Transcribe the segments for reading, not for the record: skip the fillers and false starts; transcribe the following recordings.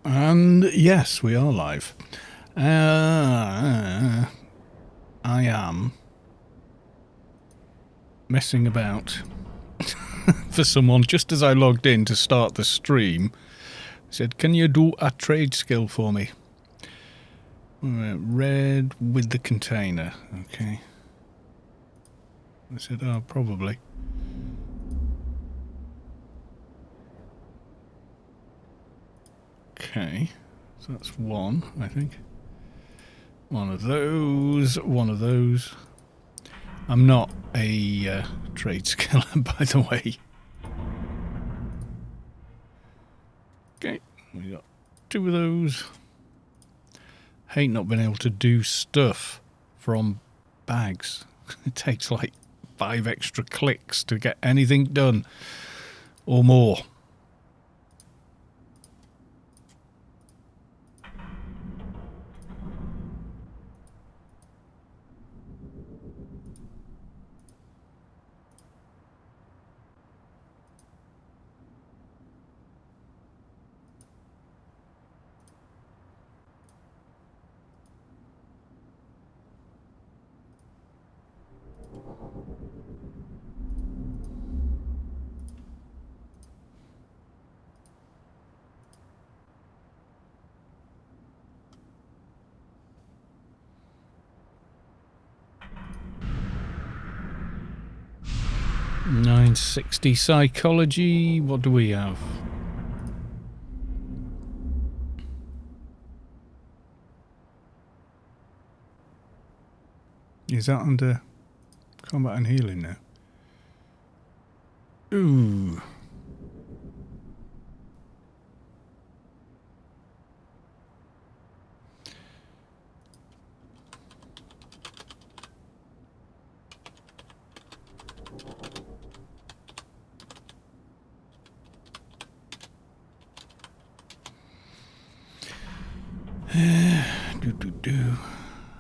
And yes, we are live. I am messing about for someone just as I logged in to start the stream. I said, can you do a trade skill for me? Red with the container. Okay. I said, oh, probably. Okay. So that's one, I think. One of those. One of those. I'm not a trade skiller, by the way. Okay, we got two of those. Hate not being able to do stuff from bags. It takes like 5 extra clicks to get anything done or more. $960 psychology. What do we have? Is that under combat and healing now? Ooh.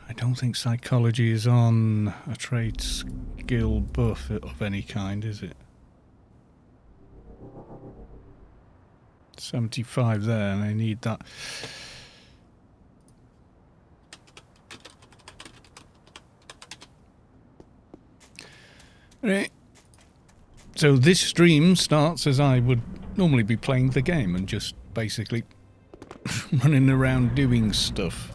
I don't think psychology is on a trade skill buff of any kind, is it? 75 there, and I need that. Right. So this stream starts as I would normally be playing the game and just basically running around doing stuff.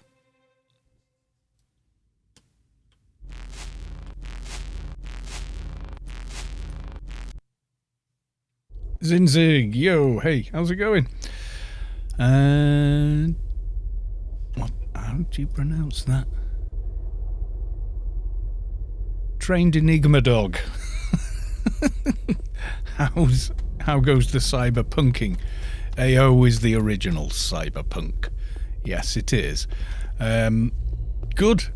Zinzig, yo, hey, how's it going? And what? How do you pronounce that? Trained Enigma Dog. How goes the cyberpunking? AO is the original cyberpunk. Yes, it is. Good.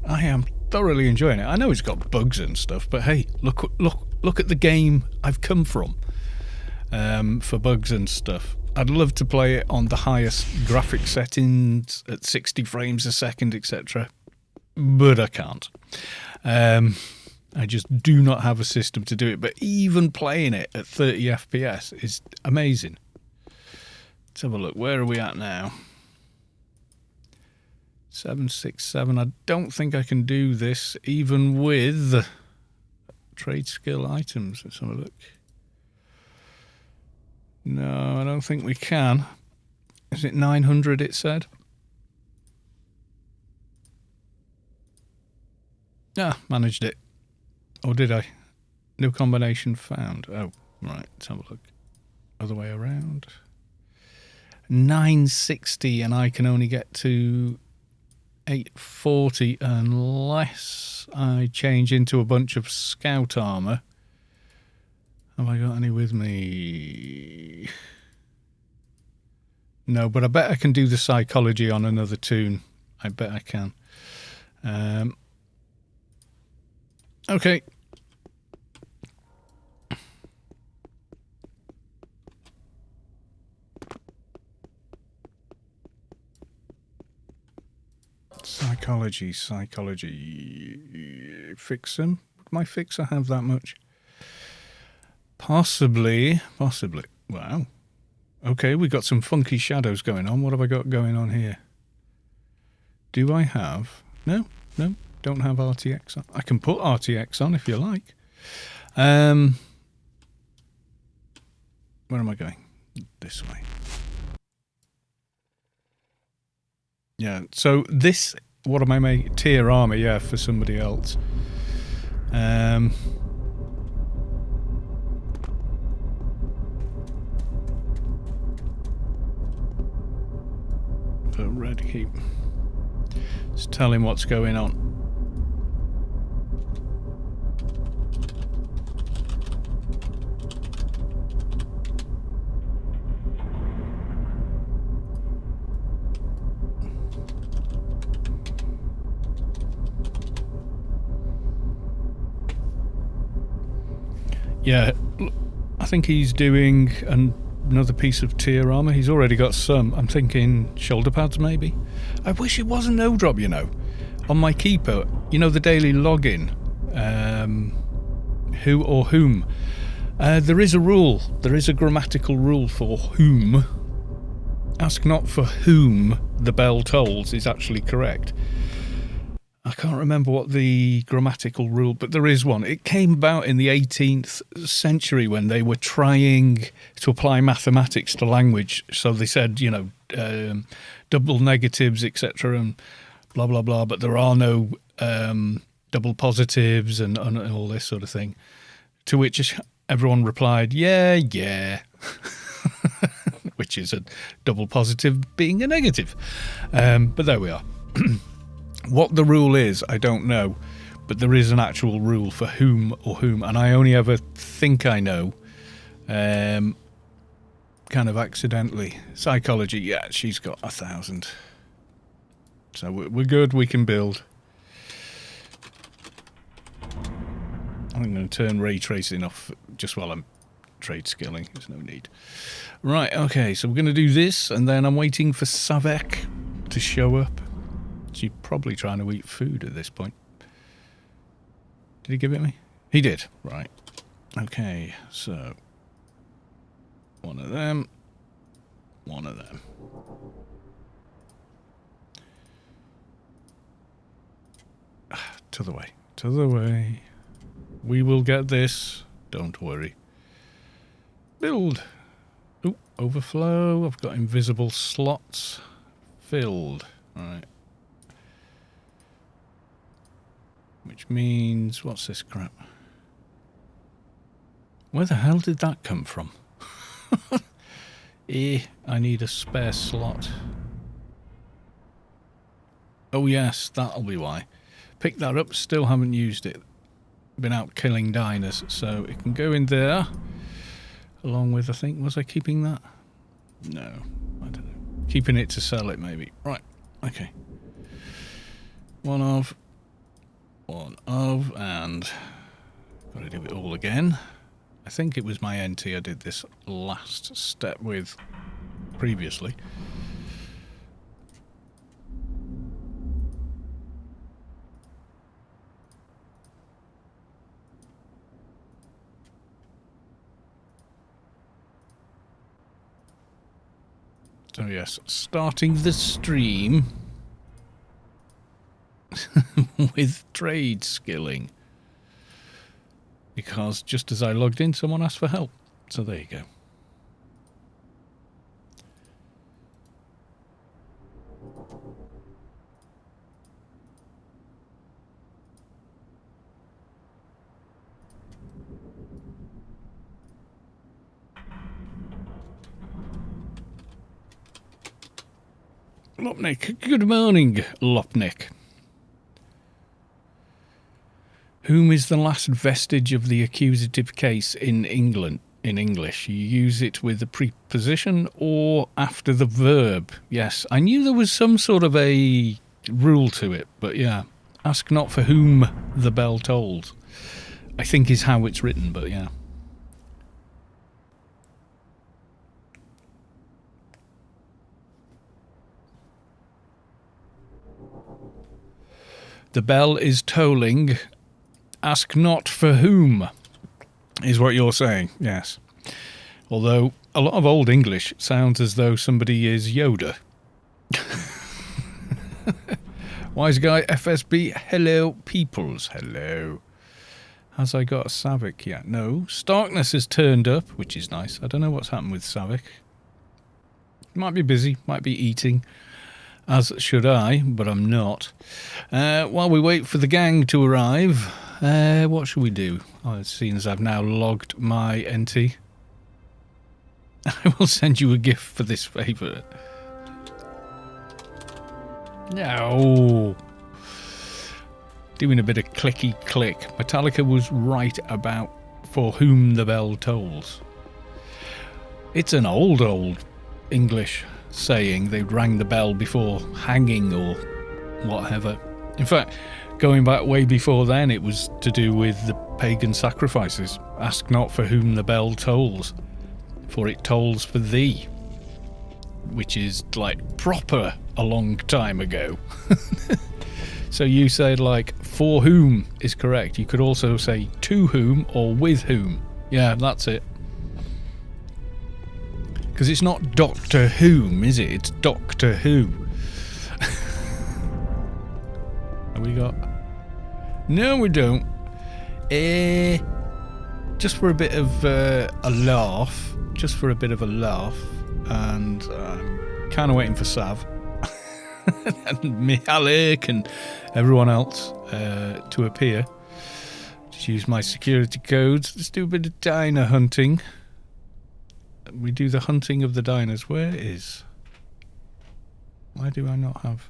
I am thoroughly enjoying it. I know it's got bugs and stuff, but hey, look at the game I've come from. For bugs and stuff. I'd love to play it on the highest graphic settings at 60 frames a second, etc. But I can't. I just do not have a system to do it. But even playing it at 30 FPS is amazing. Let's have a look. Where are we at now? 767. I don't think I can do this even with trade skill items. Let's have a look. No, I don't think we can. Is it 900 it said? Ah, managed it. Or did I? New combination found. Oh, right. Let's have a look. Other way around. 960 and I can only get to 840 unless I change into a bunch of scout armor. Have I got any with me? No, but I bet I can do the psychology on another tune. I bet I can. Okay. Psychology. Fix them? Would my fixer have that much? Possibly. Wow. Okay, we got some funky shadows going on. What have I got going on here? Do I have... No, don't have RTX on. I can put RTX on if you like. Where am I going? This way. Yeah, so this... What am I making? Tier armor, yeah, for somebody else. For Red Keep. Just tell him what's going on. Yeah, I think he's doing another piece of tier armor. He's already got some. I'm thinking shoulder pads, maybe. I wish it wasn't no drop, you know. On my keeper, you know, the daily login. Who or whom. There is a rule. There is a grammatical rule for whom. Ask not for whom the bell tolls is actually correct. I can't remember what the grammatical rule, but there is one. It came about in the 18th century when they were trying to apply mathematics to language. So they said, you know, double negatives, etc., and blah, blah, blah, but there are no double positives and all this sort of thing. To which everyone replied, yeah. Which is a double positive being a negative. But there we are. What the rule is, I don't know, but there is an actual rule for whom or whom, and I only ever think I know, kind of accidentally. Psychology, yeah, she's got 1,000. So we're good, we can build. I'm going to turn ray tracing off just while I'm trade skilling, there's no need. Right, okay, so we're going to do this, and then I'm waiting for Savek to show up. She's probably trying to eat food at this point. Did he give it me? He did. Right. Okay, so one of them. One of them. To the way. To the way. We will get this. Don't worry. Build. Ooh, overflow. I've got invisible slots. Filled. All right. Which means, what's this crap? Where the hell did that come from? I need a spare slot. Oh yes, that'll be why. Picked that up, still haven't used it. Been out killing diners, so it can go in there. Along with, I think, was I keeping that? No, I don't know. Keeping it to sell it, maybe. Right, okay. One of, and got to do it all again. I think it was my NT I did this last step with previously. So yes, starting the stream with trade skilling. Because just as I logged in, someone asked for help. So there you go. Lopnik, good morning, Lopnik. Whom is the last vestige of the accusative case in England? In English, you use it with the preposition or after the verb. Yes, I knew there was some sort of a rule to it, but yeah. Ask not for whom the bell tolls, I think is how it's written, but yeah. The bell is tolling. Ask not for whom, is what you're saying, yes. Although a lot of Old English sounds as though somebody is Yoda. Wise Guy FSB, hello peoples, hello. Has I got a Savick yet? No. Starkness has turned up, which is nice. I don't know what's happened with Savick. Might be busy, might be eating, as should I, but I'm not. While we wait for the gang to arrive, what should we do? Oh, seeing as I've now logged my NT. I will send you a gift for this favour. No. Doing a bit of clicky click. Metallica was right about For Whom the Bell Tolls. It's an old English saying. They rang the bell before hanging or whatever. In fact, going back way before then, it was to do with the pagan sacrifices. Ask not for whom the bell tolls, for it tolls for thee. Which is like proper a long time ago. So you said like for whom is correct. You could also say to whom or with whom. Yeah, that's it. Because it's not Doctor Whom, is it? It's Doctor Who. Have we got... No, we don't. Just for a bit of a laugh. Just for a bit of a laugh. And I'm kind of waiting for Sav. And Mihalik and everyone else to appear. Just use my security codes. Let's do a bit of diner hunting. We do the hunting of the diners. Where is... Why do I not have...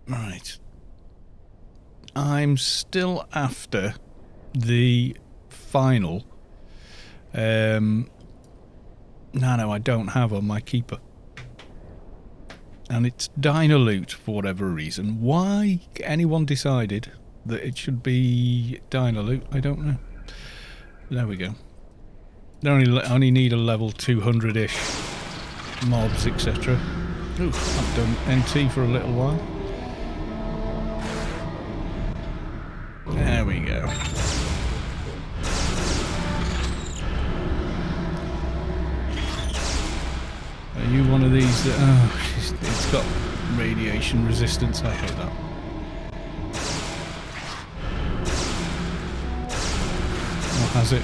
Right. I'm still after the final. No, I don't have on my keeper. And it's diner loot for whatever reason. Why anyone decided that it should be diner loot, I don't know. There we go. They only need a level 200-ish mobs, etc. I've done NT for a little while. There we go. Are you one of these that... Oh, it's got radiation resistance. I hate that. Or has it?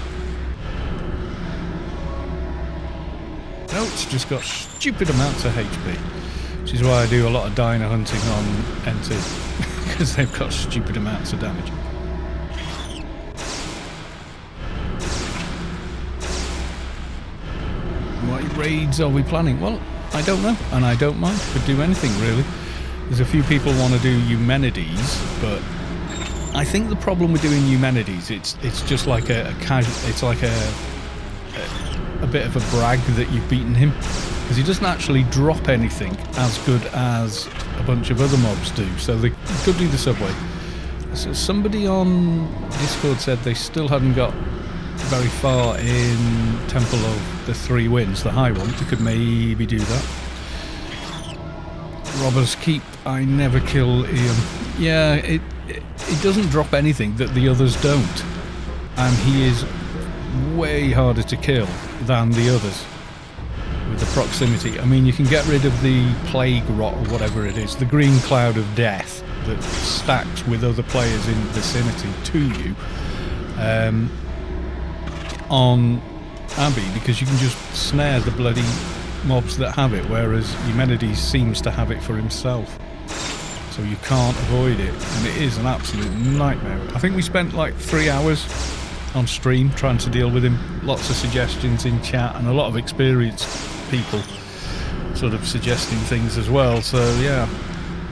No, it's just got stupid amounts of HP. Which is why I do a lot of diner hunting on NT. Because they've got stupid amounts of damage. What raids are we planning? Well, I don't know, and I don't mind. Could do anything really. There's a few people want to do Eumenides, but I think the problem with doing Eumenides, it's just like a casual. It's like a bit of a brag that you've beaten him, because he doesn't actually drop anything as good as a bunch of other mobs do. So they could do the subway. So somebody on Discord said they still hadn't got very far in Temple of the Three Winds, the high one. We could maybe do that. Robbers Keep, I never kill Ian. Yeah, it doesn't drop anything that the others don't. And he is way harder to kill than the others with the proximity. I mean, you can get rid of the plague rot or whatever it is, the green cloud of death that stacks with other players in vicinity to you. On Abbey, because you can just snare the bloody mobs that have it, whereas Eumenides seems to have it for himself, so you can't avoid it, and it is an absolute nightmare. I think we spent like 3 hours on stream trying to deal with him. Lots of suggestions in chat and a lot of experienced people sort of suggesting things as well, so yeah,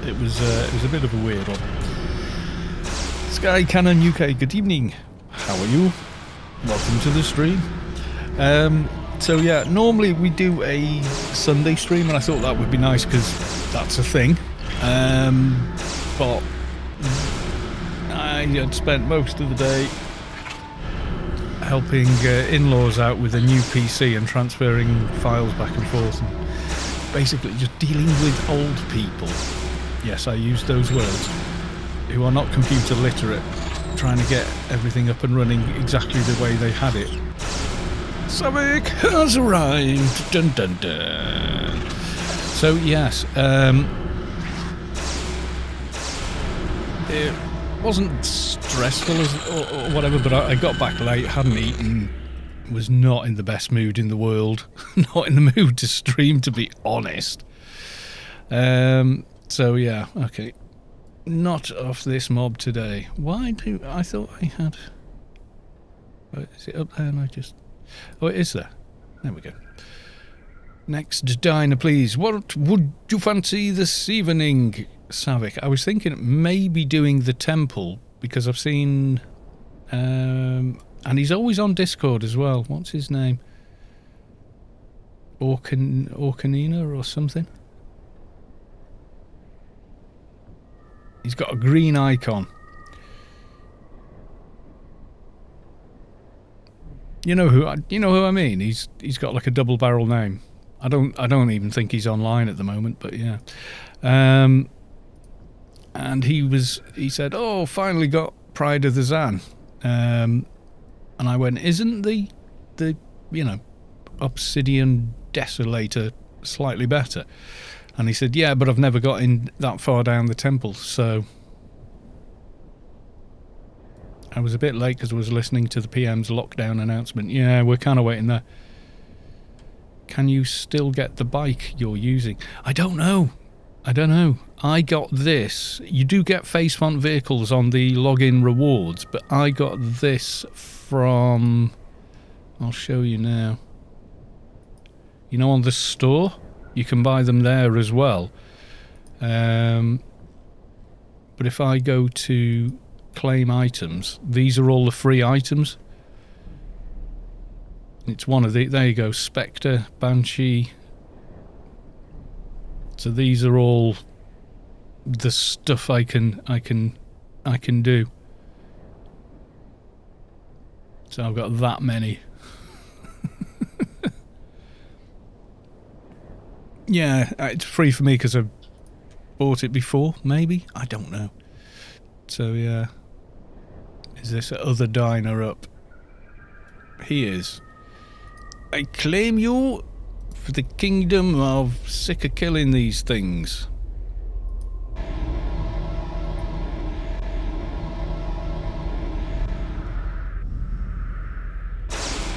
it was a bit of a weird one. Sky Cannon UK, good evening, how are you? Welcome to the stream. So yeah, normally we do a Sunday stream, and I thought that would be nice because that's a thing. But I had spent most of the day helping in-laws out with a new PC and transferring files back and forth, and basically just dealing with old people. Yes, I use those words, who are not computer literate. trying to get everything up and running exactly the way they had it. Savik has arrived. Dun dun dun. So yes, it wasn't stressful or whatever, but I got back late, hadn't eaten, was not in the best mood in the world, not in the mood to stream, to be honest. So yeah, okay. Not off this mob today. I thought I had... Is it up there and I just... Oh, it is there. There we go. Next diner, please. What would you fancy this evening, Savik? I was thinking maybe doing the temple, because I've seen... and he's always on Discord as well. What's his name? Orkanina or something? He's got a green icon. You know who I mean? He's got like a double barrel name. I don't even think he's online at the moment, but yeah. And he said, "Oh, finally got Pride of the Zan." And I went, "Isn't the Obsidian Desolator slightly better?" And he said, "Yeah, but I've never got in that far down the temple, so..." I was a bit late because I was listening to the PM's lockdown announcement. Yeah, we're kind of waiting there. Can you still get the bike you're using? I don't know. I got this. You do get face font vehicles on the login rewards, but I got this from... I'll show you now. You know, on the store? You can buy them there as well. But if I go to claim items, these are all the free items. It's one of the... There you go. Spectre, Banshee. So these are all the stuff I can do. So I've got that many. Yeah, it's free for me because I've bought it before, maybe? I don't know. So, yeah. Is this other diner up? He is. I claim you for the kingdom of sick of killing these things.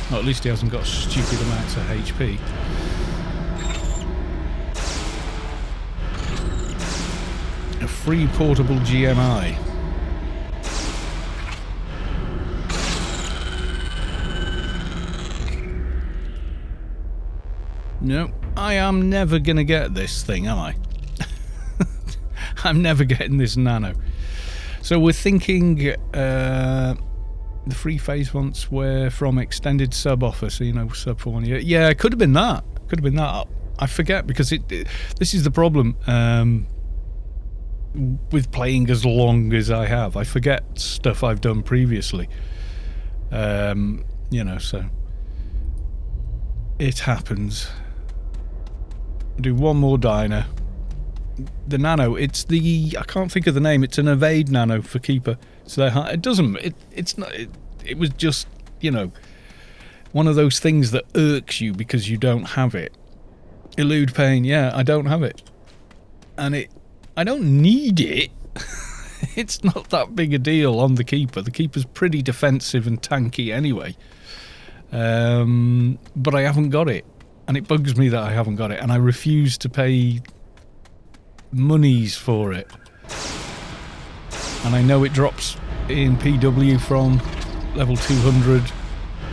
Well, at least he hasn't got stupid amounts of HP. A free portable GMI. No, I am never going to get this thing, am I? I'm never getting this nano. So we're thinking the free phase ones were from extended sub offer, so, you know, sub for 1 year. Yeah, it could have been that. I forget, because this is the problem with playing as long as I have. I forget stuff I've done previously. You know, so it happens. Do one more diner. The nano, it's the... I can't think of the name. It's an evade nano for Keeper. So it doesn't... It's not... It was just, you know, one of those things that irks you because you don't have it. Elude pain. Yeah, I don't have it. And I don't need it. It's not that big a deal on the Keeper. The Keeper's pretty defensive and tanky anyway. But I haven't got it. And it bugs me that I haven't got it. And I refuse to pay monies for it. And I know it drops in PW from level 200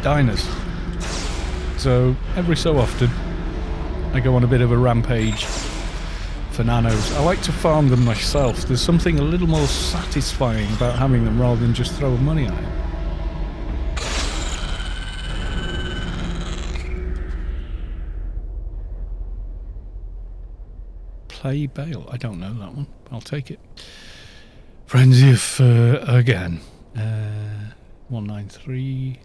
diners. So every so often I go on a bit of a rampage for nanos. I like to farm them myself. There's something a little more satisfying about having them rather than just throwing money at it. Play Bale. I don't know that one. I'll take it. Frenzy of again. 193.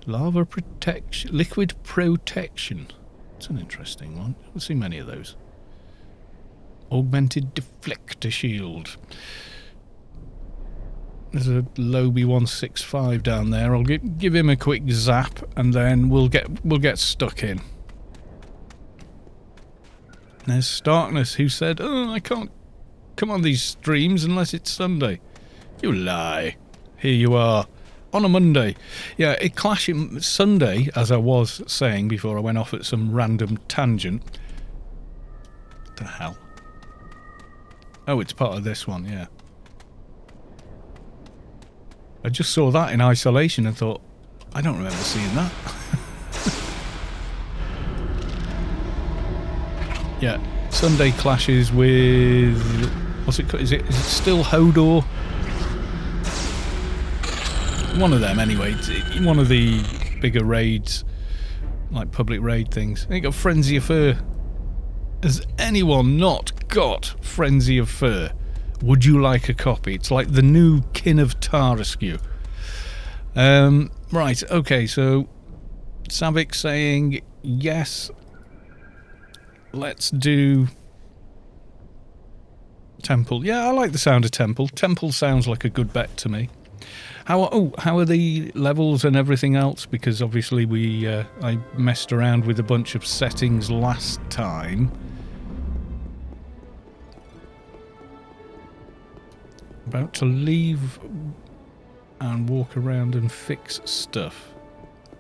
Lava protection. Liquid protection. It's an interesting one. I haven't seen many of those. Augmented deflector shield. There's a Lobie 165 down there. I'll give him a quick zap, and then we'll get stuck in. There's Starkness, who said, "Oh, I can't come on these streams unless it's Sunday." You lie. Here you are on a Monday. Yeah, it clashes Sunday, as I was saying before I went off at some random tangent. What the hell? Oh, it's part of this one, yeah. I just saw that in isolation and thought, I don't remember seeing that. Yeah, Sunday clashes with... What's it called? Is it still Hodor? One of them, anyway. One of the bigger raids, like public raid things. And you got Frenzy of Fur. Has anyone not got Frenzy of Fur? Would you like a copy? It's like the new Kin of Tarasque. Right, okay, so Savik saying yes. Let's do Temple. Yeah, I like the sound of Temple. Temple sounds like a good bet to me. How are the levels and everything else? Because obviously I messed around with a bunch of settings last time. About to leave and walk around and fix stuff.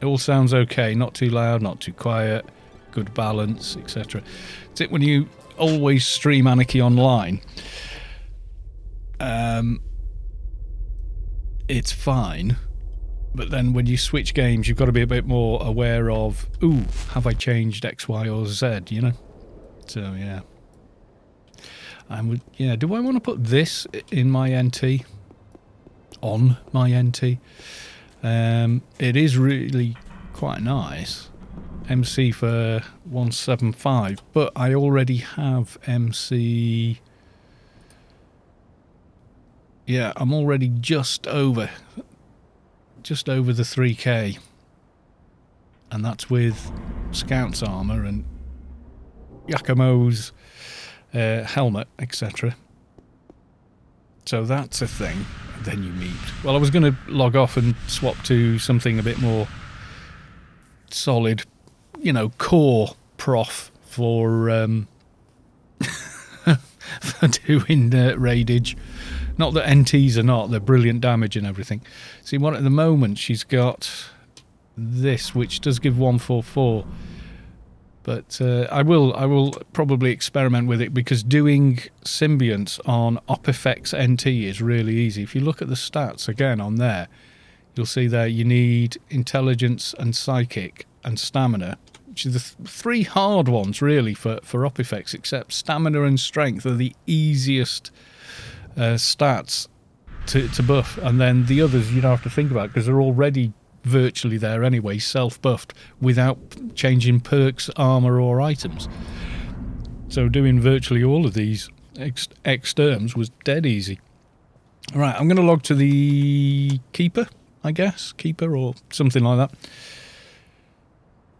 It all sounds okay, not too loud, not too quiet, good balance, etc. It's it when you always stream Anarchy online. It's fine, but then when you switch games, you've got to be a bit more aware of, ooh, have I changed X, Y, or Z, you know? So, yeah. Do I want to put this in my NT? On my NT? It is really quite nice. MC for 175, but I already have MC... Yeah, I'm already just over the 3k, and that's with Scout's armour and Yakumo's helmet, etc. So that's a thing. And then you meet. Well, I was going to log off and swap to something a bit more solid, you know, core prof for for doing raidage. Not that NTs are not, they're brilliant damage and everything. See, what at the moment she's got this, which does give 144. But I will probably experiment with it, because doing symbionts on OpEffects NT is really easy. If you look at the stats again on there, you'll see there you need intelligence and psychic and stamina, which are the three hard ones really for OpEffects, except stamina and strength are the easiest stats to buff, and then the others you don't have to think about because they're already virtually there anyway, self-buffed without changing perks, armor or items. So doing virtually all of these exterms was dead easy. Right, I'm going to log to the Keeper, I guess, Keeper or something like that.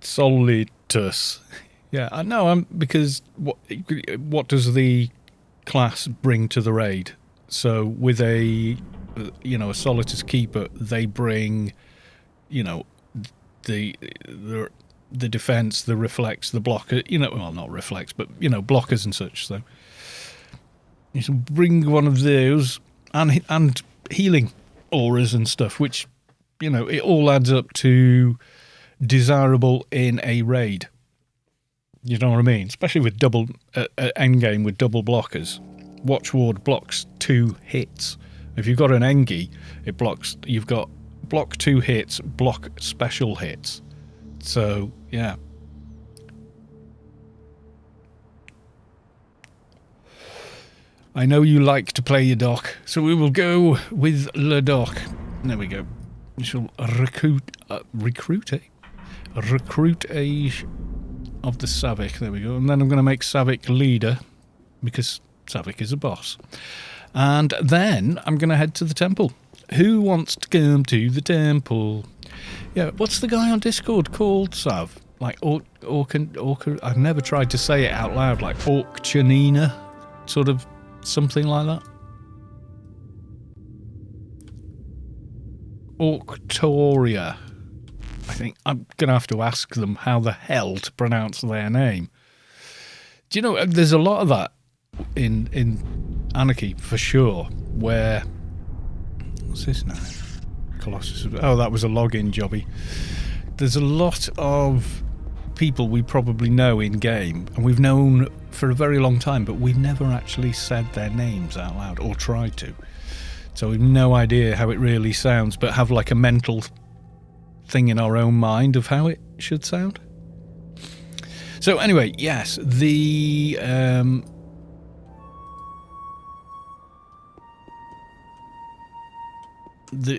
Solitus. Yeah, I know. Because what does the class bring to the raid? So with a Solitus Keeper, they bring, the defense, the reflex, the blocker, well, not reflex, but blockers and such. So you should bring one of those and healing auras and stuff, which it all adds up to desirable in a raid. You know what I mean? Especially with double endgame with double blockers. Watchward blocks 2 hits. If you've got an Engi, you've got block 2 hits, block special hits. So, yeah. I know you like to play your doc, so we will go with Le Doc. There we go. We shall recruit a of the Savik. There we go. And then I'm going to make Savik leader, because Savik is a boss. And then I'm going to head to the temple. Who wants to come to the temple? Yeah, what's the guy on Discord called, Sav? Like I've never tried to say it out loud, like Orchanina, sort of something like that. Orctoria. I think I'm going to have to ask them how the hell to pronounce their name. Do you know, there's a lot of that in Anarchy, for sure, where... What's this now? Colossus. Oh, that was a login jobby. There's a lot of people we probably know in-game, and we've known for a very long time, but we've never actually said their names out loud, or tried to. So we've no idea how it really sounds, but have like a mental thing in our own mind of how it should sound. So anyway, yes, the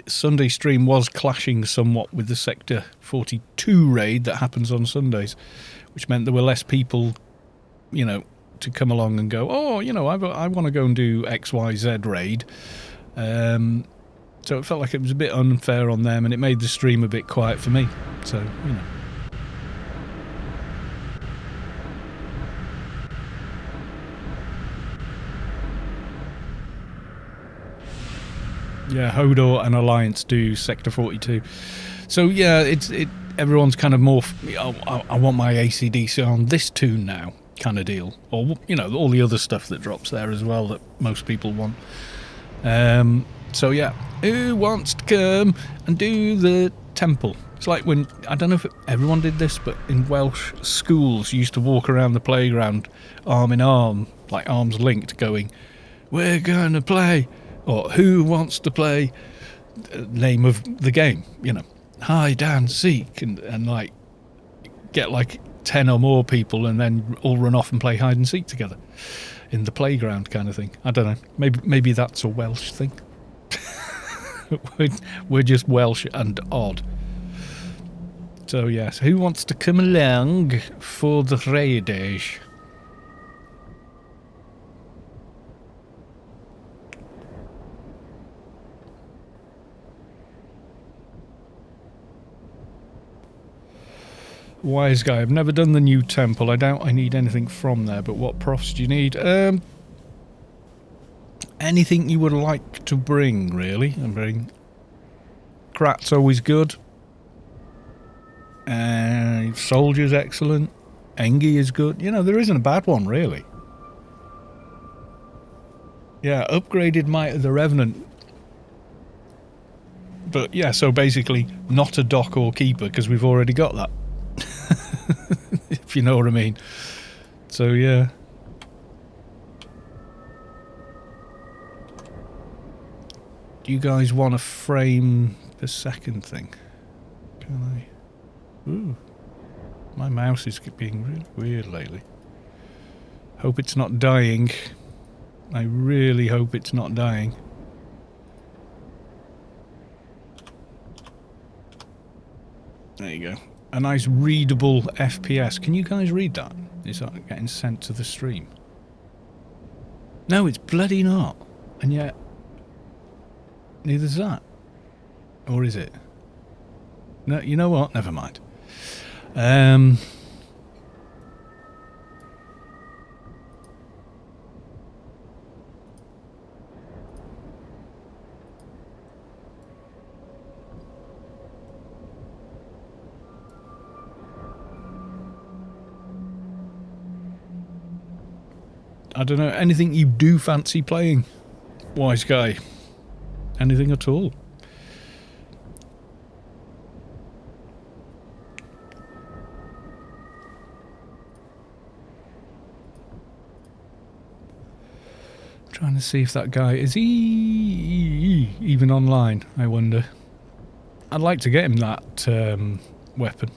Sunday stream was clashing somewhat with the Sector 42 raid that happens on Sundays, which meant there were less people, you know, to come along and go, oh, you know, I want to go and do XYZ raid. So it felt like it was a bit unfair on them, and it made the stream a bit quiet for me. So, you know. Yeah, Hodor and Alliance do Sector 42. So yeah, everyone's kind of more, I want my AC/DC on this tune now kind of deal. Or, you know, all the other stuff that drops there as well that most people want. So yeah, who wants to come and do the temple? It's like when, I don't know if everyone did this, but in Welsh schools you used to walk around the playground arm in arm, like arms linked, going, we're going to play, or who wants to play, name of the game, you know, hide and seek, and like get like 10 or more people and then all run off and play hide and seek together in the playground kind of thing. I don't know, maybe that's a Welsh thing. We're just Welsh and odd. So yes, who wants to come along for the raidage? Wise guy, I've never done the new temple. I doubt I need anything from there, but what profs do you need? Anything you would like to bring, really. And bring Krat's always good. Soldier's excellent. Engi is good. You know, there isn't a bad one, really. Yeah, upgraded Might of the Revenant. But yeah, so basically not a dock or keeper, because we've already got that. If you know what I mean. So yeah. Do you guys want to frame the second thing? Can I? Ooh. My mouse is being really weird lately. Hope it's not dying. I really hope it's not dying. There you go. A nice readable FPS. Can you guys read that? Is that getting sent to the stream? No, it's bloody not. And yet, neither's that. Or is it? No, you know what? Never mind. I don't know, anything you do fancy playing, Wise Guy? Anything at all? I'm trying to see if that guy, is he even online, I wonder. I'd like to get him that weapon.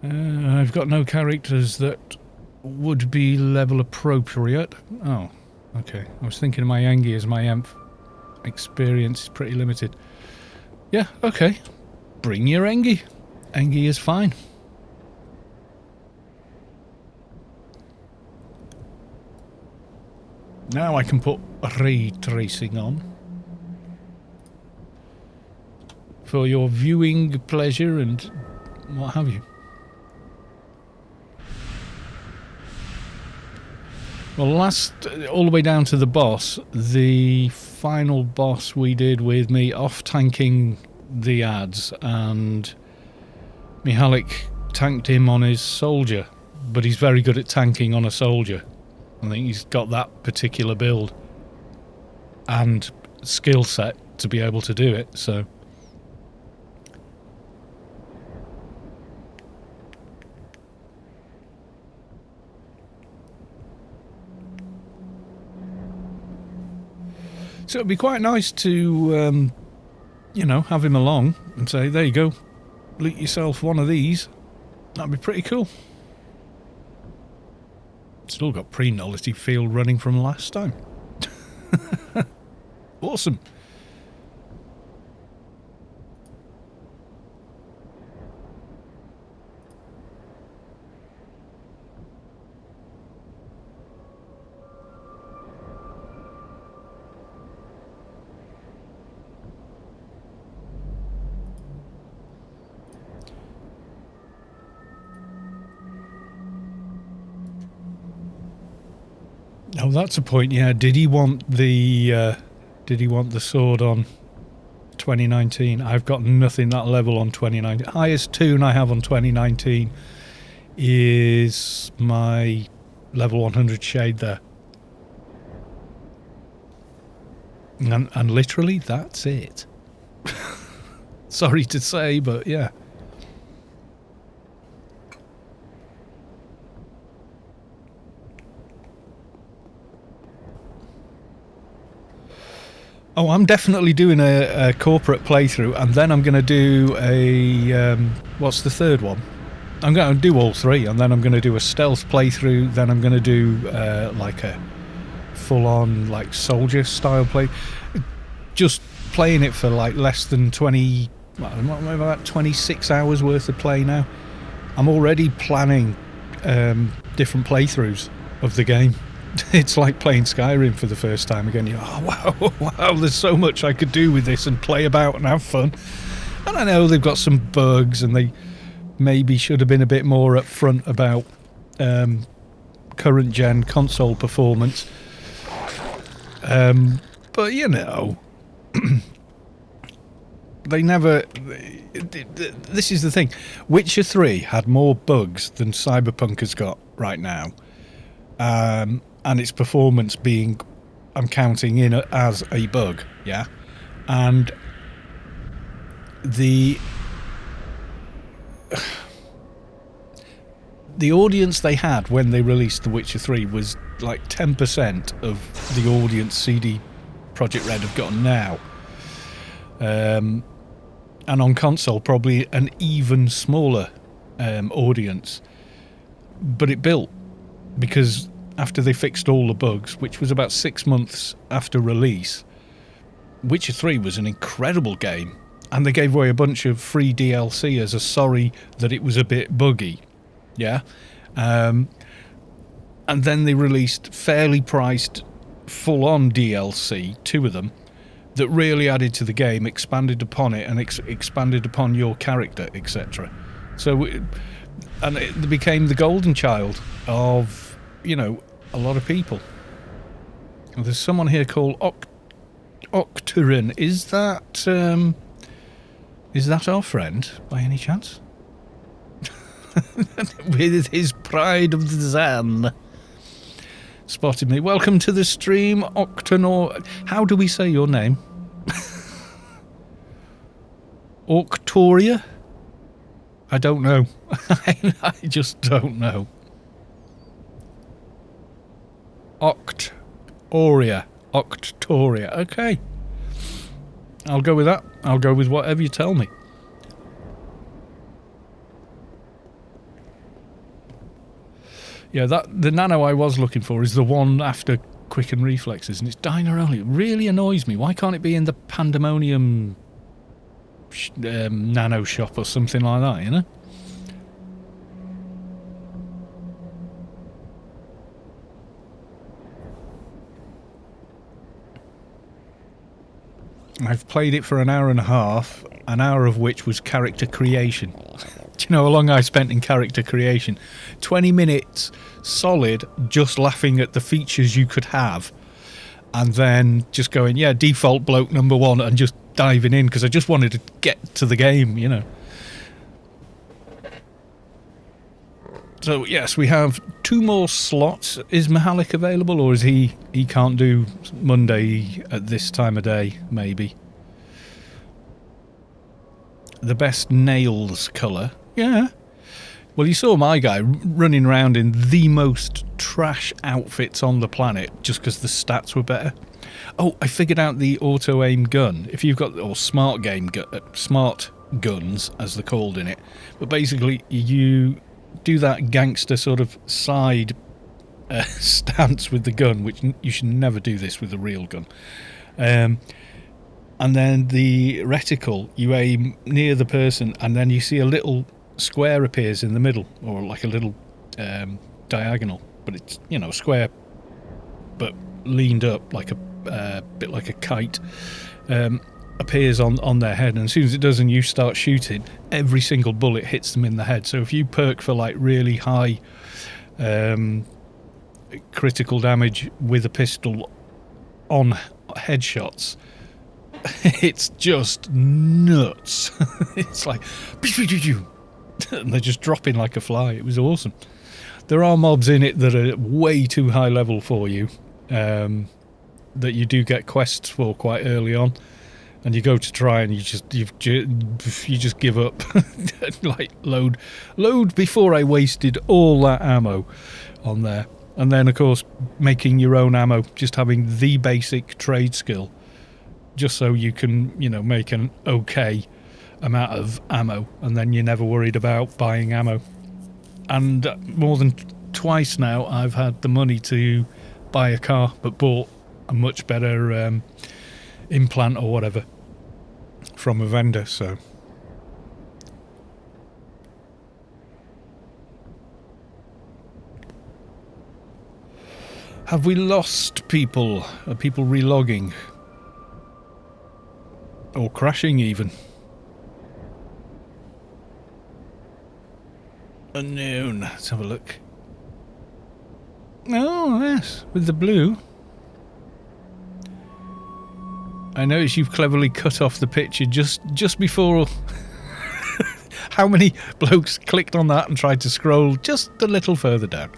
I've got no characters that would be level appropriate. Oh, okay. I was thinking of my Engi as my EMP experience is pretty limited. Yeah, okay. Bring your Engi. Engi is fine. Now I can put ray tracing on. for your viewing pleasure and what have you. Well, all the way down to the boss, the final boss we did with me off-tanking the ads, and Mihalik tanked him on his soldier, but he's very good at tanking on a soldier. I think he's got that particular build and skill set to be able to do it, so... So it'd be quite nice to, you know, have him along and say, there you go, loot yourself one of these. That'd be pretty cool. Still got pre-nullity field running from last time. Awesome. Oh, that's a point. Yeah, did he want the sword on 2019? I've got nothing that level on 2019. Highest tune I have on 2019 is my level 100 shade there. And literally that's it. Sorry to say, but yeah. Oh, I'm definitely doing a corporate playthrough, and then I'm going to do a... what's the third one? I'm going to do all three, and then I'm going to do a stealth playthrough, then I'm going to do like a full-on like soldier-style play. Just playing it for like less than 20... well, about 26 hours worth of play now. I'm already planning different playthroughs of the game. It's like playing Skyrim for the first time again. You're, oh, wow, there's so much I could do with this and play about and have fun. And I know they've got some bugs and they maybe should have been a bit more upfront about current gen console performance. But you know, they never... This is the thing. Witcher 3 had more bugs than Cyberpunk has got right now. And its performance being, I'm counting in as a bug, yeah? And the audience they had when they released The Witcher 3 was like 10% of the audience CD Projekt Red have gotten now. And on console, probably an even smaller audience. But it built, because after they fixed all the bugs, which was about 6 months after release, Witcher 3 was an incredible game, and they gave away a bunch of free DLC as a sorry that it was a bit buggy, yeah? And then they released fairly priced full-on DLC, 2 of them, that really added to the game, expanded upon it, and expanded upon your character, etc. So, and it became the golden child of, you know, a lot of people. Well, there's someone here called Octurin. Is that our friend by any chance? With his pride of the Zan. Spotted me. Welcome to the stream, Octonor. How do we say your name? Octoria? I don't know. I just don't know. Octoria. Okay. I'll go with that. I'll go with whatever you tell me. Yeah, the nano I was looking for is the one after Quicken Reflexes, and it's diner only. It really annoys me. Why can't it be in the Pandemonium nano shop or something like that, you know? I've played it for an hour and a half, an hour of which was character creation. Do you know how long I spent in character creation? 20 minutes solid just laughing at the features you could have, and then just going, yeah, default bloke number one, and just diving in because I just wanted to get to the game, you know. So yes, we have 2 more slots. Is Mihalik available, or is he can't do Monday at this time of day, maybe? The best nails colour. Yeah. Well, you saw my guy running around in the most trash outfits on the planet just because the stats were better. Oh, I figured out the auto-aim gun. If you've got, or smart guns, as they're called in it. But basically, you do that gangster sort of side stance with the gun, which you should never do this with a real gun. And then the reticle, you aim near the person, and then you see a little square appears in the middle, or like a little diagonal, but it's, you know, square but leaned up like a bit like a kite, appears on their head, and as soon as it does and you start shooting, every single bullet hits them in the head. So if you perk for like really high critical damage with a pistol on headshots, it's just nuts. It's like and they're just dropping like a fly. It was awesome. There are mobs in it that are way too high level for you, that you do get quests for quite early on, and you go to try and you just give up. Like load before I wasted all that ammo on there. And then of course making your own ammo, just having the basic trade skill, just so you can, you know, make an okay amount of ammo, and then you're never worried about buying ammo. And more than twice now I've had the money to buy a car, but bought a much better implant or whatever from a vendor. So have we lost people? Are people relogging? Or crashing even? Unknown. Let's have a look. Oh, yes, with the blue. I notice you've cleverly cut off the picture just before. How many blokes clicked on that and tried to scroll just a little further down?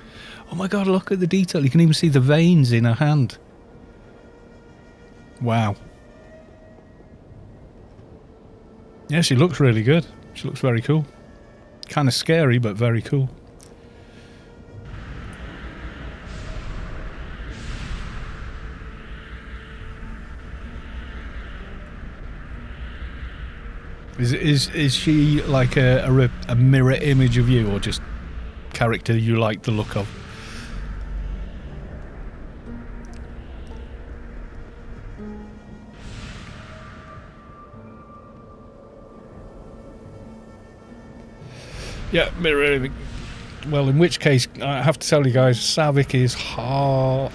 Oh my god, look at the detail. You can even see the veins in her hand. Wow. Yeah, she looks really good. She looks very cool. Kind of scary, but very cool. Is she like a mirror image of you, or just character you like the look of? Yeah, mirror image. Well, in which case, I have to tell you guys, Savik is hard.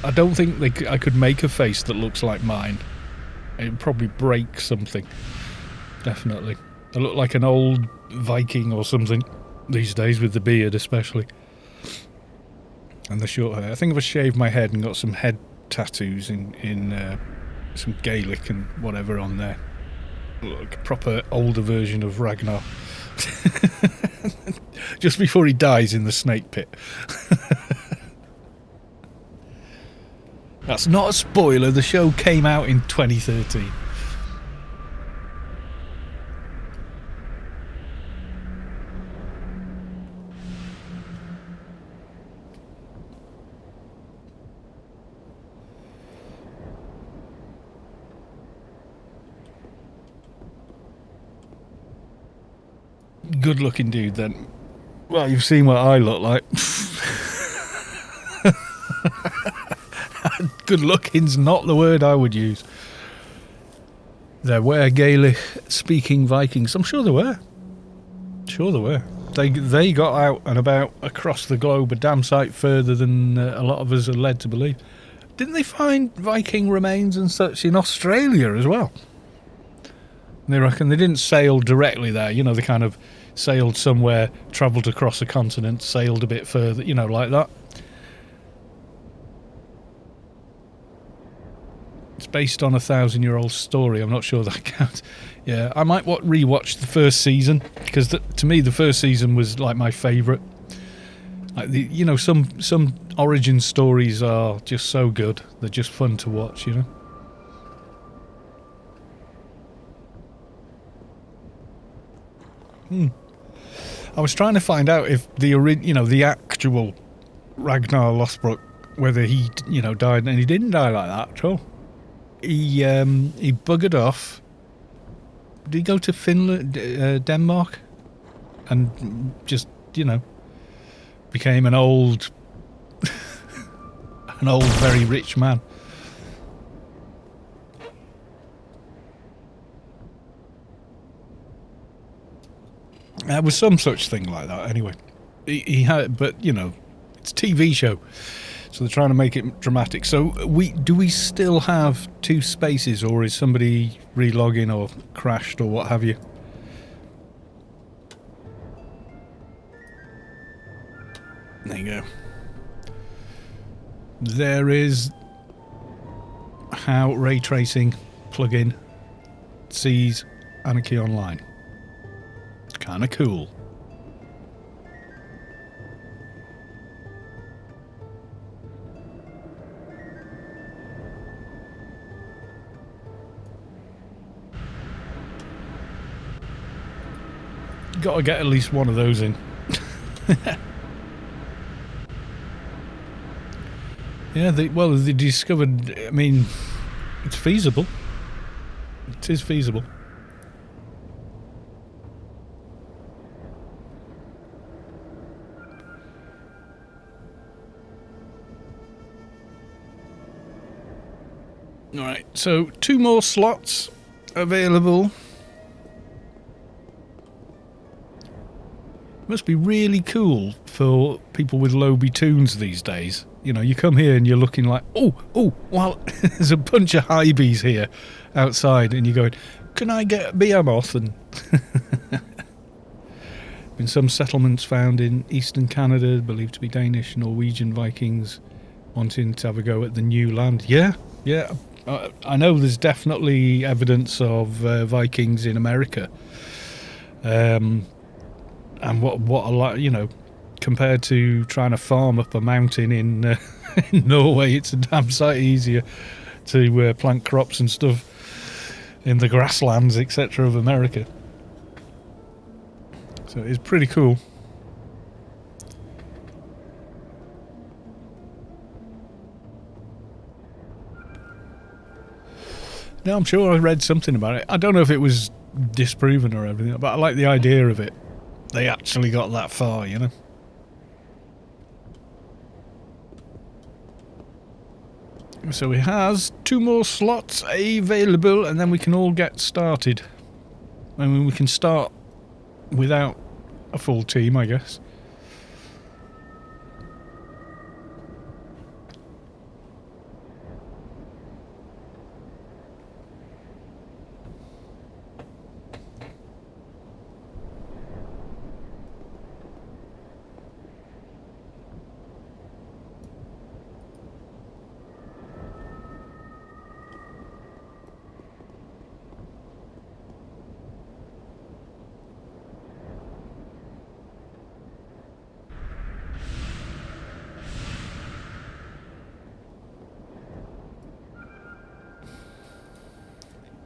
I don't think I could make a face that looks like mine. It would probably break something. Definitely. I look like an old Viking or something these days, with the beard especially. And the short hair. I think if I shaved my head and got some head tattoos in some Gaelic and whatever on there. Look, a proper older version of Ragnar. Just before he dies in the snake pit. That's not a spoiler, the show came out in 2013. Good looking dude then. Well, you've seen what I look like. Good looking's not the word I would use. There were Gaelic speaking Vikings. I'm sure there were. Sure, they were. They got out and about across the globe a damn sight further than a lot of us are led to believe. Didn't they find Viking remains and such in Australia as well? They reckon they didn't sail directly there. You know, they kind of sailed somewhere, travelled across a continent, sailed a bit further, you know, like that. It's based on a 1,000-year-old story. I'm not sure that counts. Yeah, I might rewatch the first season, because to me the first season was like my favourite. Like you know, some origin stories are just so good. They're just fun to watch, you know. I was trying to find out if the actual Ragnar Lothbrok, whether he died, and he didn't die like that at all. He buggered off. Did he go to Finland, Denmark, and just became an old, very rich man? There was some such thing like that. Anyway, he had, but it's a TV show, so they're trying to make it dramatic. So do we still have 2 spaces, or is somebody relogging or crashed or what have you? There you go. There is how ray tracing plugin sees Anarchy Online. It's kind of cool. Got to get at least one of those in. Yeah, they discovered, I mean, it's feasible. It is feasible. Alright, so 2 more slots available. Must be really cool for people with Lobby tunes these days. You come here and you're looking like, well, there's a bunch of hybees here outside, and you're going, can I get a behemoth? And been some settlements found in eastern Canada, believed to be Danish, Norwegian Vikings wanting to have a go at the new land. Yeah. I know there's definitely evidence of Vikings in America. And what a lot, compared to trying to farm up a mountain in Norway, it's a damn sight easier to plant crops and stuff in the grasslands, etc. of America. So it's pretty cool. Now, I'm sure I read something about it. I don't know if it was disproven or everything, but I like the idea of it. They actually got that far, So it has 2 more slots available, and then we can all get started. I mean, we can start without a full team, I guess.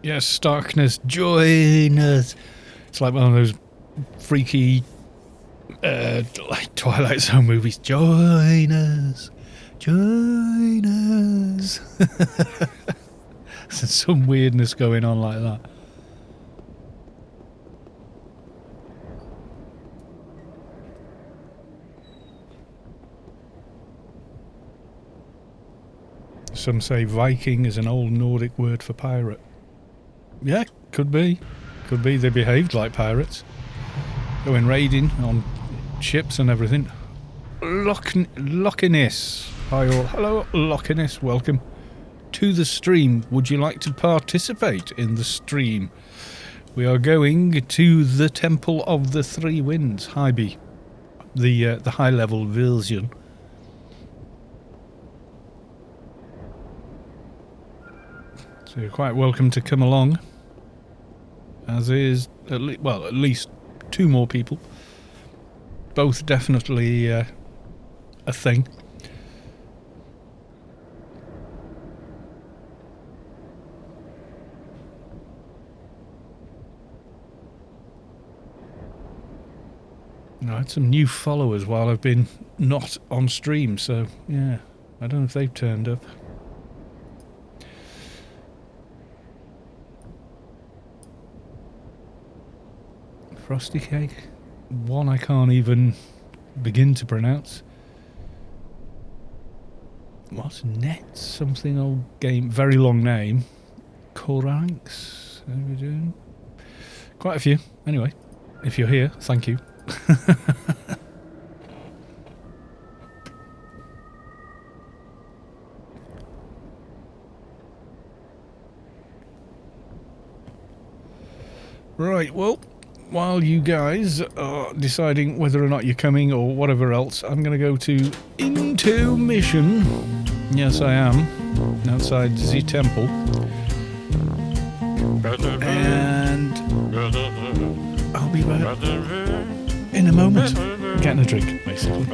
Yes, Starkness, join us. It's like one of those freaky like Twilight Zone movies. Join us. Join us. There's some weirdness going on like that. Some say Viking is an old Nordic word for pirate. Yeah, could be. Could be they behaved like pirates. going raiding on ships and everything. Lochiness. Hi all. Hello, Lochiness. Welcome to the stream. Would you like to participate in the stream? We are going to the Temple of the Three Winds, High B, the high level version. So you're quite welcome to come along. As is at least 2 more people. Both definitely a thing. I had some new followers while I've been not on stream, so yeah, I don't know if they've turned up. Frosty cake? One I can't even begin to pronounce. What's Net? Something old game. Very long name. Koranks? How are we doing? Quite a few. Anyway, if you're here, thank you. Right, well, while you guys are deciding whether or not you're coming or whatever else, I'm going to go to intermission. Yes, I am. Outside the temple. And I'll be back in a moment. Getting a drink, basically.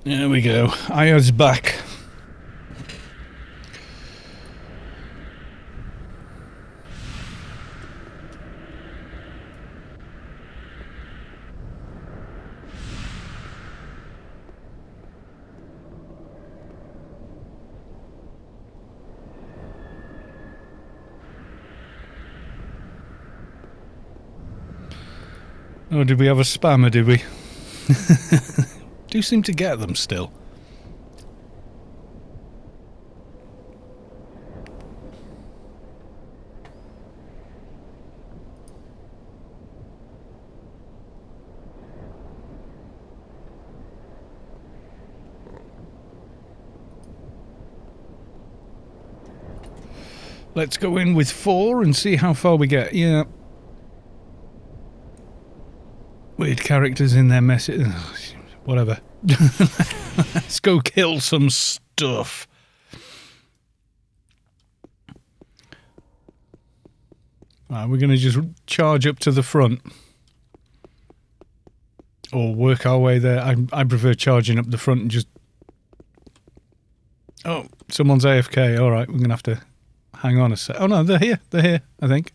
There we go. Aya's back. Oh, did we have a spammer, did we? Do seem to get them still. Let's go in with 4 and see how far we get. Yeah. Weird characters in their message. Whatever. Let's go kill some stuff. Right, we're going to just charge up to the front. Or work our way there. I prefer charging up the front and just... Oh, someone's AFK. All right, we're going to have to hang on a sec. Oh, no, they're here. They're here, I think.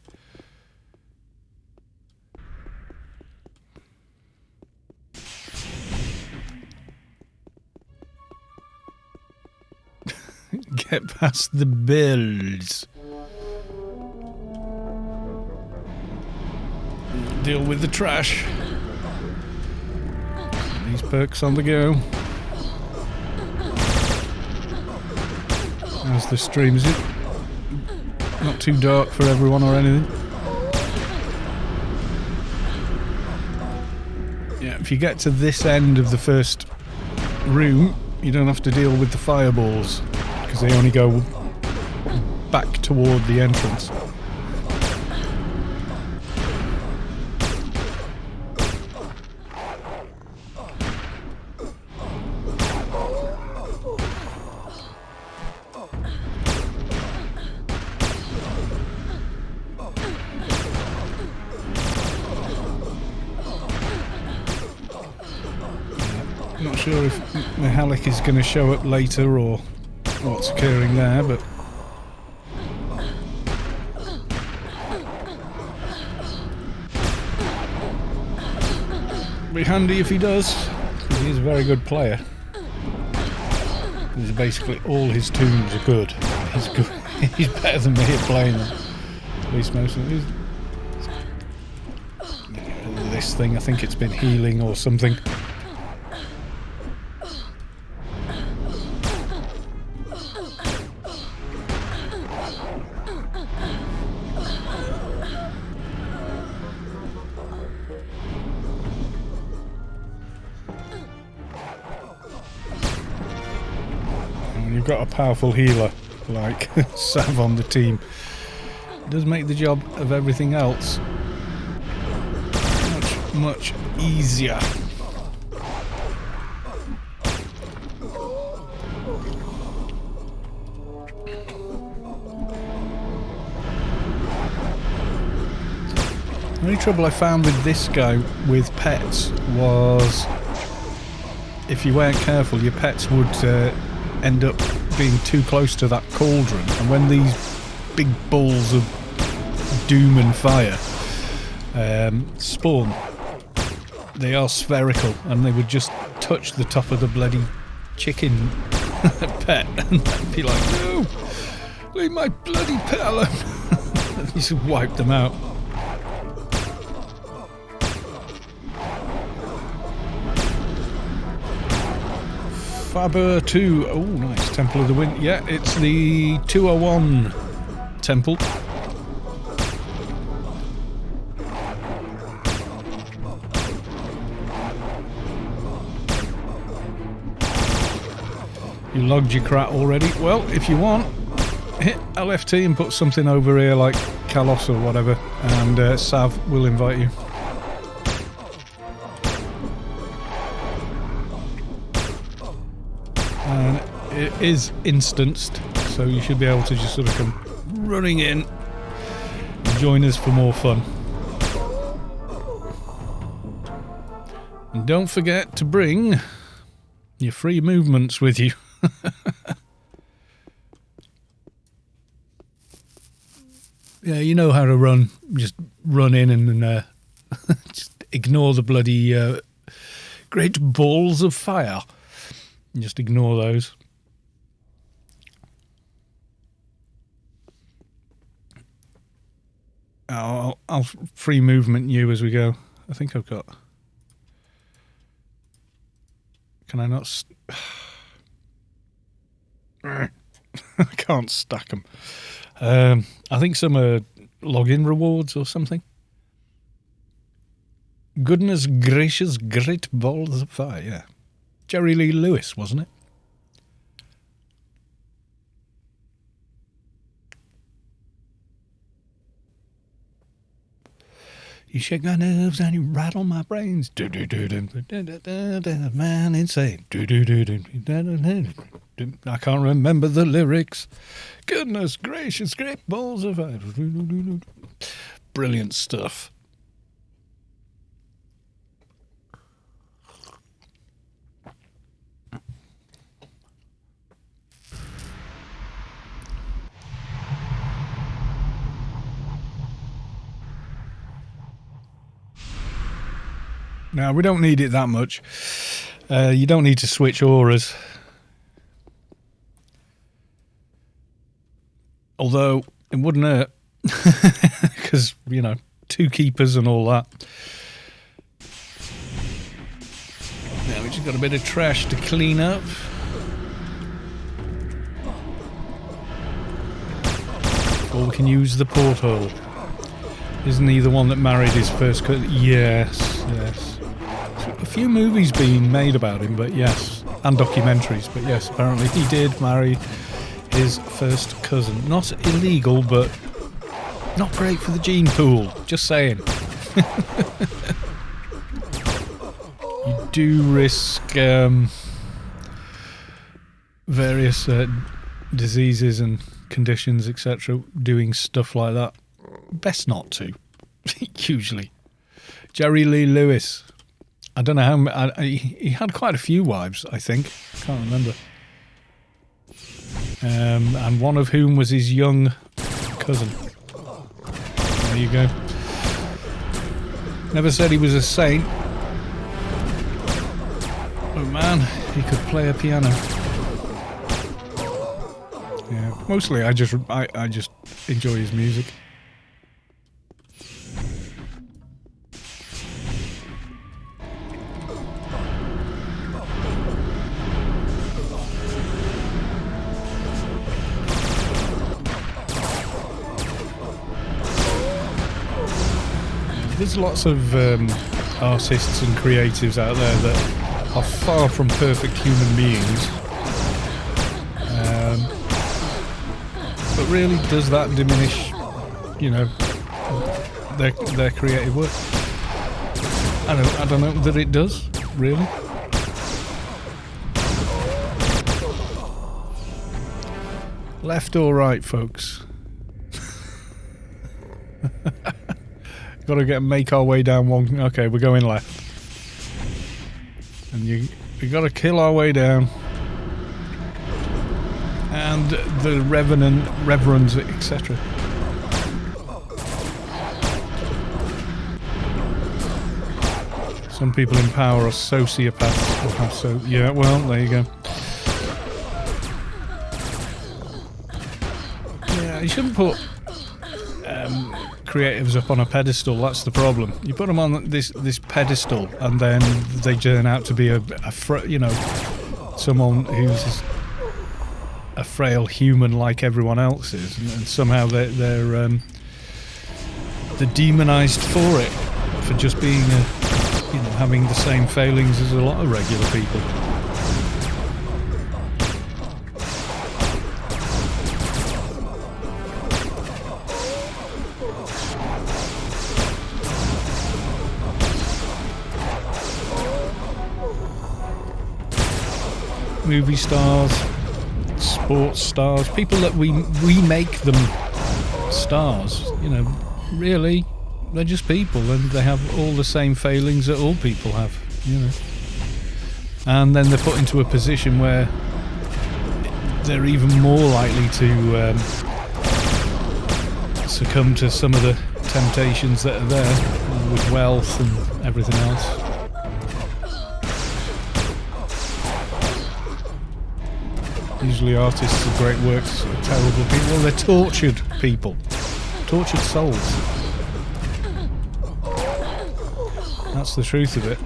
Get past the bills. Deal with the trash. These perks on the go. How's the stream? Is it not too dark for everyone or anything? Yeah, if you get to this end of the first room, you don't have to deal with the fireballs. Because they only go back toward the entrance. Not sure if the Halleck is going to show up later or what's occurring there, but be handy if he does, because he's a very good player. Basically all his tunes are good. He's good. He's better than me at playing them. At least most of them. This thing, I think it's been healing or something. You've got a powerful healer like Sav on the team. It does make the job of everything else much easier. The only trouble I found with this guy with pets was if you weren't careful, your pets would end up being too close to that cauldron, and when these big balls of doom and fire spawn, they are spherical and they would just touch the top of the bloody chicken pet and they'd be like, no, leave my bloody pet alone. And you just wipe them out. Faber 2. Oh, nice. Temple of the Wind. Yeah, it's the 201 temple. You logged your crap already? Well, if you want, hit LFT and put something over here like Kalos or whatever, and Sav will invite you. And it is instanced, so you should be able to just sort of come running in and join us for more fun. And don't forget to bring your free movements with you. Yeah, you know how to run. Just run in and just ignore the bloody great balls of fire. Just ignore those. I'll free movement you as we go. I think I've got... Can I not... I can't stack them. I think some are login rewards or something. Goodness gracious, great balls of fire, yeah. Jerry Lee Lewis, wasn't it? You shake my nerves and you rattle my brains. Man insane. I can't remember the lyrics. Goodness gracious, great balls of fire. Brilliant stuff. Now, we don't need it that much. You don't need to switch auras. Although, it wouldn't hurt. Because, you know, 2 keepers and all that. Now, we just got a bit of trash to clean up. Or we can use the porthole. Isn't he the one that married his first cousin? Yes, yes. A few movies being made about him, but yes. And documentaries, but yes, apparently he did marry his first cousin. Not illegal, but not great for the gene pool. Just saying. You do risk various diseases and conditions, etc., doing stuff like that. Best not to, usually. Jerry Lee Lewis. I don't know how... he had quite a few wives, I think. Can't remember. And one of whom was his young cousin. There you go. Never said he was a saint. Oh man, he could play a piano. Yeah, mostly I just enjoy his music. There's lots of artists and creatives out there that are far from perfect human beings. But really, does that diminish, you know, their creative work? I don't know that it does, really. Left or right, folks? Got to make our way down one. Okay, we're going left, and we got to kill our way down. And the reverends, etc. Some people in power are sociopaths. So yeah, well, there you go. Yeah, you shouldn't put creatives up on a pedestal. That's the problem. You put them on this pedestal, and then they turn out to be someone who's a frail human like everyone else is, and somehow they're demonized for it, for just being having the same failings as a lot of regular people. movie stars, sports stars, people that we make them stars. You know, really, they're just people, and they have all the same failings that all people have. You know, and then they're put into a position where they're even more likely to succumb to some of the temptations that are there with wealth and everything else. Usually artists of great works are terrible people. They're tortured people. Tortured souls. That's the truth of it.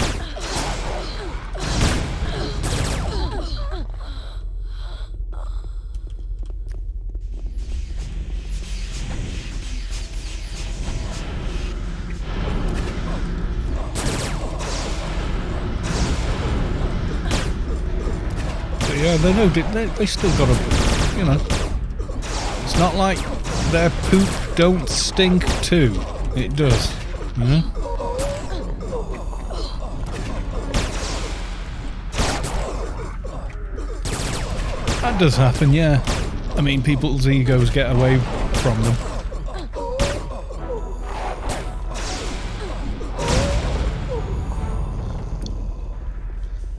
Yeah, they still got to, you know, it's not like their poop don't stink too. It does, you know. That does happen, yeah. I mean, people's egos get away from them.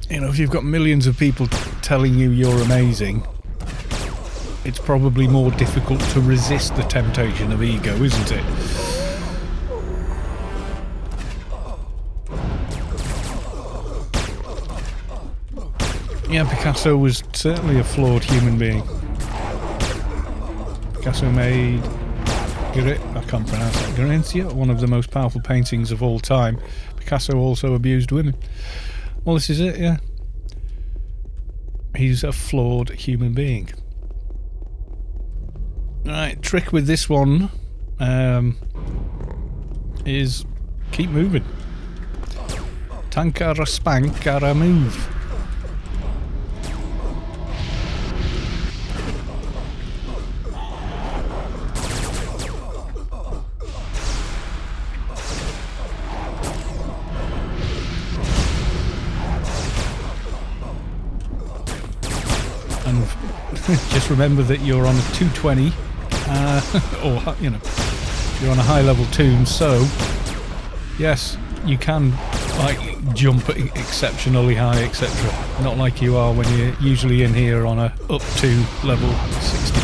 You know, if you've got millions of people telling you you're amazing, it's probably more difficult to resist the temptation of ego, isn't it? Yeah, Picasso was certainly a flawed human being. Picasso made I can't pronounce that. Garancia, one of the most powerful paintings of all time. Picasso also abused women. Well, this is it, yeah. He's a flawed human being. Right, trick with this one is keep moving. Tankara spankara move. And just remember that you're on a 220, or, you know, you're on a high level tomb, so yes, you can like jump exceptionally high, etc. Not like you are when you're usually in here on a up to level 60.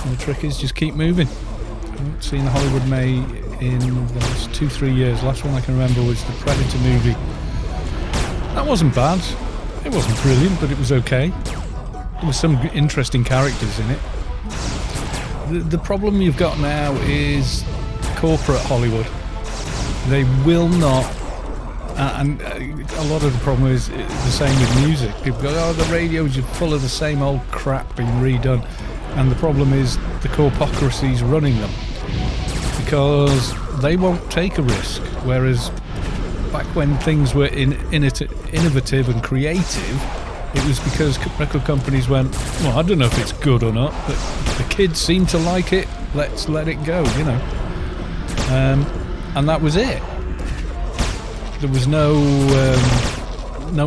And the trick is just keep moving. I haven't seen the Hollywood May in the last 2-3 years. Last one I can remember was the Predator movie. That wasn't bad. It wasn't brilliant, but it was okay. There were some interesting characters in it. The problem you've got now is corporate Hollywood. They will not, and a lot of the problem is the same with music. People go, oh, the radio's full of the same old crap being redone. And the problem is the corpocracy's running them. Because they won't take a risk, whereas back when things were innovative and creative, it was because record companies went, well, I don't know if it's good or not, but the kids seem to like it, let's let it go, you know. And that was it. There was no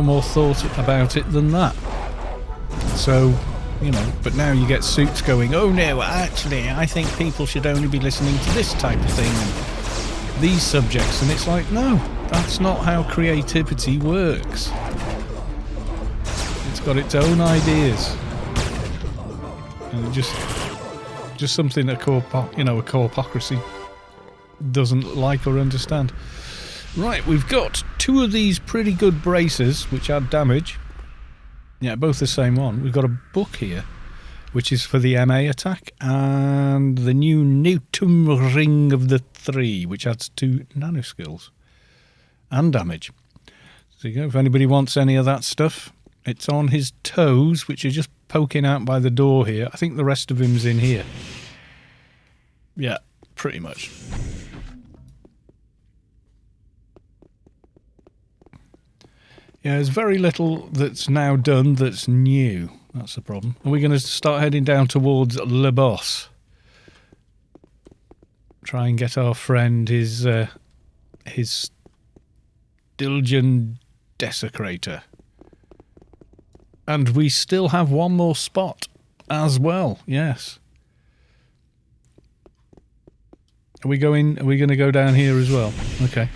more thought about it than that. So, you know, but now you get suits going, oh no, actually, I think people should only be listening to this type of thing and these subjects, and it's like, no, that's not how creativity works. It's got its own ideas, and it just something that corpocracy doesn't like or understand. Right, we've got 2 of these pretty good braces which add damage. Yeah, both the same one. We've got a book here, which is for the MA attack, and the new Newton Ring of the 3, which adds 2 nano skills and damage. So you go. If anybody wants any of that stuff, it's on his toes, which are just poking out by the door here. I think the rest of him's in here. Yeah, pretty much. Yeah, there's very little that's now done that's new. That's the problem. Are we going to start heading down towards Le Boss? Try and get our friend his Stilgen Desecrator. And we still have one more spot as well. Yes. Are we going to go down here as well? Okay.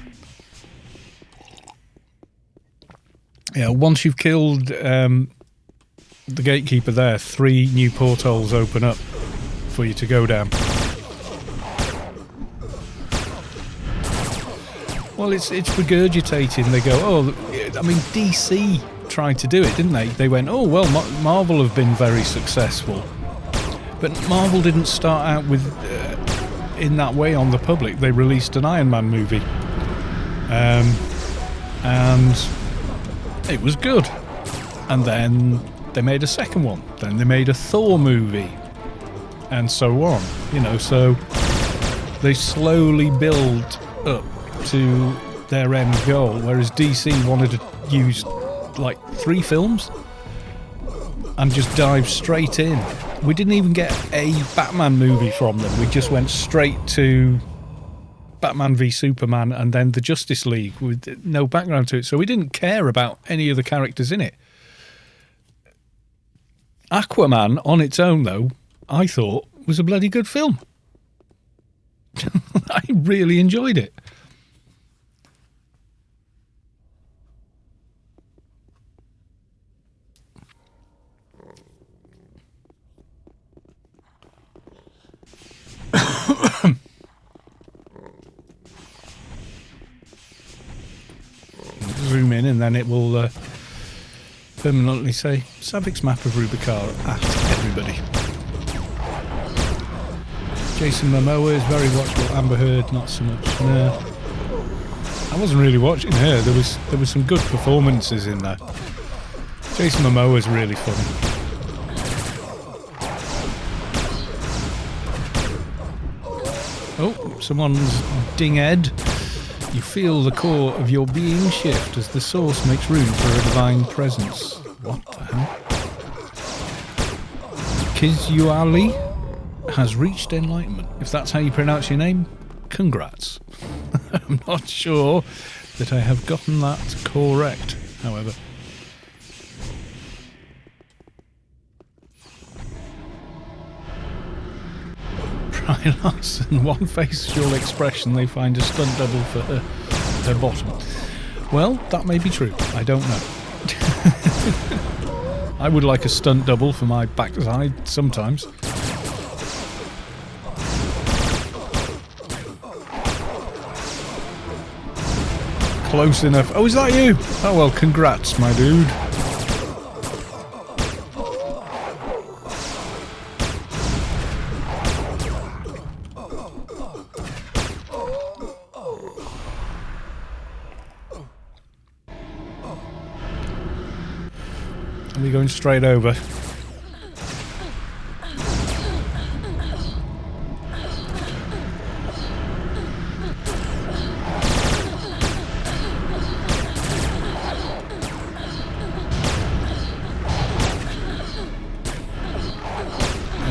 Yeah, once you've killed the gatekeeper there, 3 new portholes open up for you to go down. Well, it's regurgitating. They go, oh, I mean, DC tried to do it, didn't they? They went, oh, well, Marvel have been very successful. But Marvel didn't start out with in that way on the public. They released an Iron Man movie. And it was good. And then they made a second one. Then they made a Thor movie. And so on. You know, so they slowly build up to their end goal, whereas DC wanted to use like 3 films and just dive straight in. We didn't even get a Batman movie from them. We just went straight to Batman v Superman and then the Justice League with no background to it. So we didn't care about any of the characters in it. Aquaman on its own, though, I thought was a bloody good film. I really enjoyed it. Zoom in and then it will permanently say Savik's map of Rubicar at everybody. Jason Momoa is very watchable. Amber Heard not so much. No. I wasn't really watching her. There was some good performances in there. Jason Momoa is really funny. Oh, someone's ding-ed. You feel the core of your being shift as the source makes room for a divine presence. What the hell? Kizuali has reached enlightenment. If that's how you pronounce your name, congrats. I'm not sure that I have gotten that correct, however. Brian Larson, one facial expression, they find a stunt double for her bottom. Well, that may be true. I don't know. I would like a stunt double for my backside sometimes. Close enough. Oh, is that you? Oh, well, congrats, my dude. Are we going straight over?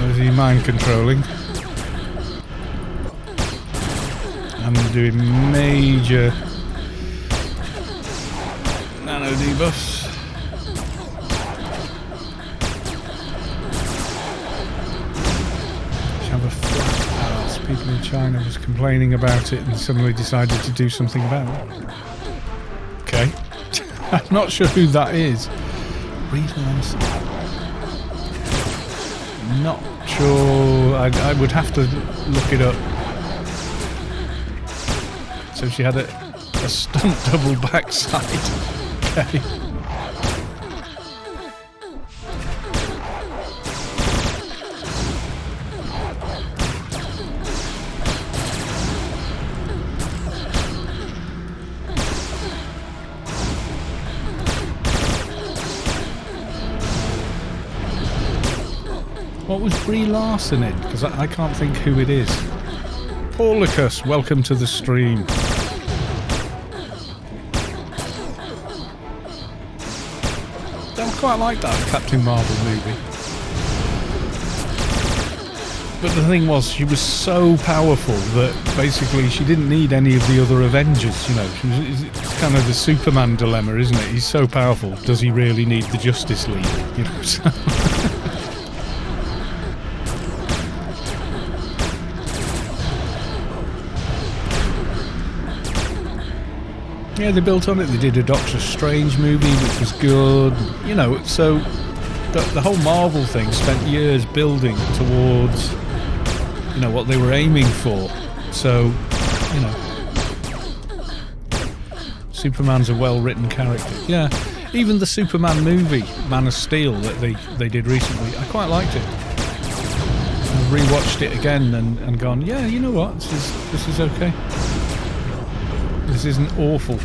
Is he mind controlling? I'm doing major nano debuffs. People in China was complaining about it and suddenly decided to do something about it. Okay. I'm not sure who that is. Not sure. I would have to look it up. So she had a stunt double backside. Okay. What was Brie Larson in? Because I can't think who it is. Paulicus, welcome to the stream. I quite like that Captain Marvel movie. But the thing was, she was so powerful that basically she didn't need any of the other Avengers, you know. It's kind of the Superman dilemma, isn't it? He's so powerful, does he really need the Justice League? You know, so yeah, they built on it. They did a Doctor Strange movie, which was good. You know, so the whole Marvel thing spent years building towards, you know, what they were aiming for. So, you know, Superman's a well-written character. Yeah, even the Superman movie, Man of Steel, that they did recently, I quite liked it. I've rewatched it again and gone, yeah, you know what, this is okay. This isn't awful.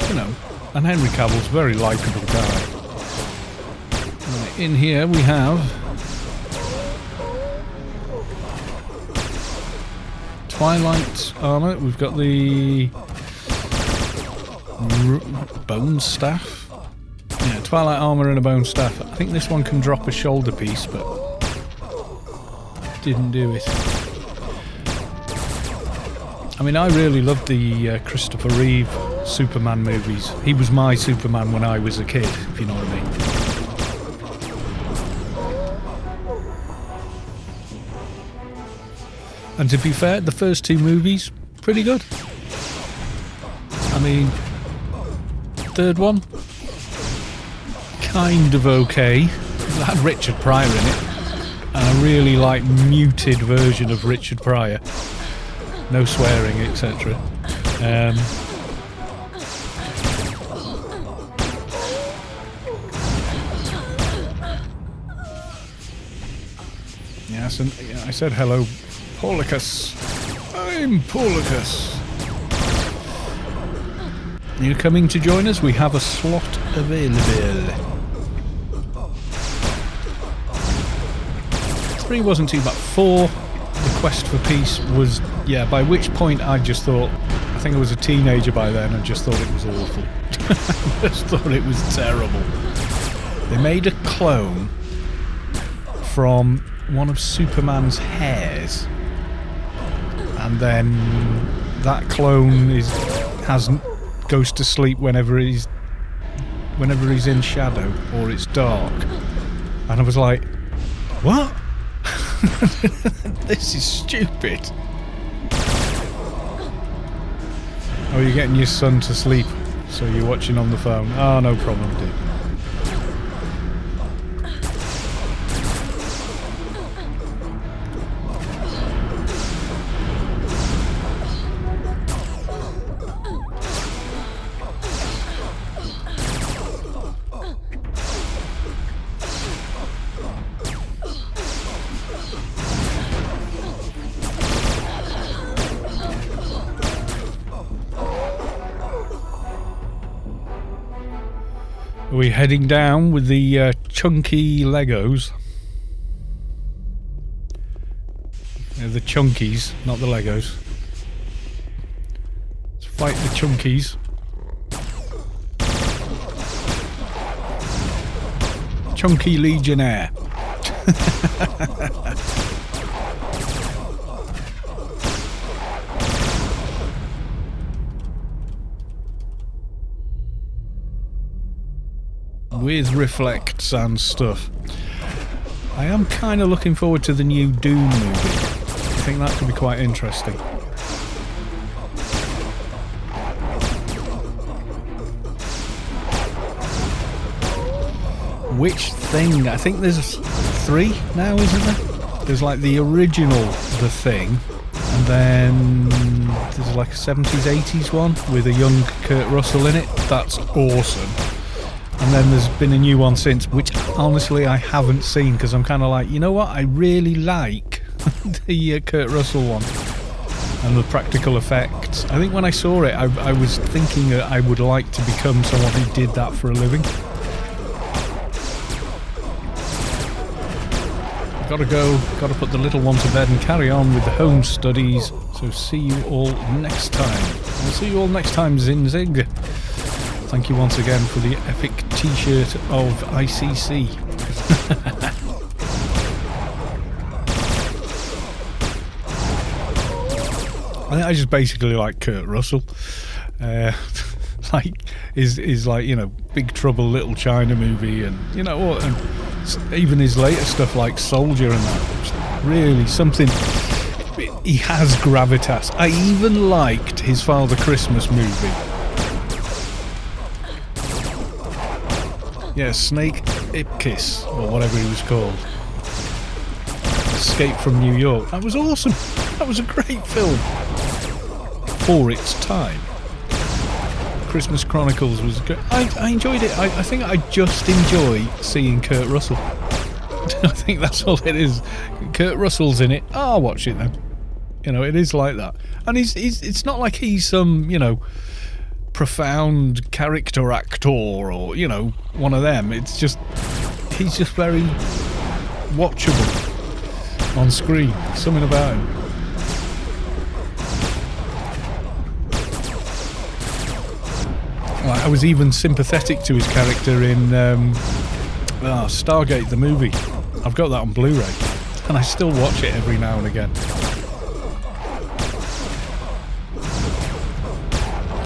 You know, and Henry Cavill's a very likeable guy. Right, in here we have Twilight armor. We've got the bone staff. Yeah, Twilight armor and a bone staff. I think this one can drop a shoulder piece, but didn't do it. I mean, I really loved the Christopher Reeve Superman movies. He was my Superman when I was a kid, if you know what I mean. And to be fair, the first two movies, pretty good. I mean, third one, kind of okay. It had Richard Pryor in it, and a really like muted version of Richard Pryor. No swearing, etc. Yes, and I said hello, Paulicus. I'm Paulicus. You coming to join us? We have a slot available. 3 wasn't too bad. 4, the quest for peace was, yeah, by which point I just thought, I think I was a teenager by then, and just thought it was awful. I just thought it was terrible. They made a clone from one of Superman's hairs, and then that clone goes to sleep whenever he's in shadow or it's dark. And I was like, what? This is stupid. Oh, you're getting your son to sleep, so you're watching on the phone. Oh, no problem, dude. Are we heading down with the chunky Legos? The chunkies, not the Legos. Let's fight the chunkies. Chunky Legionnaire. With reflects and stuff. I am kind of looking forward to the new Doom movie. I think that could be quite interesting. Which Thing? I think there's 3 now, isn't there? There's like the original The Thing, and then there's like a 70s, 80s one with a young Kurt Russell in it. That's awesome. And then there's been a new one since, which honestly I haven't seen, because I'm kind of like, you know what, I really like the Kurt Russell one and the practical effects. I think when I saw it, I was thinking that I would like to become someone who did that for a living. Gotta go, gotta put the little one to bed and carry on with the home studies. So see you all next time. I'll see you all next time, Zinzig. Thank you once again for the epic t-shirt of ICC. I just basically like Kurt Russell. Like is like, you know, Big Trouble Little China movie, and you know what, and even his later stuff like Soldier and that, really something. He has gravitas. I even liked his Father Christmas movie. Yeah, Snake Ipkiss, or whatever he was called. Escape from New York. That was awesome. That was a great film for its time. Christmas Chronicles was good. I enjoyed it. I think I just enjoy seeing Kurt Russell. I think that's all it is. Kurt Russell's in it. Oh, I'll watch it then. You know, it is like that. And it's not like he's some, you know, profound character actor or, you know, one of them. It's just, he's just very watchable on screen. Something about him. I was even sympathetic to his character in Stargate, the movie. I've got that on Blu-ray, and I still watch it every now and again.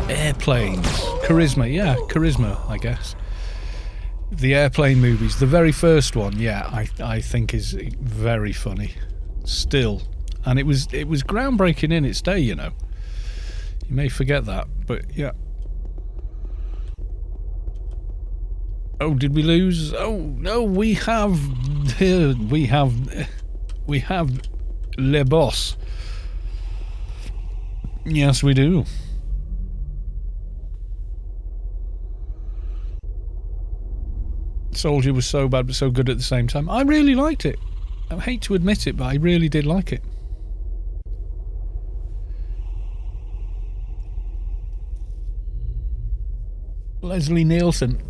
Airplanes. Charisma, yeah, Charisma, I guess. The Airplane movies, the very first one, yeah, I think is very funny. Still. And it was groundbreaking in its day, you know. You may forget that, but yeah. Oh, did we lose? Oh no, we have Le Boss. Yes, we do. Soldier was so bad but so good at the same time. I really liked it. I hate to admit it, but I really did like it. Leslie Nielsen.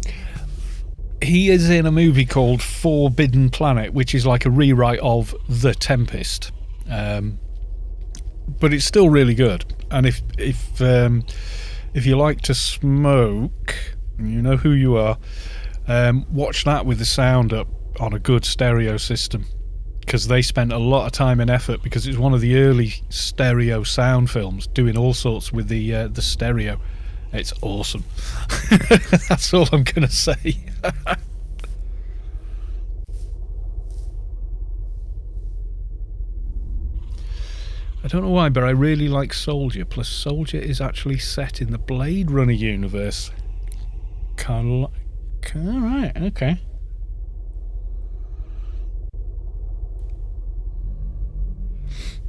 He is in a movie called Forbidden Planet, which is like a rewrite of The Tempest, but it's still really good. And if you like to smoke, you know who you are. Watch that with the sound up on a good stereo system, because they spent a lot of time and effort, because it's one of the early stereo sound films, doing all sorts with the stereo. It's awesome. That's all I'm gonna say. I don't know why, but I really like Soldier. Plus, Soldier is actually set in the Blade Runner universe. Alright, okay.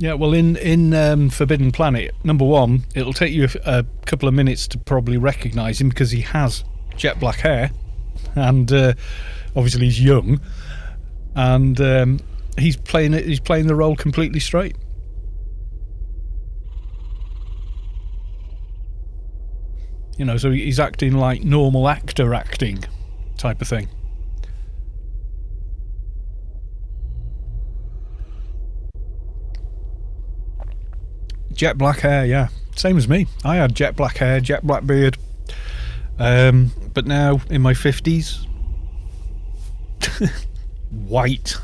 Yeah, well, in Forbidden Planet, number one, it'll take you a couple of minutes to probably recognise him, because he has jet black hair, and obviously he's young, and he's playing the role completely straight. You know, so he's acting like normal actor acting type of thing. Jet black hair, yeah. Same as me. I had jet black hair, jet black beard. But now, in my 50s, white.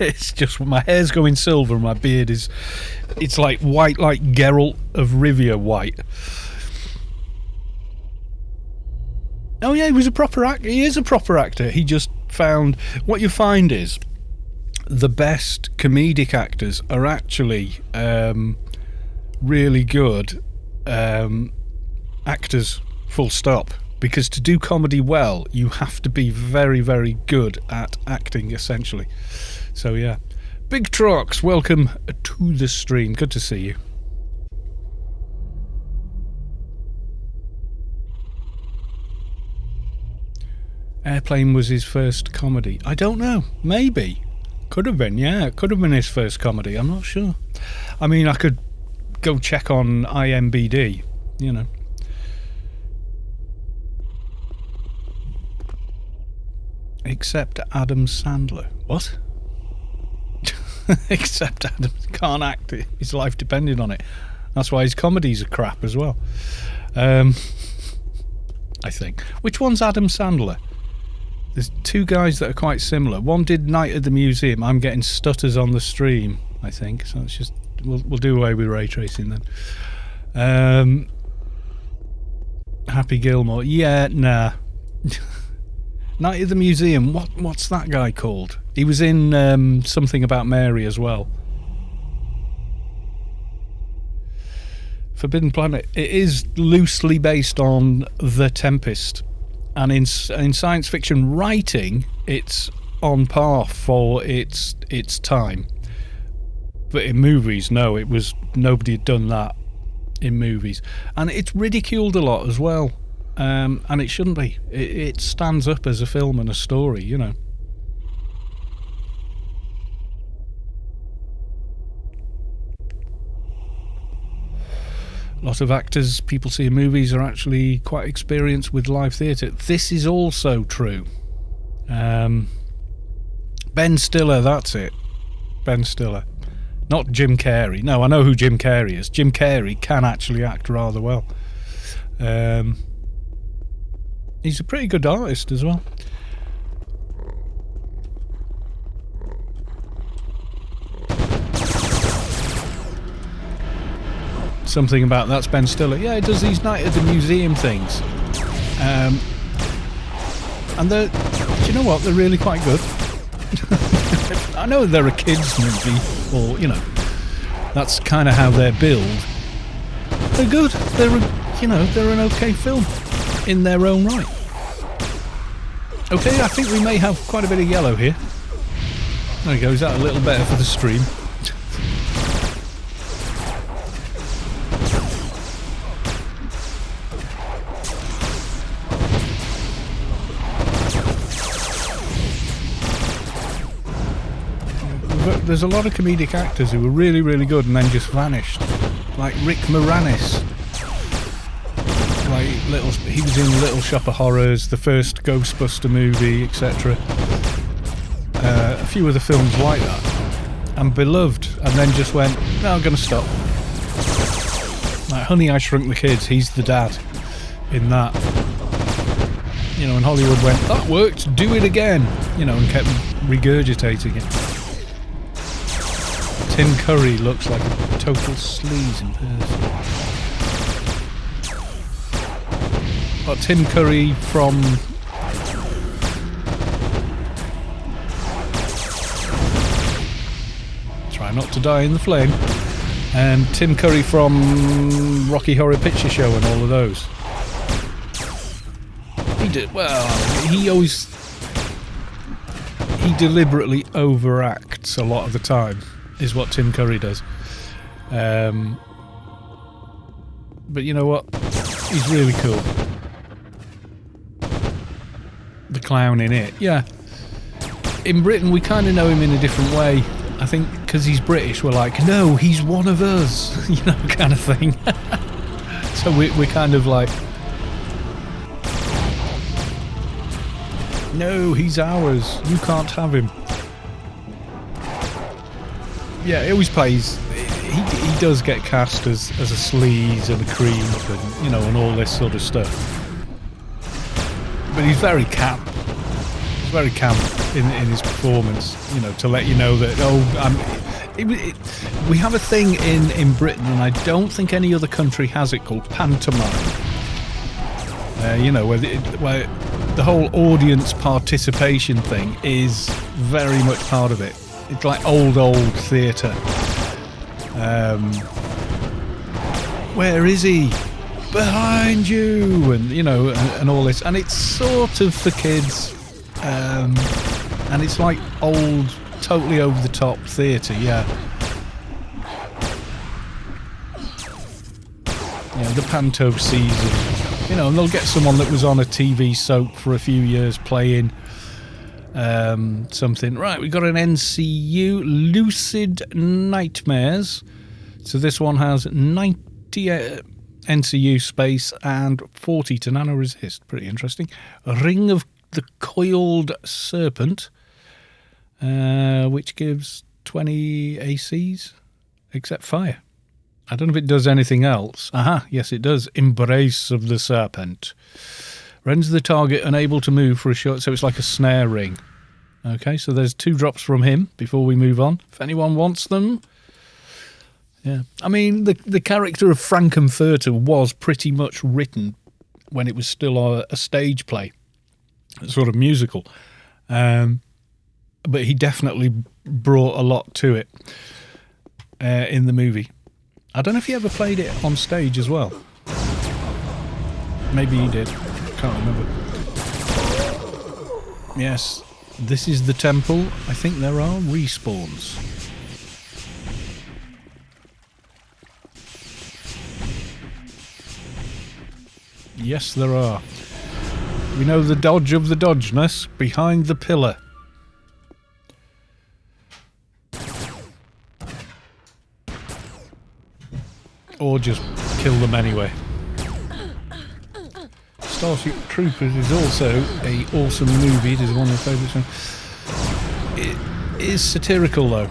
It's just, my hair's going silver and my beard it's like white, like Geralt of Rivia white. Oh yeah, he was a proper actor. He is a proper actor. He just found... What you find is the best comedic actors are actually really good actors, full stop. Because to do comedy well, you have to be very, very good at acting, essentially. So yeah. Big Trucks, welcome to the stream. Good to see you. Airplane was his first comedy. I don't know. Maybe. Could have been, yeah. It could have been his first comedy. I'm not sure. I mean, I could go check on IMBD, you know. Except Adam Sandler. What? Except Adam can't act. His life depended on it. That's why his comedies are crap as well. I think. Which one's Adam Sandler? There's two guys that are quite similar. One did Night at the Museum. I'm getting stutters on the stream, I think. So let's just We'll do away with ray tracing then. Happy Gilmore. Yeah, nah. Night at the Museum. What's that guy called? He was in Something About Mary as well. Forbidden Planet. It is loosely based on The Tempest, and in science fiction writing, it's on par for its time. But in movies, no, nobody had done that in movies, and it's ridiculed a lot as well. And it shouldn't be. It stands up as a film and a story, you know. A lot of actors people see in movies are actually quite experienced with live theatre. This is also true. Ben Stiller, that's it. Ben Stiller. Not Jim Carrey. No, I know who Jim Carrey is. Jim Carrey can actually act rather well. He's a pretty good artist as well. Something About That's Ben Stiller. Yeah, he does these Night at the Museum things. And do you know what? They're really quite good. I know they're a kids movie, or, you know, that's kind of how they're billed. They're good. They're an okay film in their own right. Okay, I think we may have quite a bit of yellow here. There we go. Is that a little better for the stream? There's a lot of comedic actors who were really, really good and then just vanished. Like Rick Moranis. He was in Little Shop of Horrors, the first Ghostbuster movie, etc. A few other films like that. And Beloved. And then just went, no, I'm going to stop. Like Honey, I Shrunk the Kids, he's the dad in that. You know, and Hollywood went, that worked, do it again. You know, and kept regurgitating it. Tim Curry looks like a total sleaze in person. Got Tim Curry from... Try Not to Die in the Flame. And Tim Curry from Rocky Horror Picture Show and all of those. He deliberately overacts a lot of the time, is what Tim Curry does. But you know what? He's really cool. The clown in it, yeah. In Britain, we kind of know him in a different way. I think because he's British, we're like, no, he's one of us, you know, kind of thing. So we're kind of like, no, he's ours. You can't have him. Yeah, he always plays. He does get cast as a sleaze and a creep, and you know, and all this sort of stuff. But he's very camp. He's very camp in his performance. You know, to let you know that we have a thing in Britain, and I don't think any other country has it, called pantomime. You know, where the whole audience participation thing is very much part of it. It's like old theatre. Where is he? Behind you, and you know, and all this, and it's sort of for kids, and it's like old, totally over the top theatre, yeah. You know, the panto season, you know, and they'll get someone that was on a TV soap for a few years playing something. Right, we got an NCU, Lucid Nightmares. So this one has 90 NCU space and 40 to nano resist. Pretty interesting. Ring of the Coiled Serpent, which gives 20 ACs, except fire. I don't know if it does anything else. Aha, yes it does. Embrace of the Serpent. Rends the target unable to move for a short... So it's like a snare ring. Okay, so there's 2 drops from him before we move on. If anyone wants them... Yeah. I mean, the character of Frankenfurter was pretty much written when it was still a stage play, a sort of musical. But he definitely brought a lot to it in the movie. I don't know if he ever played it on stage as well. Maybe he did. Can't remember. Yes, this is the temple. I think there are respawns. Yes, there are. We know the dodge of the dodgeness behind the pillar. Or just kill them anyway. Starship Troopers is also an awesome movie. It is one of my favourites. It is satirical though.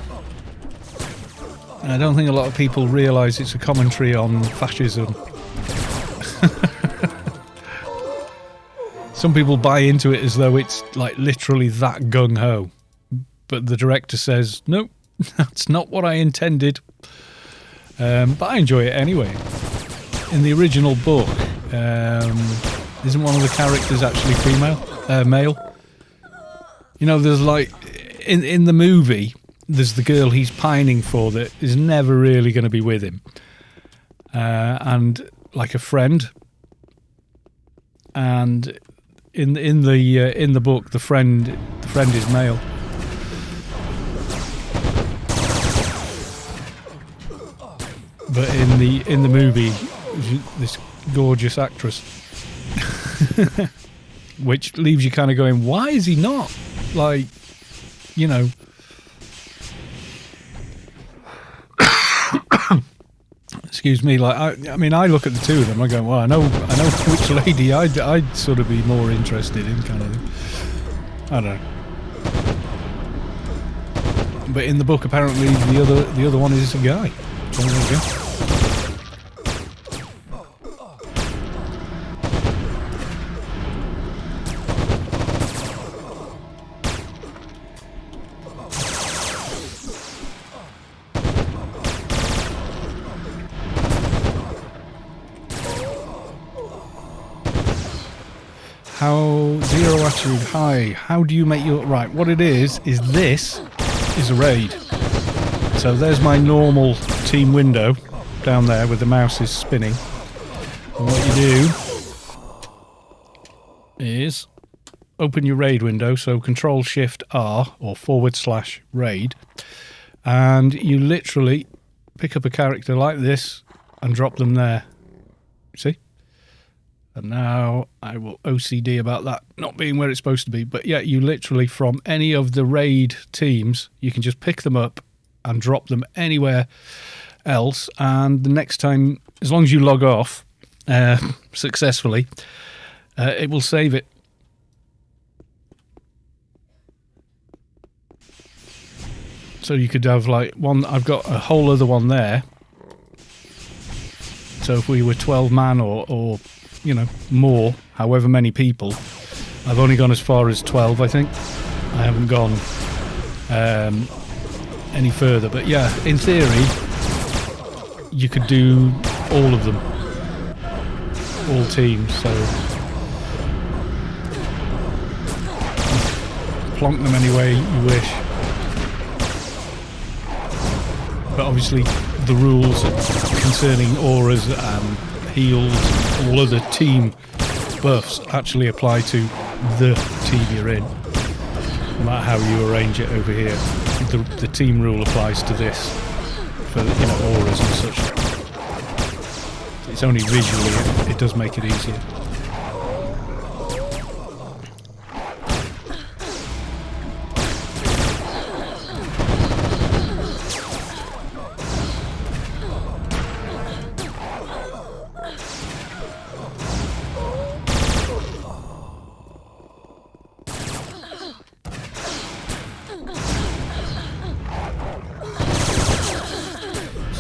I don't think a lot of people realise it's a commentary on fascism. Some people buy into it as though it's like literally that gung-ho. But the director says, nope, that's not what I intended. But I enjoy it anyway. In the original book, isn't one of the characters actually male? You know, there's like, in the movie, there's the girl he's pining for that is never really going to be with him. And like a friend. And in the book, the friend is male. But in the movie, this gorgeous actress, which leaves you kind of going, why is he not? Like, you know. Excuse me. Like I mean, I look at the two of them. I go, well, I know which lady I'd sort of be more interested in, kind of thing. I don't know. But in the book, apparently, the other one is a guy. So there we go. Zero Attitude, hi. How do you make your... Right, what it is this is a raid. So there's my normal team window down there with the mouse is spinning. And what you do is open your raid window, so Control-Shift-R or /raid, and you literally pick up a character like this and drop them there. See? And now I will OCD about that not being where it's supposed to be. But yeah, you literally, from any of the raid teams, you can just pick them up and drop them anywhere else. And the next time, as long as you log off successfully, it will save it. So you could have like one, I've got a whole other one there. So if we were 12 man or you know, more, however many people. I've only gone as far as 12, I think. I haven't gone any further. But yeah, in theory, you could do all of them. All teams, so... plonk them any way you wish. But obviously, the rules concerning auras and heals, all other team buffs actually apply to the team you're in. No matter how you arrange it over here, the team rule applies to this for, you know, auras and such. It's only visually it does make it easier.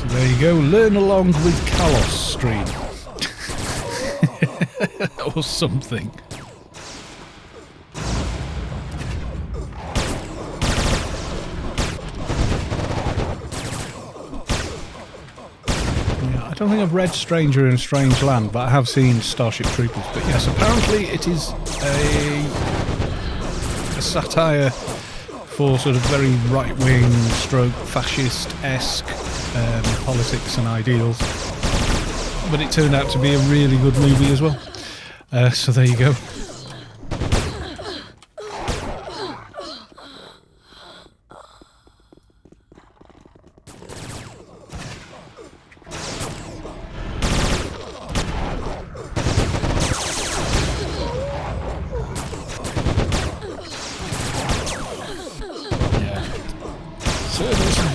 There you go, learn along with Kalos stream. Or something. don't think I've read Stranger in a Strange Land, but I have seen Starship Troopers. But yes, apparently it is a satire for sort of very right-wing stroke fascist-esque politics and ideals. But it turned out to be a really good movie as well. So there you go.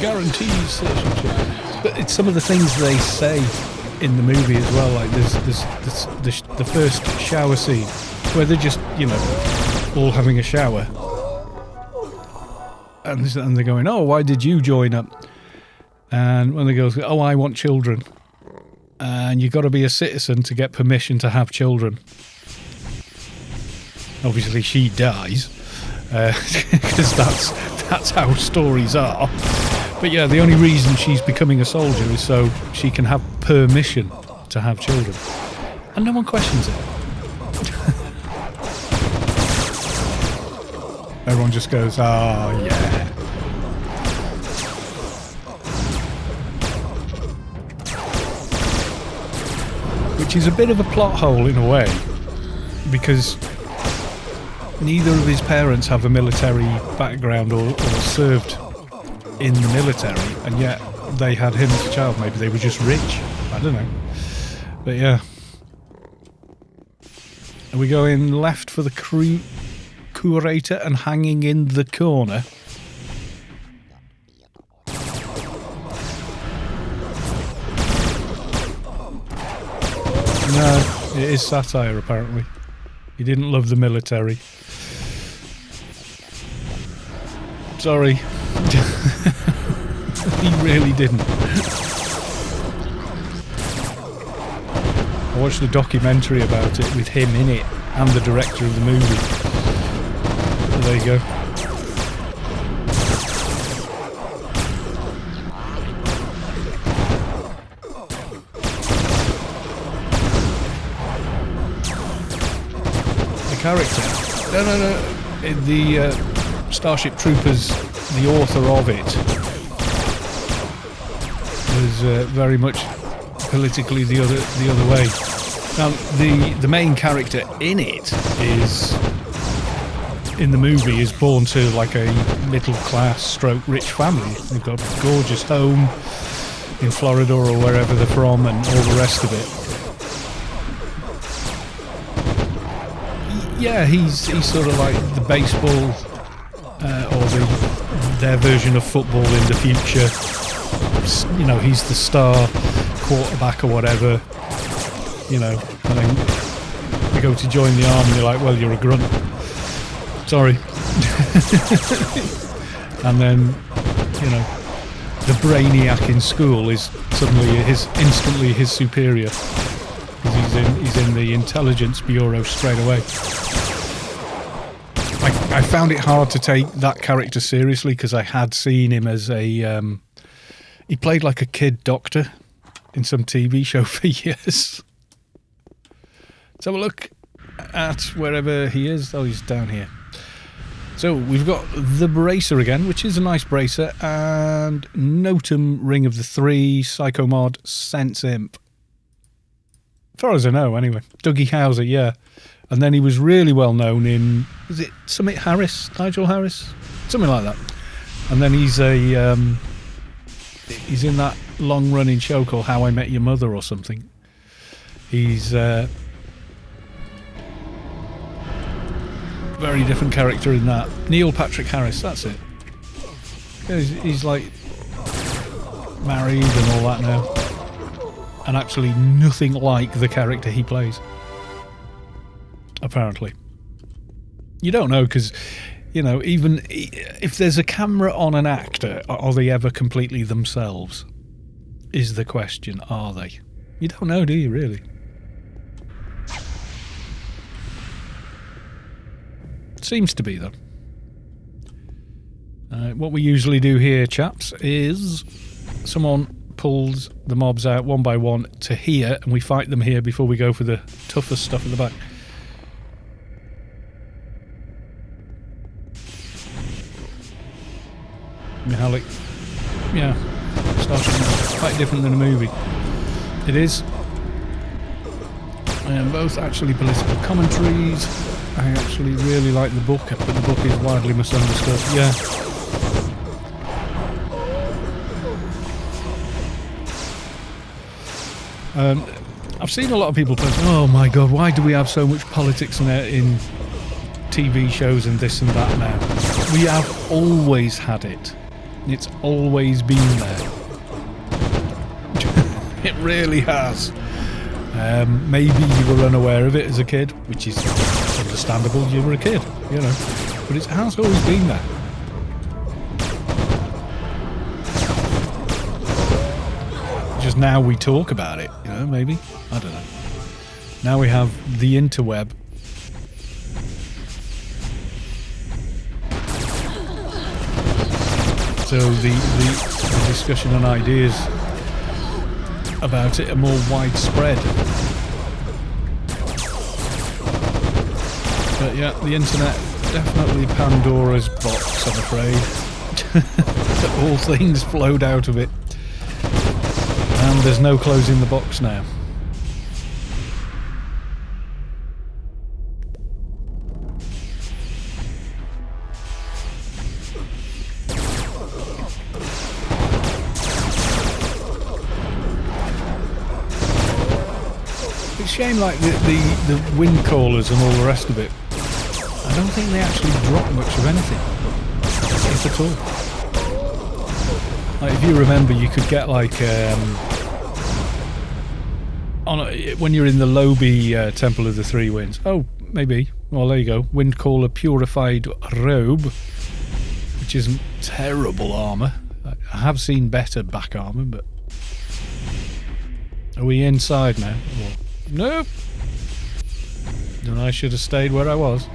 Guarantees citizenship. But it's some of the things they say in the movie as well. Like there's the first shower scene where they're just, you know, all having a shower, and they're going, "Oh, why did you join up?" And when the girls go, "Oh, I want children," and you've got to be a citizen to get permission to have children. Obviously, she dies because that's how stories are. But yeah, the only reason she's becoming a soldier is so she can have permission to have children. And no one questions it. Everyone just goes, "Oh, yeah." Which is a bit of a plot hole in a way, because neither of his parents have a military background or served in the military, and yet they had him as a child. Maybe they were just rich, I don't know. But yeah, are we going left for the curator and hanging in the corner? No, it is satire apparently. He didn't love the military. Sorry. He really didn't. I watched a documentary about it with him in it and the director of the movie. So there you go. The character. No. The Starship Troopers, the author of it, was very much politically the other way. Now, the main character in it in the movie is born to like a middle class stroke rich family. They've got a gorgeous home in Florida or wherever they're from, and all the rest of it. Yeah, he's sort of like the baseball or their version of football in the future. You know, he's the star quarterback or whatever, you know, and then you go to join the army, you're like, well, you're a grunt. Sorry. And then, you know, the brainiac in school is suddenly instantly his superior, because he's in the intelligence bureau straight away. I found it hard to take that character seriously because I had seen him as a he played like a kid doctor in some TV show for years. Let's have a look at wherever he is. Oh, he's down here. So we've got the Bracer again, which is a nice bracer, and Notum Ring of the Three, Psychomod, Sense Imp. As far as I know, anyway. Dougie Hauser, yeah. And then he was really well known in, is it Summit Harris? Nigel Harris? Something like that. And then he's in that long-running show called How I Met Your Mother or something. He's very different character in that. Neil Patrick Harris, that's it. Yeah, he's like married and all that now, and actually nothing like the character he plays, apparently. You don't know, because, you know, even if there's a camera on an actor, are they ever completely themselves? Is the question, are they? You don't know, do you, really? Seems to be, though. What we usually do here, chaps, is someone pulls the mobs out one by one to here, and we fight them here before we go for the tougher stuff at the back. Mihalik, yeah, starts quite different than a movie. It is. Both actually political commentaries. I actually really like the book, but the book is widely misunderstood. Yeah. I've seen a lot of people post, oh my god, why do we have so much politics in TV shows and this and that now? We have always had it. It's always been there. It really has. Maybe you were unaware of it as a kid, which is understandable. You were a kid, you know, but it has always been there. Just now we talk about it, you know, maybe, I don't know. Now we have the interweb. So the discussion and ideas about it are more widespread. But yeah, the internet, definitely Pandora's box, I'm afraid. All things flowed out of it. And there's no closing the box now. It's a shame, like the wind callers and all the rest of it. I don't think they actually drop much of anything, if at all. Like, if you remember, you could get like when you're in the Lobi Temple of the Three Winds. Oh, maybe. Well, there you go. Windcaller Purified Robe, which isn't terrible armour. I have seen better back armour, but are we inside now? Or... Nope. Then I should have stayed where I was.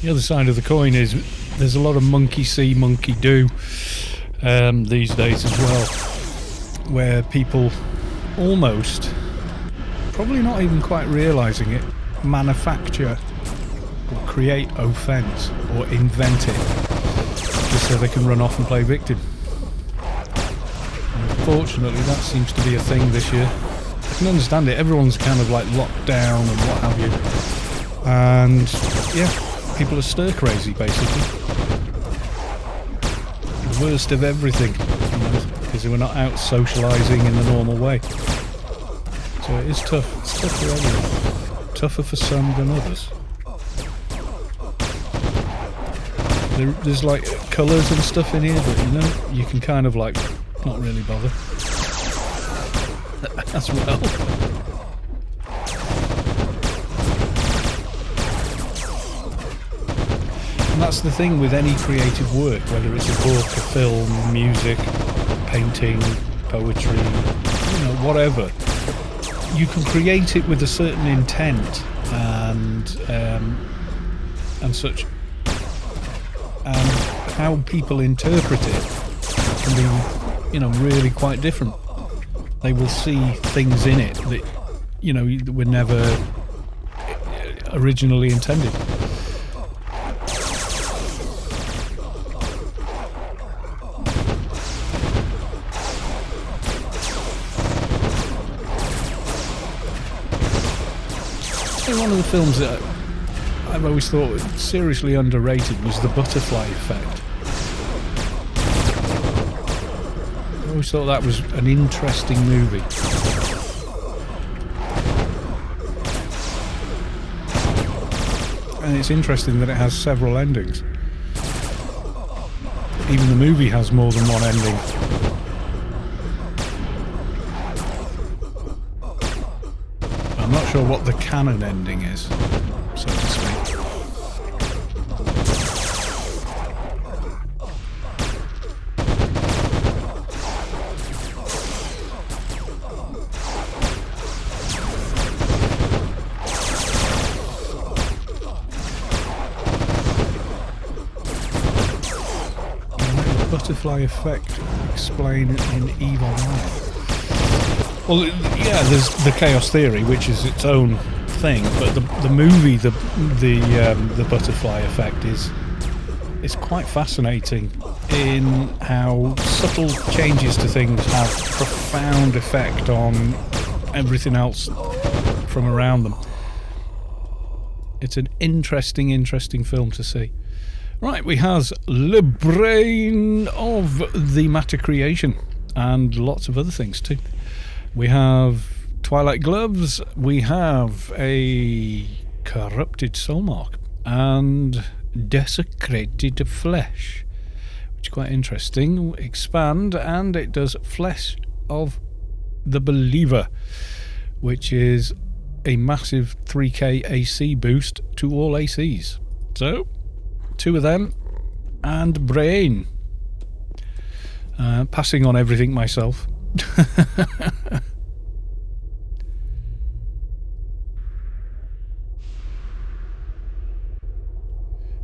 The other side of the coin is there's a lot of monkey see, monkey do these days as well, where people almost, probably not even quite realising it, manufacture or create offence or invent it just so they can run off and play victim. And unfortunately, that seems to be a thing this year. I can understand it, everyone's kind of like locked down and what have you, and yeah, people are stir crazy, basically. The worst of everything, because we're not out socialising in the normal way. So it is tough. It's tough for everyone. Tougher for some than others. There's like colours and stuff in here, but you know, you can kind of like not really bother as well. And that's the thing with any creative work, whether it's a book, a film, music, painting, poetry, you know, whatever. You can create it with a certain intent and such, and how people interpret it can be, you know, really quite different. They will see things in it that, you know, were never originally intended. One of the films that I've always thought was seriously underrated was The Butterfly Effect. I always thought that was an interesting movie. and it's interesting that it has several endings. Even the movie has more than one ending. I'm not sure what the canon ending is, so to speak. Butterfly effect explain in Evil Eye. Well, yeah, there's the chaos theory, which is its own thing, but the movie, the butterfly effect is quite fascinating in how subtle changes to things have profound effect on everything else from around them. It's an interesting film to see. Right, we have Le Brain of the Matter Creation and lots of other things too. We have Twilight Gloves, we have a Corrupted Soul Mark and Desecrated Flesh, which is quite interesting. Expand, and it does Flesh of the Believer, which is a massive 3k AC boost to all ACs. So 2 of them and Brain. Passing on everything myself.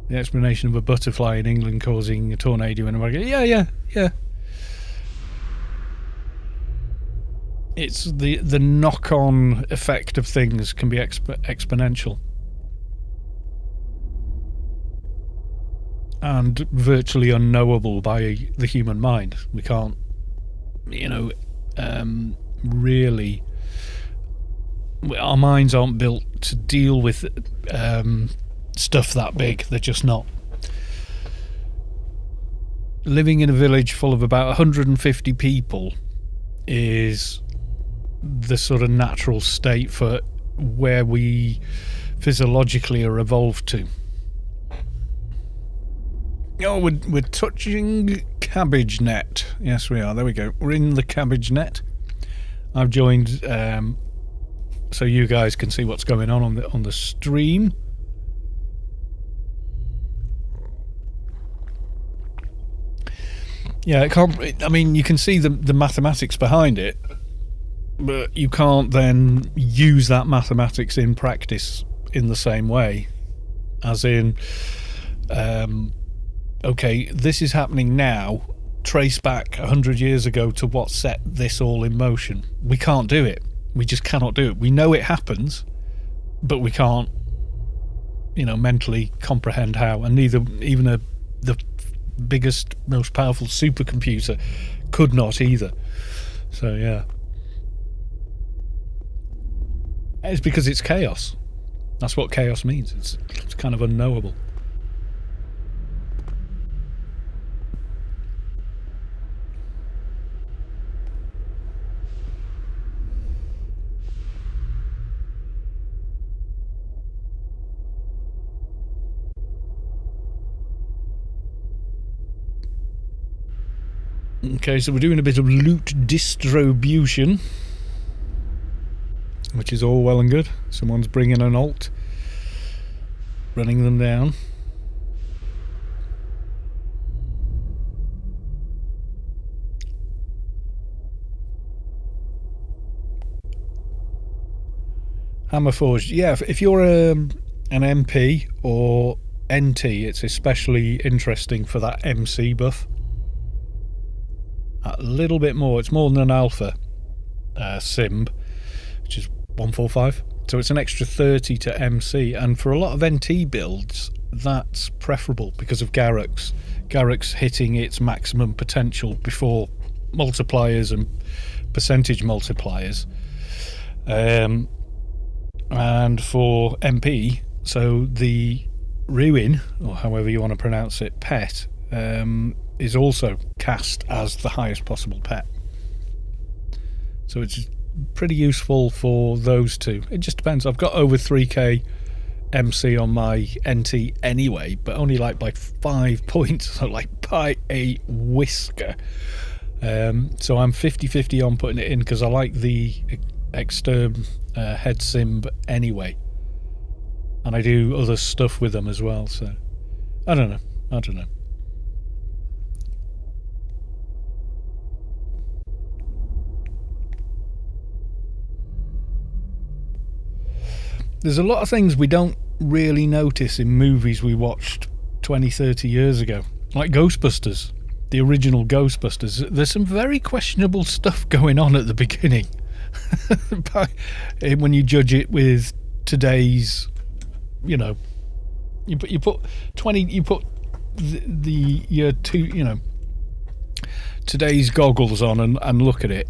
The explanation of a butterfly in England causing a tornado in America. Yeah. It's the knock-on effect of things can be exponential. And virtually unknowable by the human mind. We can't, really. Our minds aren't built to deal with stuff that big. They're just not. Living in a village full of about 150 people is the sort of natural state for where we physiologically are evolved to. Oh, we're touching cabbage net. Yes, we are. There we go. We're in the cabbage net. I've joined so you guys can see what's going on the stream. Yeah, it can't. I mean, you can see the mathematics behind it, but you can't then use that mathematics in practice in the same way, as in. Okay, this is happening now, trace back 100 years ago to what set this all in motion. We can't do it. We just cannot do it. We know it happens, but we can't, mentally comprehend how. And neither even the biggest, most powerful supercomputer could not either. So, yeah. It's because it's chaos. That's what chaos means. It's kind of unknowable. Okay, so we're doing a bit of loot distribution, which is all well and good. Someone's bringing an alt, running them down. Hammerforged, yeah, if you're an MP or NT, it's especially interesting for that MC buff. A little bit more. It's more than an alpha Simb, which is 145. So it's an extra 30 to MC, and for a lot of NT builds, that's preferable because of Garruk's. Garruk's hitting its maximum potential before multipliers and percentage multipliers. And for MP, so the Ruin, or however you want to pronounce it, pet, is also cast as the highest possible pet. So it's pretty useful for those two. It just depends. I've got over 3k MC on my NT anyway, but only like by 5 points, so like by a whisker. So I'm 50-50 on putting it in because I like the extern head simb anyway, and I do other stuff with them as well. So I don't know. There's a lot of things we don't really notice in movies we watched 20-30 years ago, like Ghostbusters, the original Ghostbusters. There's some very questionable stuff going on at the beginning when you judge it with today's, you put the year two, today's goggles on and look at it.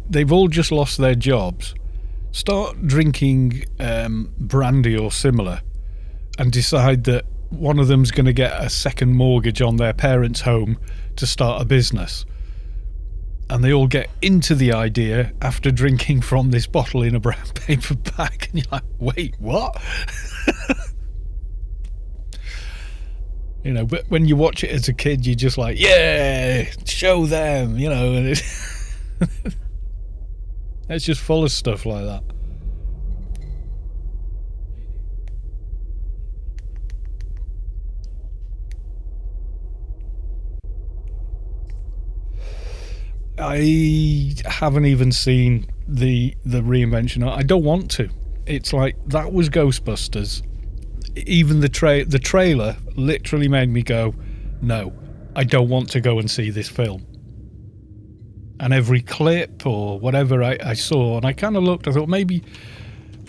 They've all just lost their jobs. Start drinking brandy or similar and decide that one of them's going to get a second mortgage on their parents' home to start a business. And they all get into the idea after drinking from this bottle in a brown paper bag. And you're like, wait, what? But when you watch it as a kid, you're just like, yeah, show them, and it's just full of stuff like that. I haven't even seen the reinvention. I don't want to. It's like, that was Ghostbusters. Even the trailer literally made me go, no, I don't want to go and see this film. And every clip or whatever I saw, and I kind of looked, I thought maybe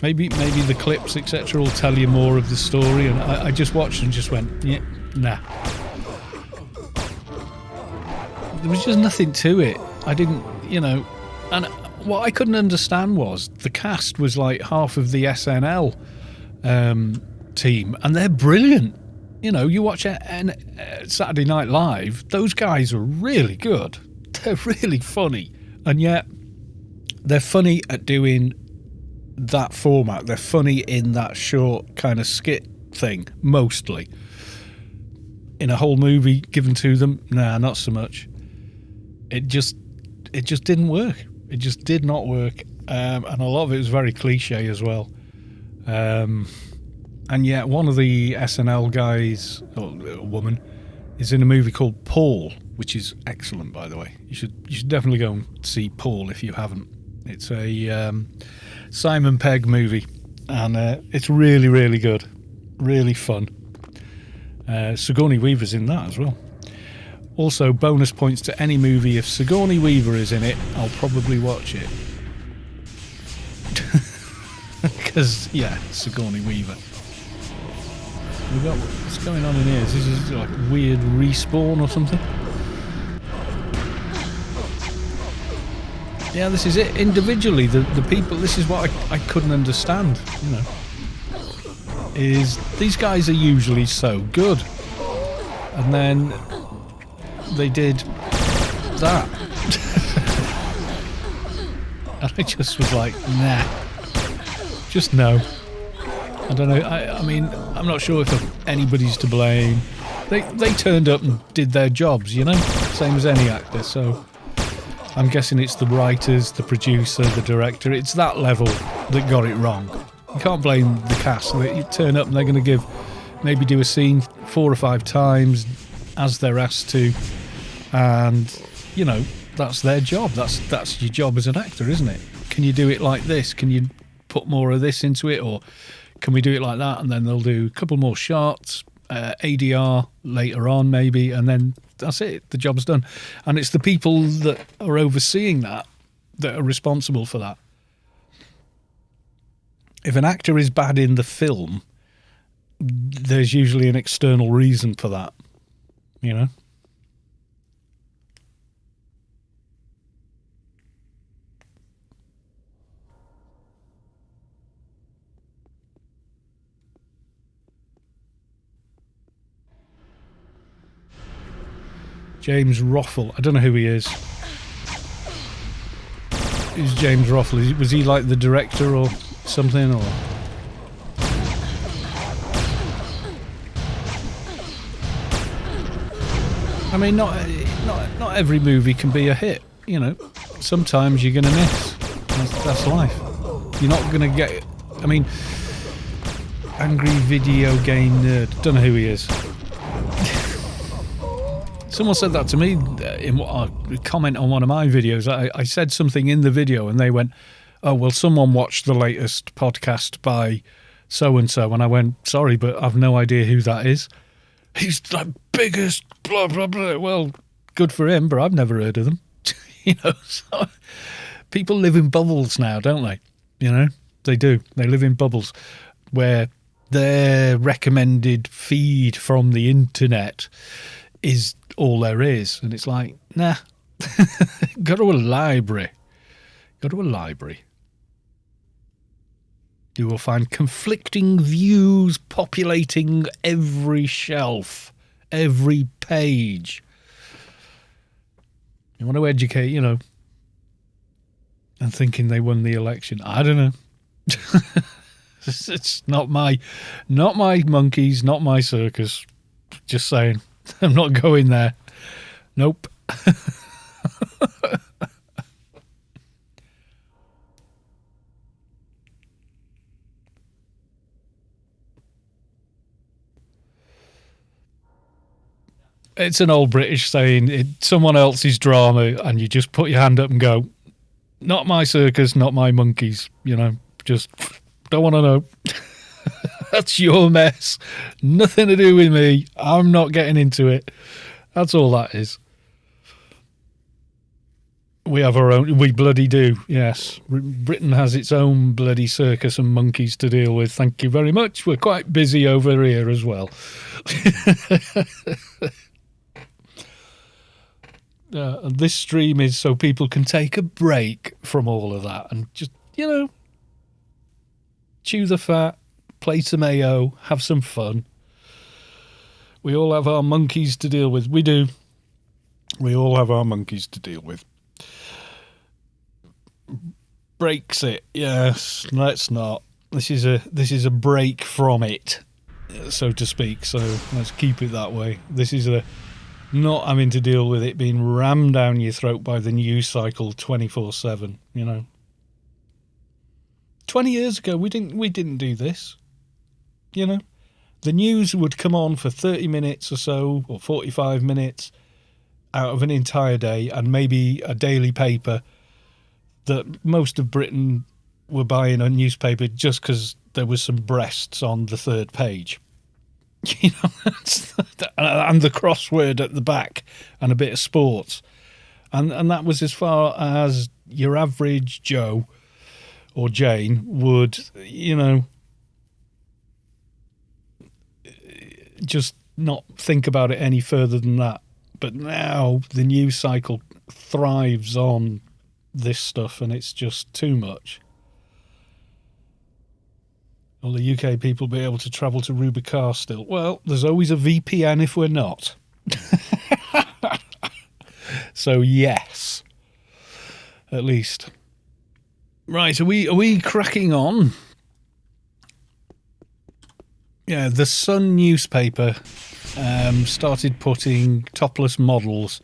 the clips, etc., will tell you more of the story, and I just watched and just went, yeah, nah. There was just nothing to it. I didn't, and what I couldn't understand was the cast was like half of the SNL team, and they're brilliant. You watch Saturday Night Live, those guys are really good. They're really funny, and yet they're funny at doing that format. They're funny in that short kind of skit thing, mostly. In a whole movie given to them, nah, not so much. It just didn't work. It just did not work, and a lot of it was very cliche as well. And yet one of the SNL guys, or woman, is in a movie called Paul, which is excellent, by the way. You should definitely go and see Paul if you haven't. It's a Simon Pegg movie, and it's really, really good, really fun. Sigourney Weaver's in that as well. Also, bonus points to any movie. If Sigourney Weaver is in it, I'll probably watch it. Because, yeah, Sigourney Weaver. What's going on in here? Is this like weird respawn or something? Yeah, this is it. Individually, the people, this is what I couldn't understand, is these guys are usually so good. And then they did that. And I just was like, nah. Just no. I don't know. I mean, I'm not sure if anybody's to blame. They turned up and did their jobs, same as any actor. So I'm guessing it's the writers, the producer, the director. It's that level that got it wrong. You can't blame the cast. They turn up and they're going to maybe do a scene 4 or 5 times as they're asked to, and that's their job. That's your job as an actor, isn't it? Can you do it like this? Can you put more of this into it, or can we do it like that? And then they'll do a couple more shots, ADR later on maybe, and then that's it. The job's done. And it's the people that are overseeing that are responsible for that. If an actor is bad in the film, there's usually an external reason for that, James Roffle. I don't know who he is. Who's James Roffle? Was he like the director or something? Or I mean, not every movie can be a hit. You know, sometimes you're going to miss. That's life. You're not going to get. I mean, Angry Video Game Nerd. Don't know who he is. Someone said that to me in a comment on one of my videos. I said something in the video, and they went, "Oh, well, someone watched the latest podcast by so and so," and I went, "Sorry, but I've no idea who that is." He's the biggest blah blah blah. Well, good for him, but I've never heard of them. You know, so people live in bubbles now, don't they? You know, they do. They live in bubbles where their recommended feed from the internet is all there is, and it's like, nah. Go to a library. Go to a library. You will find conflicting views populating every shelf, every page. You want to educate, you know, and thinking they won the election. I don't know. It's not my monkeys, not my circus. Just saying. I'm not going there. Nope. It's an old British saying, it's someone else's drama, and you just put your hand up and go, not my circus, not my monkeys, you know, just don't want to know. That's your mess. Nothing to do with me. I'm not getting into it. That's all that is. We have our own, we bloody do, yes. Britain has its own bloody circus and monkeys to deal with. Thank you very much. We're quite busy over here as well. And this stream is so people can take a break from all of that and just, you know, chew the fat, play some AO, have some fun. We all have our monkeys to deal with. We do. We all have our monkeys to deal with. Brexit, yes, let's not. This is a break from it, so to speak. So let's keep it that way. This is a not having to deal with it being rammed down your throat by the news cycle 24/7. You know, 20 years ago we didn't do this. You know, the news would come on for 30 minutes or so, or 45 minutes out of an entire day, and maybe a daily paper that most of Britain were buying a newspaper just because there was some breasts on the third page. You know, and the crossword at the back and a bit of sports. And that was as far as your average Joe or Jane would, you know, just not think about it any further than that. But now the news cycle thrives on this stuff, and it's just too much. Will the UK people be able to travel to Rubicar still? Well, there's always a VPN if we're not. So yes, at least. Right, are we cracking on? Yeah, the Sun newspaper started putting topless models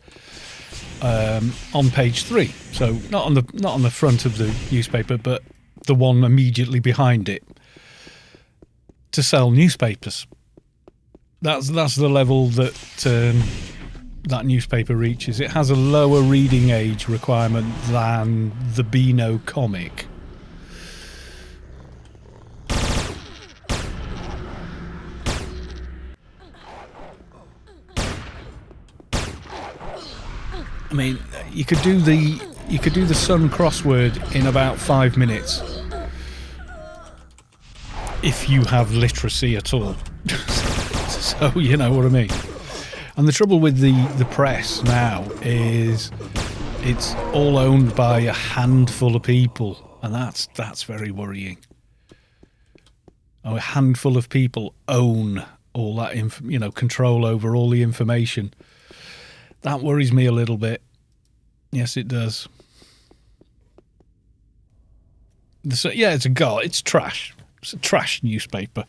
on page 3. So not on the front of the newspaper, but the one immediately behind it, to sell newspapers. That's the level that that newspaper reaches. It has a lower reading age requirement than the Beano comic. I mean, you could do the Sun crossword in about 5 minutes if you have literacy at all. So you know what I mean. And the trouble with the press now is it's all owned by a handful of people, and that's very worrying. A handful of people own all that control over all the information. That worries me a little bit. Yes, it does. Yeah, it's trash. It's a trash newspaper.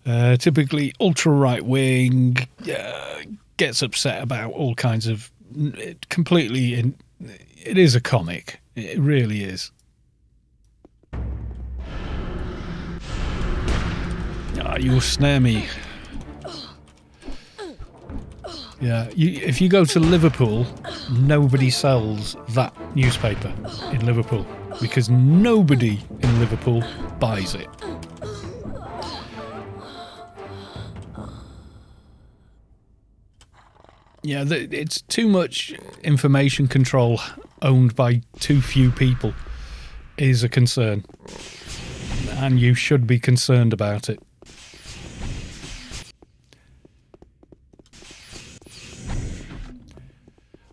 Typically ultra right wing, gets upset about all kinds of completely. It is a comic. It really is. You'll snare me. Yeah, if you go to Liverpool, nobody sells that newspaper in Liverpool because nobody in Liverpool buys it. Yeah, it's too much information control owned by too few people is a concern. And you should be concerned about it.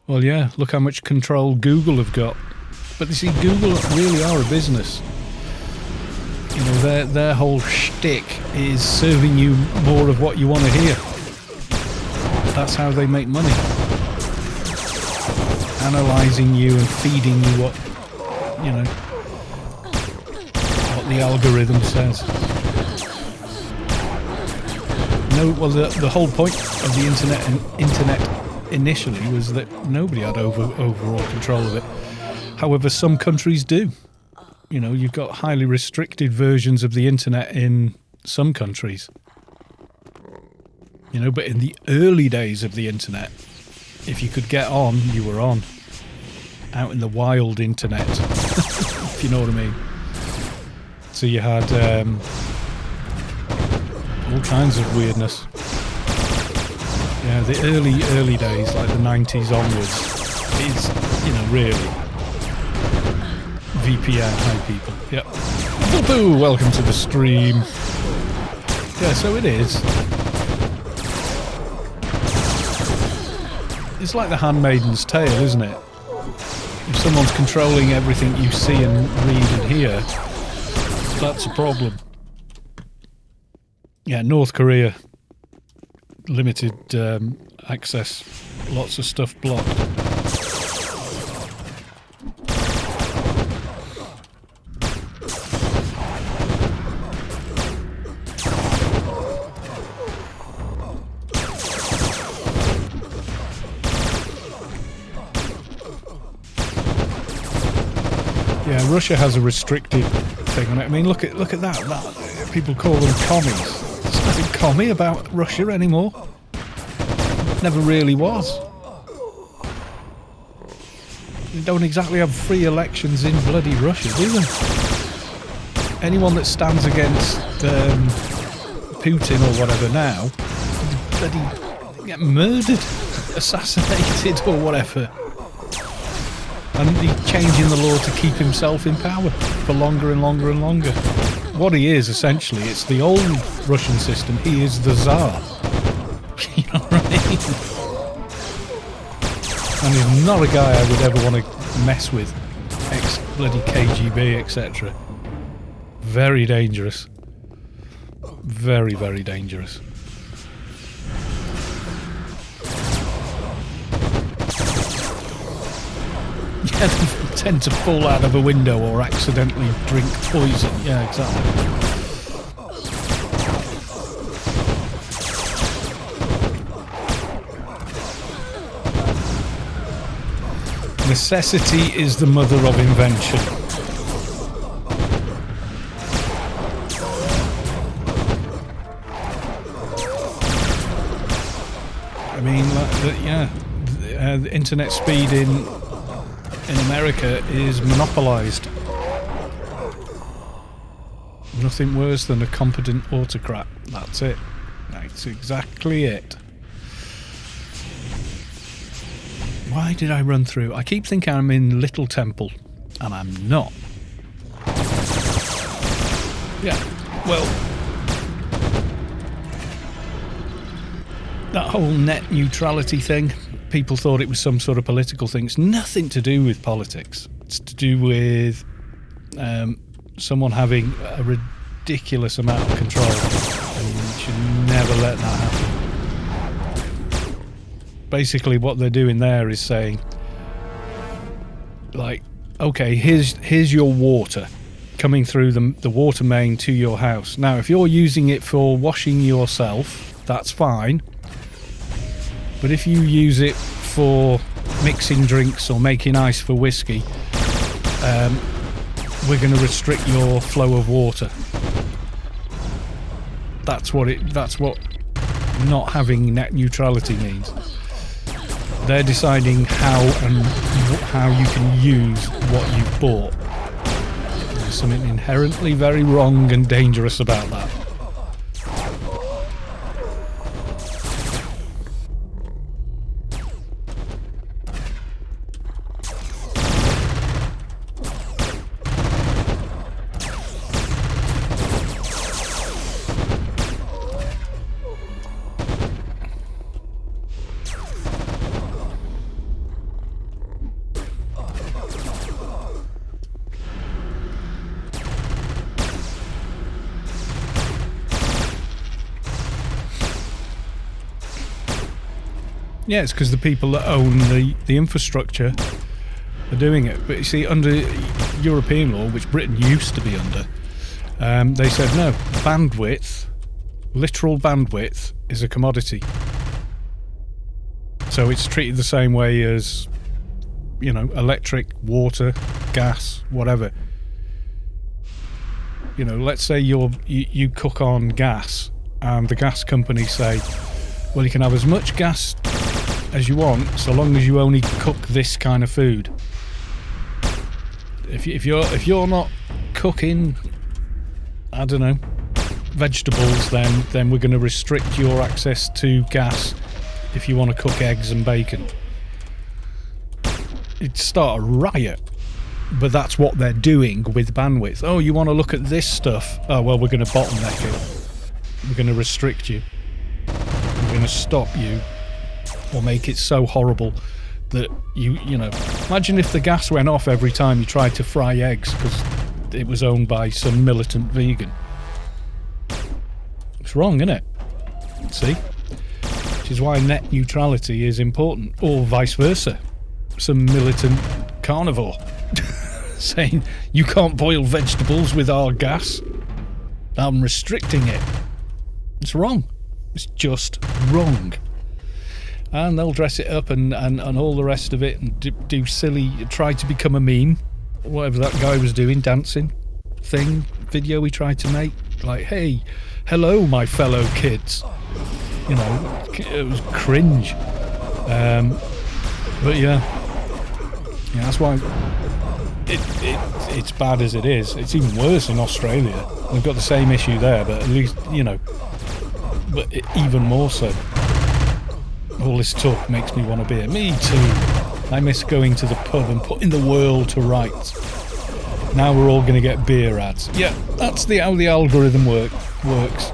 Well, yeah, look how much control Google have got. But you see, Google really are a business. You know, their whole shtick is serving you more of what you want to hear. That's how they make money. Analysing you and feeding you what, you know, what the algorithm says. No, well, the whole point of the internet initially was that nobody had overall control of it. However, some countries do. You know, you've got highly restricted versions of the internet in some countries. You know, but in the early days of the internet, if you could get on, you were on. Out in the wild internet, if you know what I mean. So you had all kinds of weirdness. Yeah, the early days, like the 90s onwards, is, you know, really VPN, hi people. Yep. Boo, welcome to the stream. Yeah, so it is. It's like the Handmaid's Tale, isn't it? If someone's controlling everything you see and read and hear, that's a problem. Yeah, North Korea, limited access, lots of stuff blocked. Yeah, Russia has a restricted thing on it. I mean, look at that. People call them commies. There's nothing commie about Russia anymore. Never really was. They don't exactly have free elections in bloody Russia, do they? Anyone that stands against Putin or whatever now, bloody get murdered, assassinated or whatever. And he's changing the law to keep himself in power for longer and longer and longer. What he is, essentially, it's the old Russian system. He is the Tsar. You know what I mean? And he's not a guy I would ever want to mess with. Ex-bloody KGB, etc. Very dangerous. Very, very dangerous. Yeah, they tend to fall out of a window or accidentally drink poison. Yeah, exactly. Necessity is the mother of invention. I mean, the internet speed in America is monopolised. Nothing worse than a competent autocrat. That's it. That's exactly it. Why did I run through? I keep thinking I'm in Little Temple, and I'm not. Yeah, well, that whole net neutrality thing, people thought it was some sort of political thing. It's nothing to do with politics. It's to do with someone having a ridiculous amount of control, and you should never let that happen. Basically what they're doing there is saying, like, okay, here's your water coming through the water main to your house. Now, if you're using it for washing yourself, that's fine. But if you use it for mixing drinks or making ice for whiskey, we're going to restrict your flow of water. That's what not having net neutrality means. They're deciding how you can use what you've bought. There's something inherently very wrong and dangerous about that. Yeah, it's because the people that own the infrastructure are doing it. But you see, under European law, which Britain used to be under, they said no, bandwidth, literal bandwidth, is a commodity. So it's treated the same way as, you know, electric, water, gas, whatever. You know, let's say you cook on gas, and the gas company say, well, you can have as much gas as you want, so long as you only cook this kind of food. If you're not cooking, I don't know, vegetables, then we're going to restrict your access to gas if you want to cook eggs and bacon. It'd start a riot. But that's what they're doing with bandwidth. Oh, you want to look at this stuff? Oh, well, we're going to bottleneck it. We're going to restrict you. We're going to stop you. Or make it so horrible that you know, imagine if the gas went off every time you tried to fry eggs because it was owned by some militant vegan. It's wrong, isn't it? See? Which is why net neutrality is important, or vice versa. Some militant carnivore saying you can't boil vegetables with our gas. I'm restricting it. It's wrong. It's just wrong. And they'll dress it up and all the rest of it, and do silly, try to become a meme, whatever that guy was doing, dancing thing, video he tried to make, like, hey, hello my fellow kids, you know, it was cringe. But yeah, that's why it's bad as it is. It's even worse in Australia. We've got the same issue there, but at least, you know, but even more so. All this talk makes me want a beer. Me too. I miss going to the pub and putting the world to rights. Now we're all going to get beer ads. Yeah, that's how the algorithm works.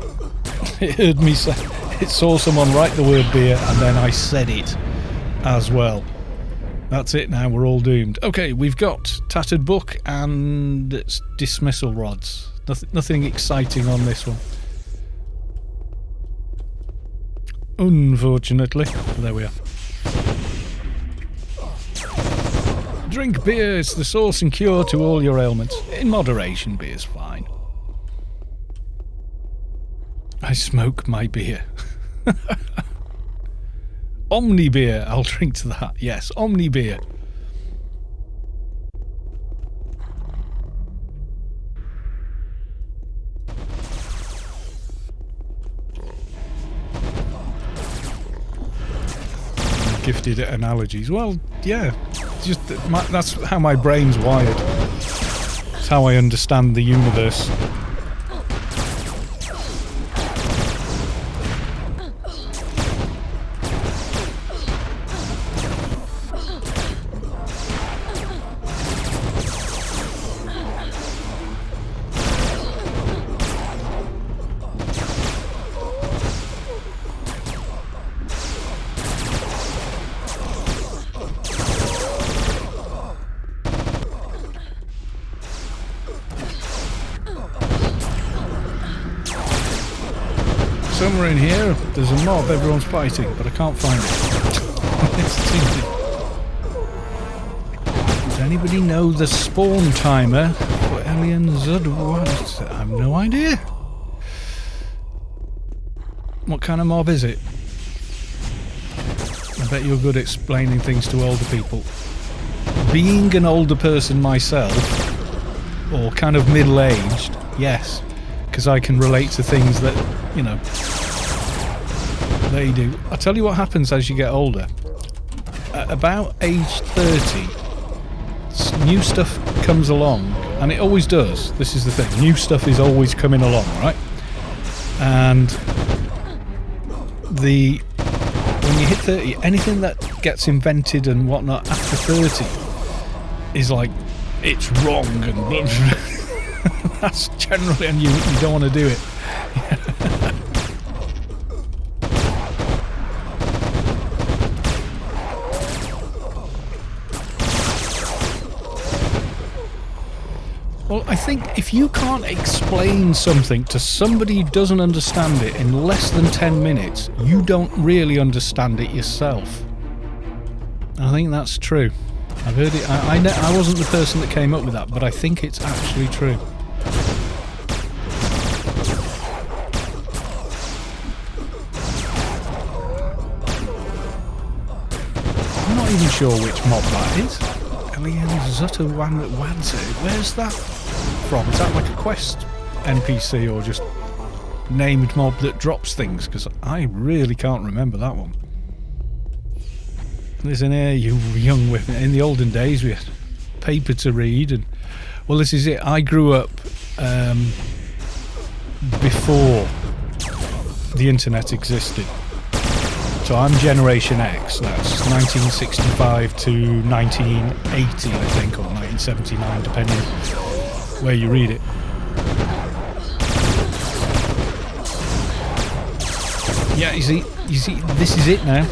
It heard me say, it saw someone write the word beer, and then I said it as well. That's it now, we're all doomed. Okay, we've got tattered book and dismissal rods. Nothing exciting on this one. Unfortunately. There we are. Drink beer, it's the source and cure to all your ailments. In moderation, beer's fine. I smoke my beer. Omni beer, I'll drink to that. Yes, Omni beer. Gifted at analogies. Well, yeah, just that's how my brain's wired. It's how I understand the universe. Somewhere in here, there's a mob everyone's fighting, but I can't find it. It's too... Does anybody know the spawn timer for Alien Zud? What? I have no idea. What kind of mob is it? I bet you're good at explaining things to older people. Being an older person myself, or kind of middle-aged, yes, because I can relate to things that, you know, they do. I'll tell you what happens as you get older. At about age 30, new stuff comes along, and it always does. This is the thing. New stuff is always coming along, right? And when you hit 30, anything that gets invented and whatnot after 30 is like, it's wrong, and that's generally, and you don't want to do it. Well, I think if you can't explain something to somebody who doesn't understand it in less than 10 minutes, you don't really understand it yourself. I think that's true. I've heard it. I wasn't the person that came up with that, but I think it's actually true. I'm not even sure which mob that is. Alien Zutawanwadze. Where's that from? Is that like a quest NPC or just named mob that drops things? Because I really can't remember that one. Listen here, you young women. In the olden days, we had paper to read, and well, this is it. I grew up before the internet existed. So I'm Generation X, that's 1965 to 1980, I think, or 1979, depending where you read it. Yeah, you see, this is it now.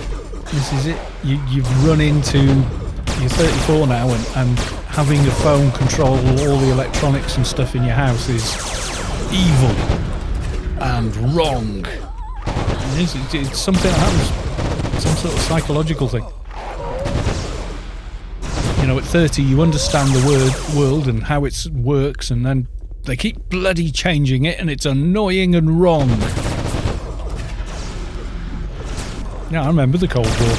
This is it. You've run into, you're 34 now, and having a phone control all the electronics and stuff in your house is evil and wrong. It's something that happens, some sort of psychological thing. You know, at 30 you understand the world and how it works, and then they keep bloody changing it, and it's annoying and wrong. Yeah, I remember the Cold War.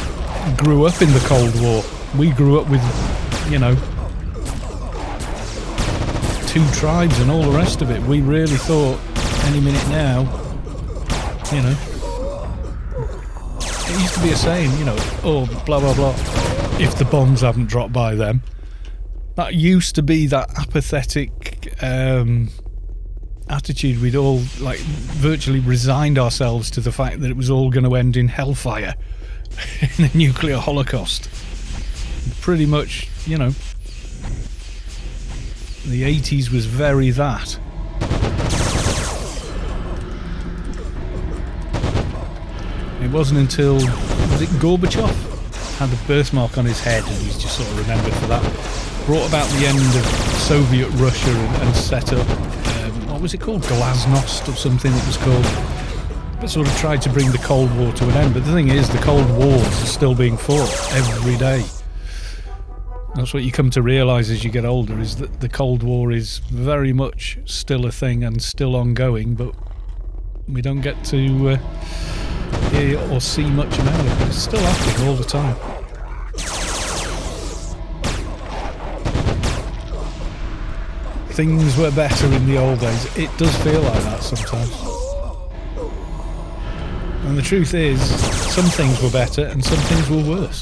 Grew up in the Cold War. We grew up with, you know, two tribes and all the rest of it. We really thought any minute now, you know, it used to be a saying, you know, oh, blah, blah, blah, if the bombs haven't dropped by them. That used to be that apathetic attitude. We'd all, like, virtually resigned ourselves to the fact that it was all going to end in hellfire, in a nuclear holocaust. Pretty much, you know, the 80s was very that. It wasn't until, was it Gorbachev? Had a birthmark on his head, and he's just sort of remembered for that. Brought about the end of Soviet Russia and set up, what was it called? Glasnost or something it was called. But sort of tried to bring the Cold War to an end. But the thing is, the Cold Wars are still being fought every day. That's what you come to realise as you get older, is that the Cold War is very much still a thing and still ongoing, but we don't get to hear or see much about it. But it's still happening all the time. Things were better in the old days. It does feel like that sometimes. And the truth is, some things were better and some things were worse.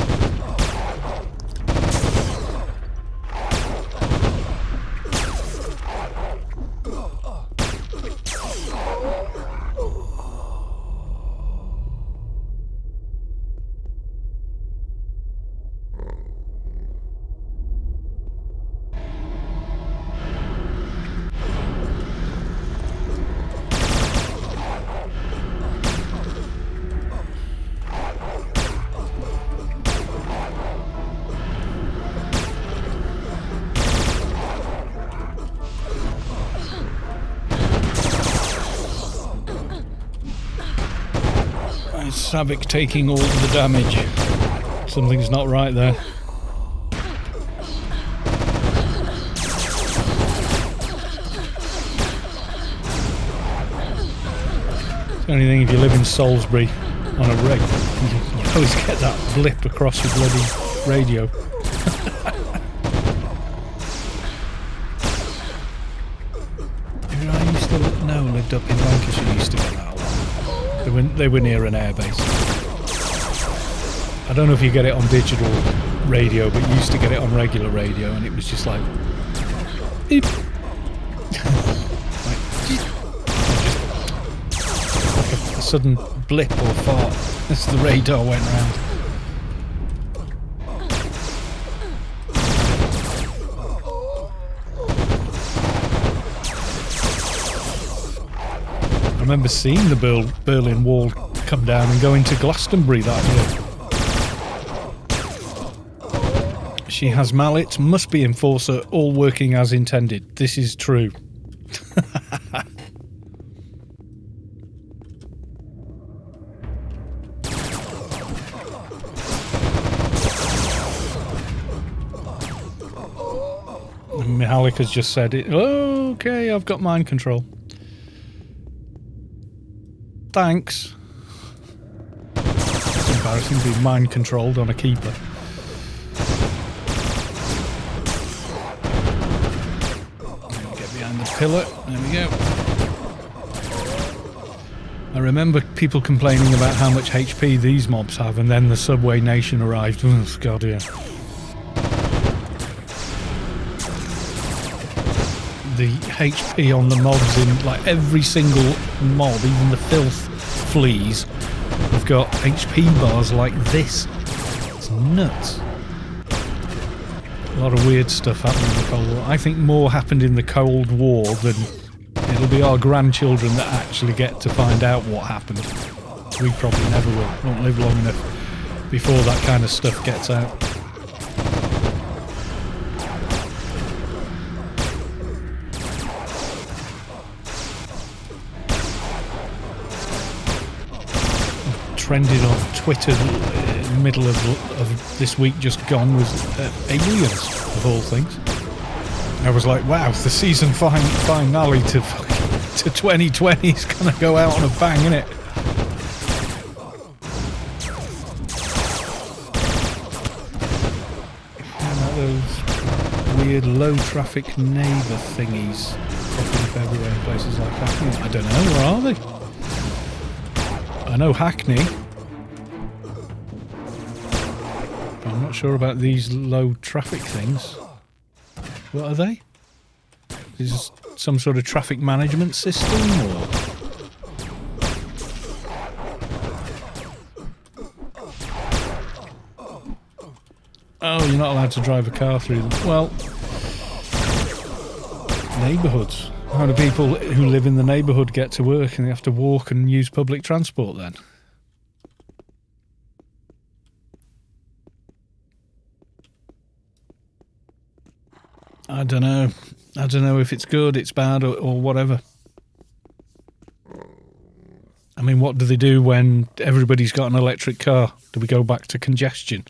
Savick taking all the damage. Something's not right there. It's the only thing if you live in Salisbury on a rig. always get that blip across your bloody radio. I used to lived up in Lancashire. Used to get that a lot. They were near an airbase. I don't know if you get it on digital radio, but you used to get it on regular radio, and it was just like beep. Like a sudden blip or fart as the radar went round. I remember seeing the Berlin Wall come down and go into Glastonbury that year. She has mallets, must be enforcer, all working as intended. This is true. Mihalik has just said it. Oh, okay, I've got mind control. Thanks. It's embarrassing to be mind controlled on a keeper. Get behind the pillar. There we go. I remember people complaining about how much HP these mobs have, and then the Subway Nation arrived. Oh, God, yeah. The HP on the mobs in like every single mob, even the filth fleas, have got HP bars like this. It's nuts. A lot of weird stuff happened in the Cold War. I think more happened in the Cold War than it'll be our grandchildren that actually get to find out what happened. We probably never will. Won't live long enough before that kind of stuff gets out. Trended on Twitter in the middle of this week just gone was Aliens, of all things. I was like, wow, the season finale to 2020 is going to go out on a bang, innit? Those weird low traffic neighbour thingies popping up everywhere in places like that. I don't know, where are they? I know Hackney. But I'm not sure about these low traffic things. What are they? Is this some sort of traffic management system or? Oh, you're not allowed to drive a car through them. Well, neighbourhoods. How do people who live in the neighbourhood get to work and they have to walk and use public transport then? I don't know. I don't know if it's good, it's bad, or whatever. I mean, what do they do when everybody's got an electric car? Do we go back to congestion?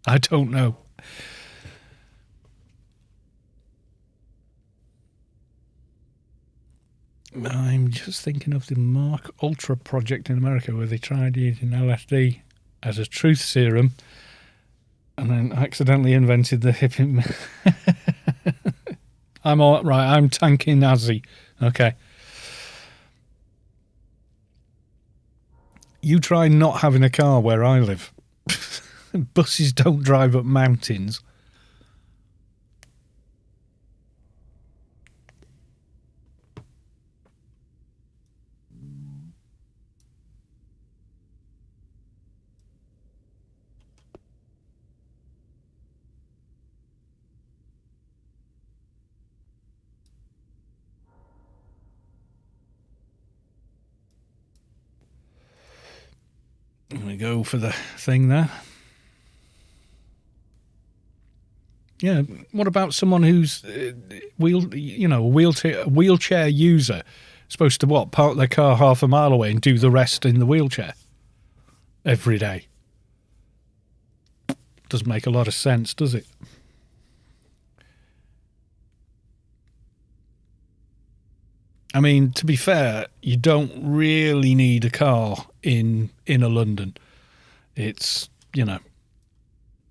I don't know. I'm just thinking of the Mark Ultra project in America where they tried using LSD as a truth serum and then accidentally invented the hippie. I'm all right. I'm tanky Nazi. Okay. You try not having a car where I live. Buses don't drive up mountains. I'm going to go for the thing there. Yeah, what about someone who's a wheelchair user, supposed to park their car half a mile away and do the rest in the wheelchair every day? Doesn't make a lot of sense, does it? I mean, to be fair, you don't really need a car in inner London. It's, you know.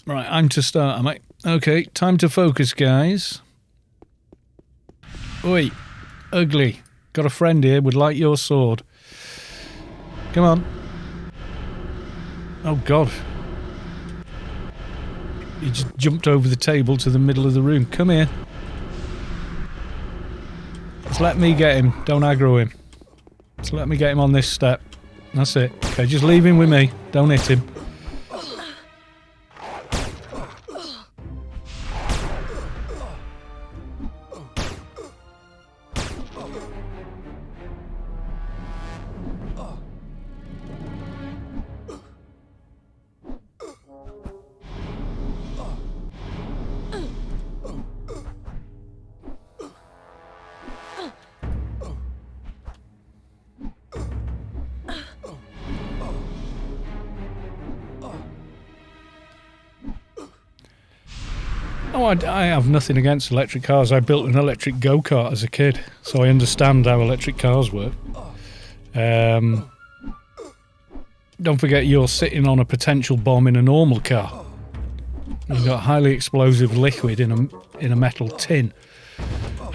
Right, I'm to start, am I? Okay, time to focus, guys. Oi, ugly. Got a friend here, would like your sword. Come on. Oh, God. He just jumped over the table to the middle of the room. Come here. Just let me get him. Don't aggro him. Just let me get him on this step. That's it. Okay, just leave him with me. Don't hit him. Oh, I have nothing against electric cars. I built an electric go-kart as a kid, so I understand how electric cars work. Don't forget you're sitting on a potential bomb in a normal car. You've got highly explosive liquid in a metal tin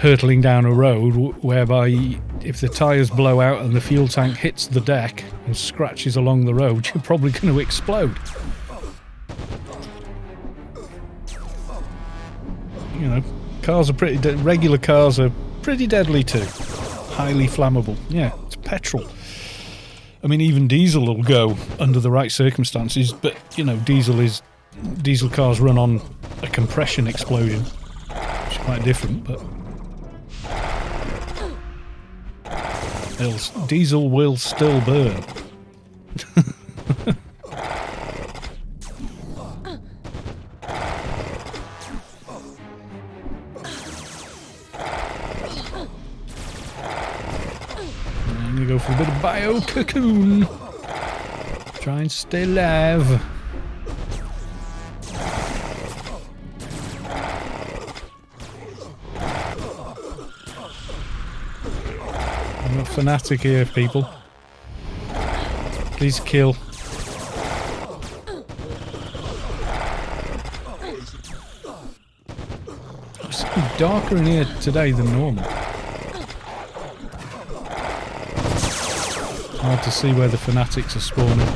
hurtling down a road whereby if the tyres blow out and the fuel tank hits the deck and scratches along the road, you're probably going to explode. You know, cars are regular cars are pretty deadly too. Highly flammable. Yeah, it's petrol. I mean, even diesel will go under the right circumstances, but, you know, diesel cars run on a compression explosion, which is quite different, but diesel will still burn. I'm gonna go for a bit of bio cocoon. Try and stay alive. I'm a fanatic here, people. Please kill. It's darker in here today than normal. Hard to see where the fanatics are spawning.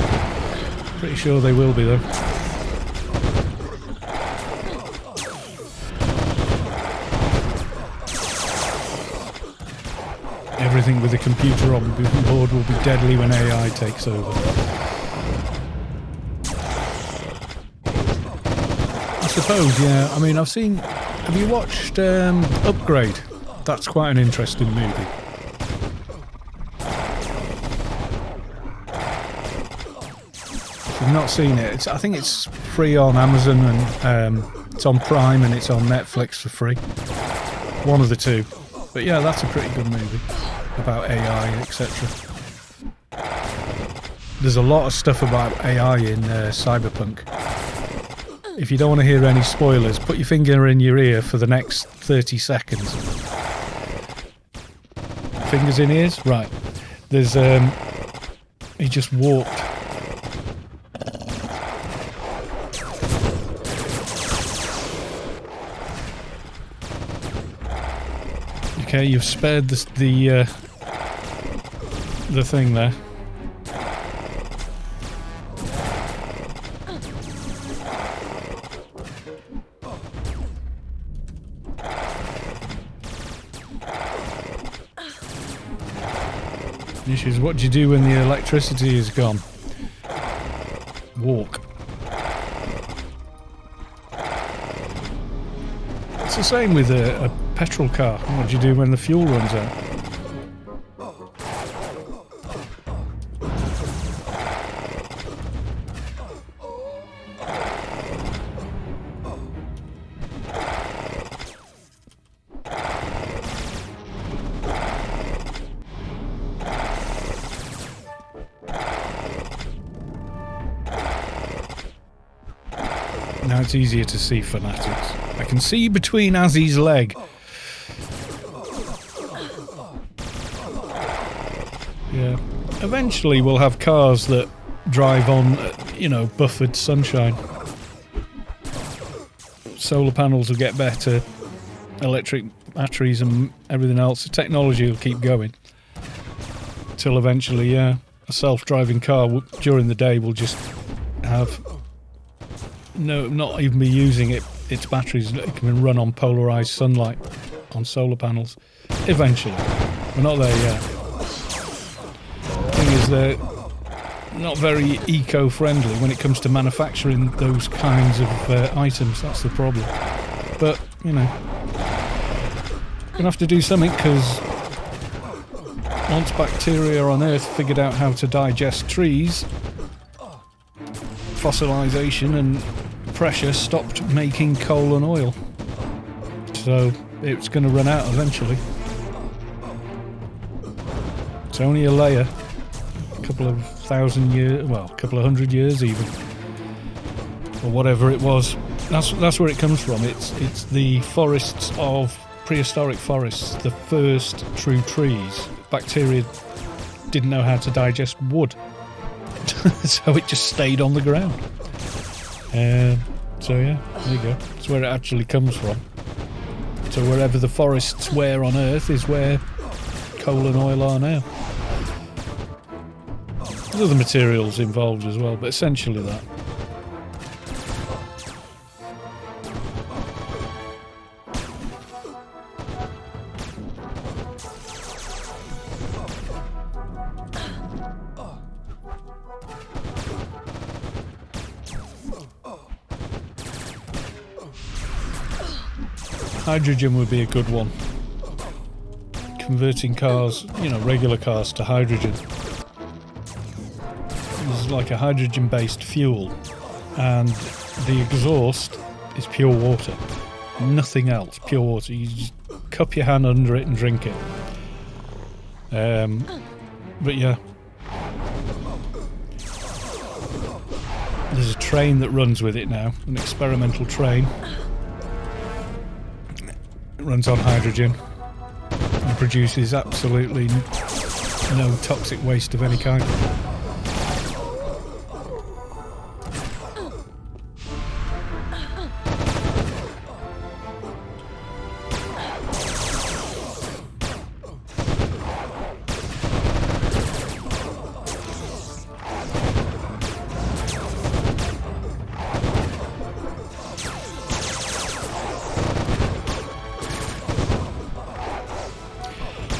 Pretty sure they will be though. Everything with a computer on board will be deadly when AI takes over. I suppose, yeah. I mean, have you watched Upgrade? That's quite an interesting movie. If you've not seen it, I think it's free on Amazon and it's on Prime and it's on Netflix for free. One of the two. But yeah, that's a pretty good movie about AI, etc. There's a lot of stuff about AI in Cyberpunk. If you don't want to hear any spoilers, put your finger in your ear for the next 30 seconds. Fingers in ears? Right. There's, he just walked. Okay, you've spared the thing there. The issue is, what do you do when the electricity is gone? Walk. It's the same with a petrol car. What do you do when the fuel runs out? Now it's easier to see fanatics. I can see between Azzy's leg. Yeah. Eventually we'll have cars that drive on, buffered sunshine. Solar panels will get better, electric batteries and everything else. The technology will keep going till eventually, a self-driving car during the day will just have not even be using its batteries. It can run on polarized sunlight on solar panels. Eventually, we're not there yet. The thing is, they're not very eco-friendly when it comes to manufacturing those kinds of items. That's the problem. But gonna have to do something, because once bacteria on Earth figured out how to digest trees, fossilization and pressure stopped making coal and oil. So it's going to run out eventually. It's only a layer, a couple of 1,000 years, well, a couple of 100 years even, or whatever it was. That's where it comes from. It's the forests of prehistoric forests, the first true trees. Bacteria didn't know how to digest wood, so it just stayed on the ground. So yeah, there you go. That's where it actually comes from. So wherever the forests were on Earth is where coal and oil are now. There's other materials involved as well, but essentially that. Hydrogen would be a good one. Converting cars, regular cars to hydrogen. It's like a hydrogen-based fuel, and the exhaust is pure water. Nothing else, pure water. You just cup your hand under it and drink it. But yeah. There's a train that runs with it now, an experimental train. It runs on hydrogen and produces absolutely no toxic waste of any kind.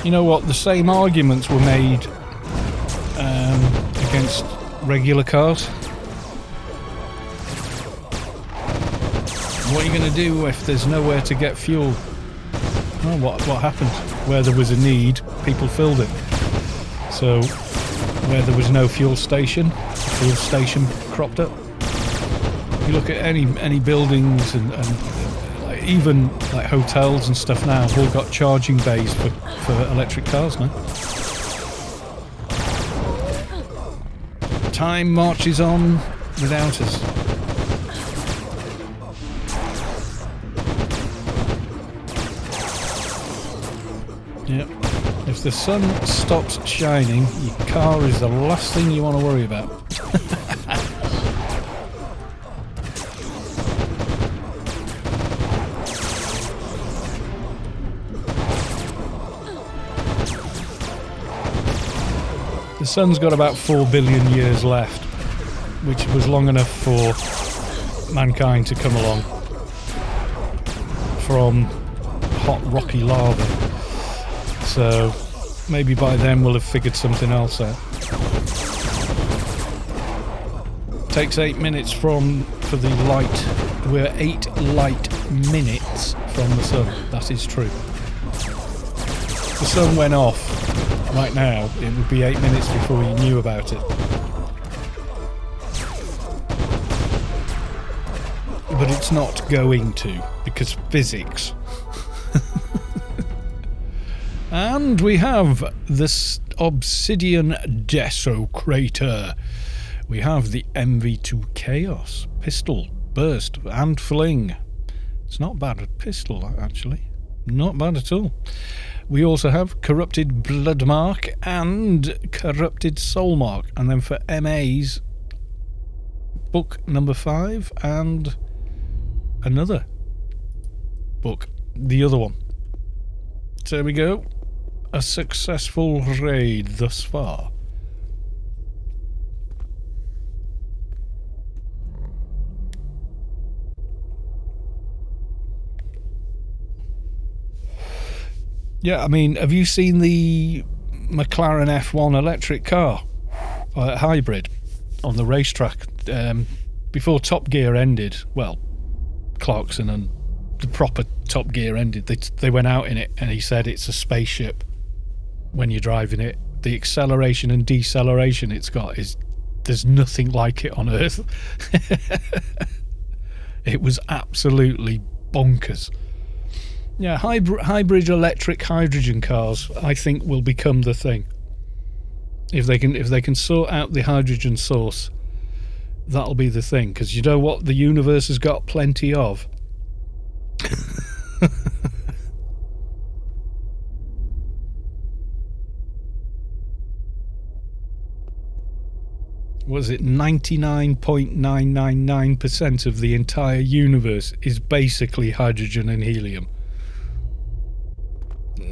You know what? The same arguments were made against regular cars. What are you going to do if there's nowhere to get fuel? Well, what happened? Where there was a need, people filled it. So where there was no fuel station cropped up. You look at any buildings and even like hotels and stuff now have all got charging bays for electric cars now. Time marches on without us. Yep. If the sun stops shining, your car is the last thing you want to worry about. The sun's got about 4 billion years left, which was long enough for mankind to come along from hot rocky lava. So maybe by then we'll have figured something else out. Takes 8 minutes for the light. We're 8 light minutes from the sun. That is true. If the sun went off right now, it would be 8 minutes before you knew about it. But it's not going to, because physics. And we have this obsidian desecrator. We have the MV2 Chaos pistol, burst and fling. It's not bad a pistol, actually. Not bad at all. We also have Corrupted Bloodmark and Corrupted Soulmark. And then for MA's, book number 5 and another book, the other one. So there we go. A successful raid thus far. Yeah, I mean, have you seen the McLaren F1 electric car, hybrid, on the racetrack? Before Top Gear ended, well, Clarkson and the proper Top Gear ended, they went out in it, and he said it's a spaceship when you're driving it. The acceleration and deceleration it's got there's nothing like it on Earth. It was absolutely bonkers. Yeah, hybrid electric hydrogen cars, I think, will become the thing. If they can sort out the hydrogen source, that'll be the thing. Because you know what the universe has got plenty of? Was it 99.999% of the entire universe is basically hydrogen and helium?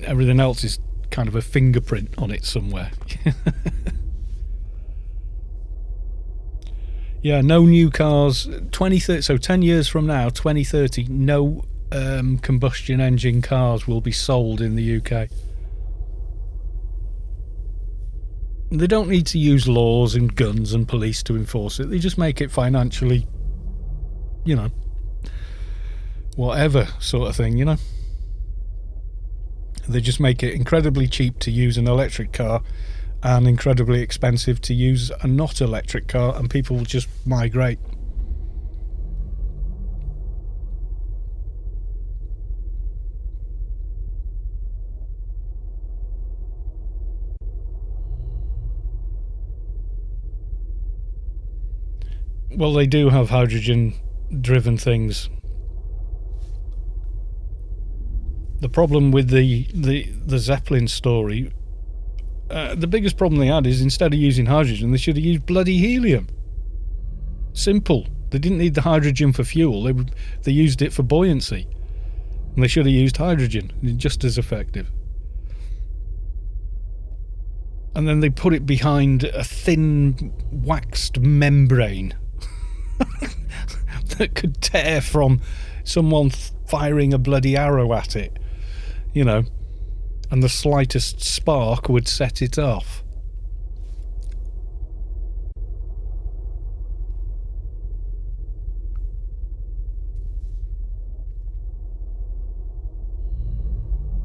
Everything else is kind of a fingerprint on it somewhere. Yeah, no new cars. 2030, so 10 years from now, 2030, no combustion engine cars will be sold in the UK. They don't need to use laws and guns and police to enforce it. They just make it financially, whatever sort of thing, They just make it incredibly cheap to use an electric car and incredibly expensive to use a not electric car, and people will just migrate. Well, they do have hydrogen driven things. The problem with the Zeppelin story, the biggest problem they had is instead of using hydrogen, they should have used bloody helium. Simple. They didn't need the hydrogen for fuel. They used it for buoyancy, and they should have used hydrogen. Just as effective. And then they put it behind a thin waxed membrane that could tear from someone firing a bloody arrow at it, and the slightest spark would set it off.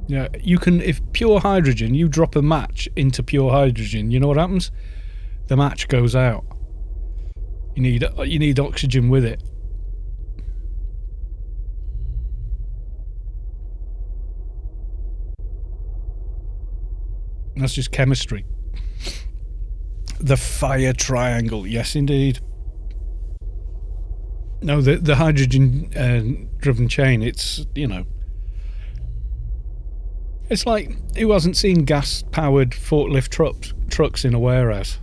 Yeah, you can, if pure hydrogen, you drop a match into pure hydrogen, you know what happens? The match goes out. You need oxygen with it. That's just chemistry. The fire triangle, yes indeed. No, the hydrogen driven chain, it's, it's like, who hasn't seen gas powered forklift trucks in a warehouse?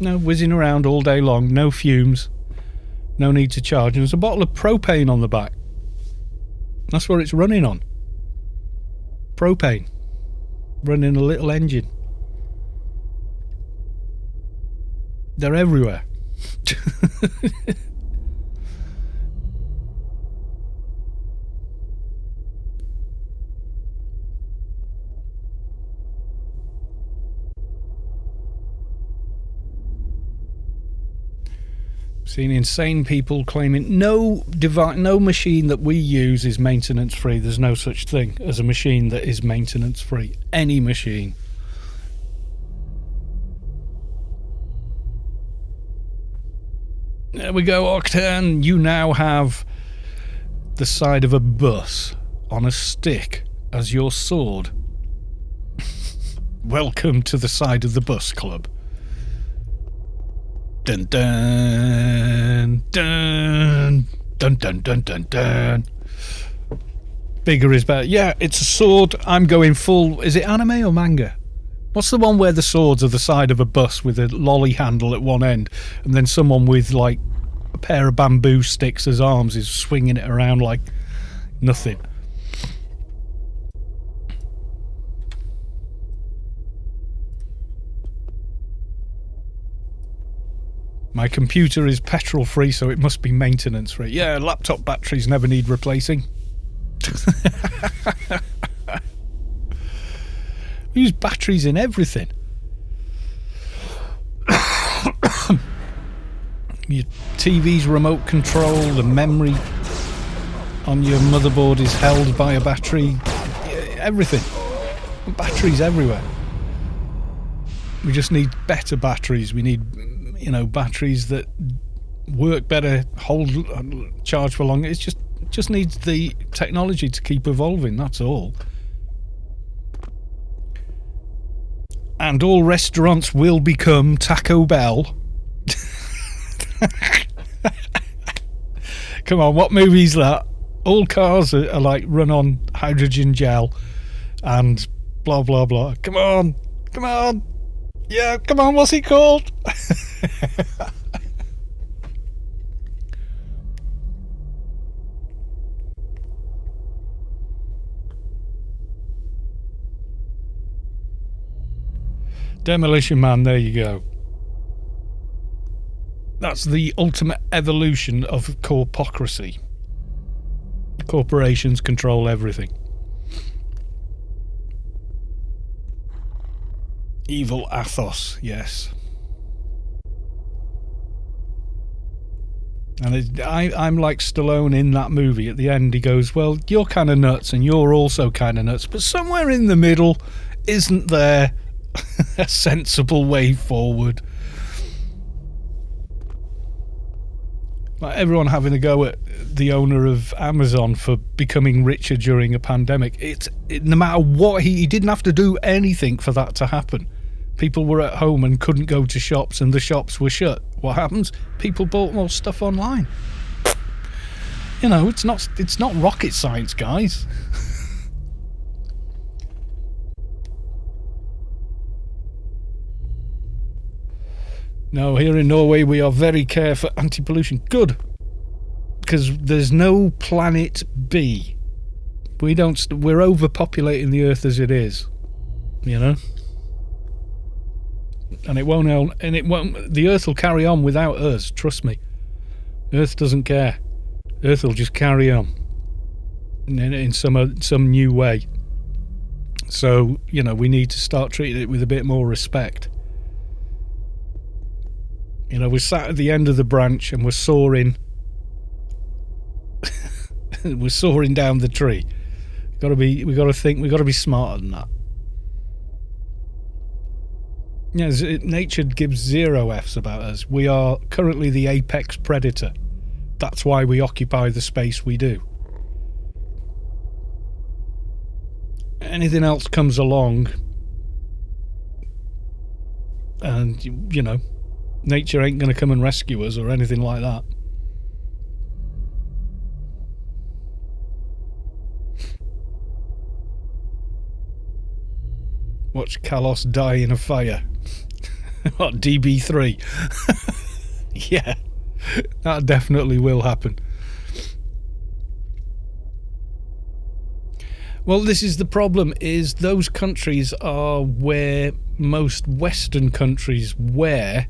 No, whizzing around all day long, no fumes, no need to charge. And there's a bottle of propane on the back. That's what it's running on. Propane. Running a little engine. They're everywhere. Seen insane people claiming no machine that we use is maintenance free. There's no such thing as a machine that is maintenance free. Any machine. There we go, Octane. You now have the side of a bus on a stick as your sword. Welcome to the side of the bus club. Dun dun dun dun dun dun dun dun. Bigger is better. Yeah, it's a sword. I'm going full. Is it anime or manga? What's the one where the swords are the side of a bus with a lolly handle at one end, and then someone with like a pair of bamboo sticks as arms is swinging it around like nothing? My computer is petrol free, so it must be maintenance free. Yeah, laptop batteries never need replacing. We use batteries in everything. Your TV's remote control, the memory on your motherboard is held by a battery. Everything. Batteries everywhere. We just need better batteries. We need, batteries that work better, hold charge for longer. It just needs the technology to keep evolving, that's all. And all restaurants will become Taco Bell. Come on, what movie's that? All cars are like run on hydrogen gel and blah blah blah. Come on. Yeah, come on, what's he called? Demolition Man, there you go. That's the ultimate evolution of corpocracy. Corporations control everything. Evil Athos, yes. And I'm like Stallone in that movie. At the end he goes, well, you're kind of nuts and you're also kind of nuts, but somewhere in the middle, isn't there a sensible way forward? Like everyone having a go at the owner of Amazon for becoming richer during a pandemic. No matter what, he didn't have to do anything for that to happen. People were at home and couldn't go to shops and the shops were shut. What happens? People bought more stuff online. It's not rocket science, guys. No, here in Norway we are very careful anti-pollution. Good. Because there's no planet B. We're overpopulating the earth as it is. And it won't the earth will carry on without us, trust me. Earth doesn't care. Earth will just carry on in some new way. So, we need to start treating it with a bit more respect. We're sat at the end of the branch and we're soaring. We're soaring down the tree. We've got to be smarter than that. Nature gives 0 F's about us. We are currently the apex predator. That's why we occupy the space we do. Anything else comes along and, nature ain't going to come and rescue us or anything like that. Watch Kalos die in a fire. What, DB3? Yeah, that definitely will happen. Well, this is the problem, is those countries are where most Western countries were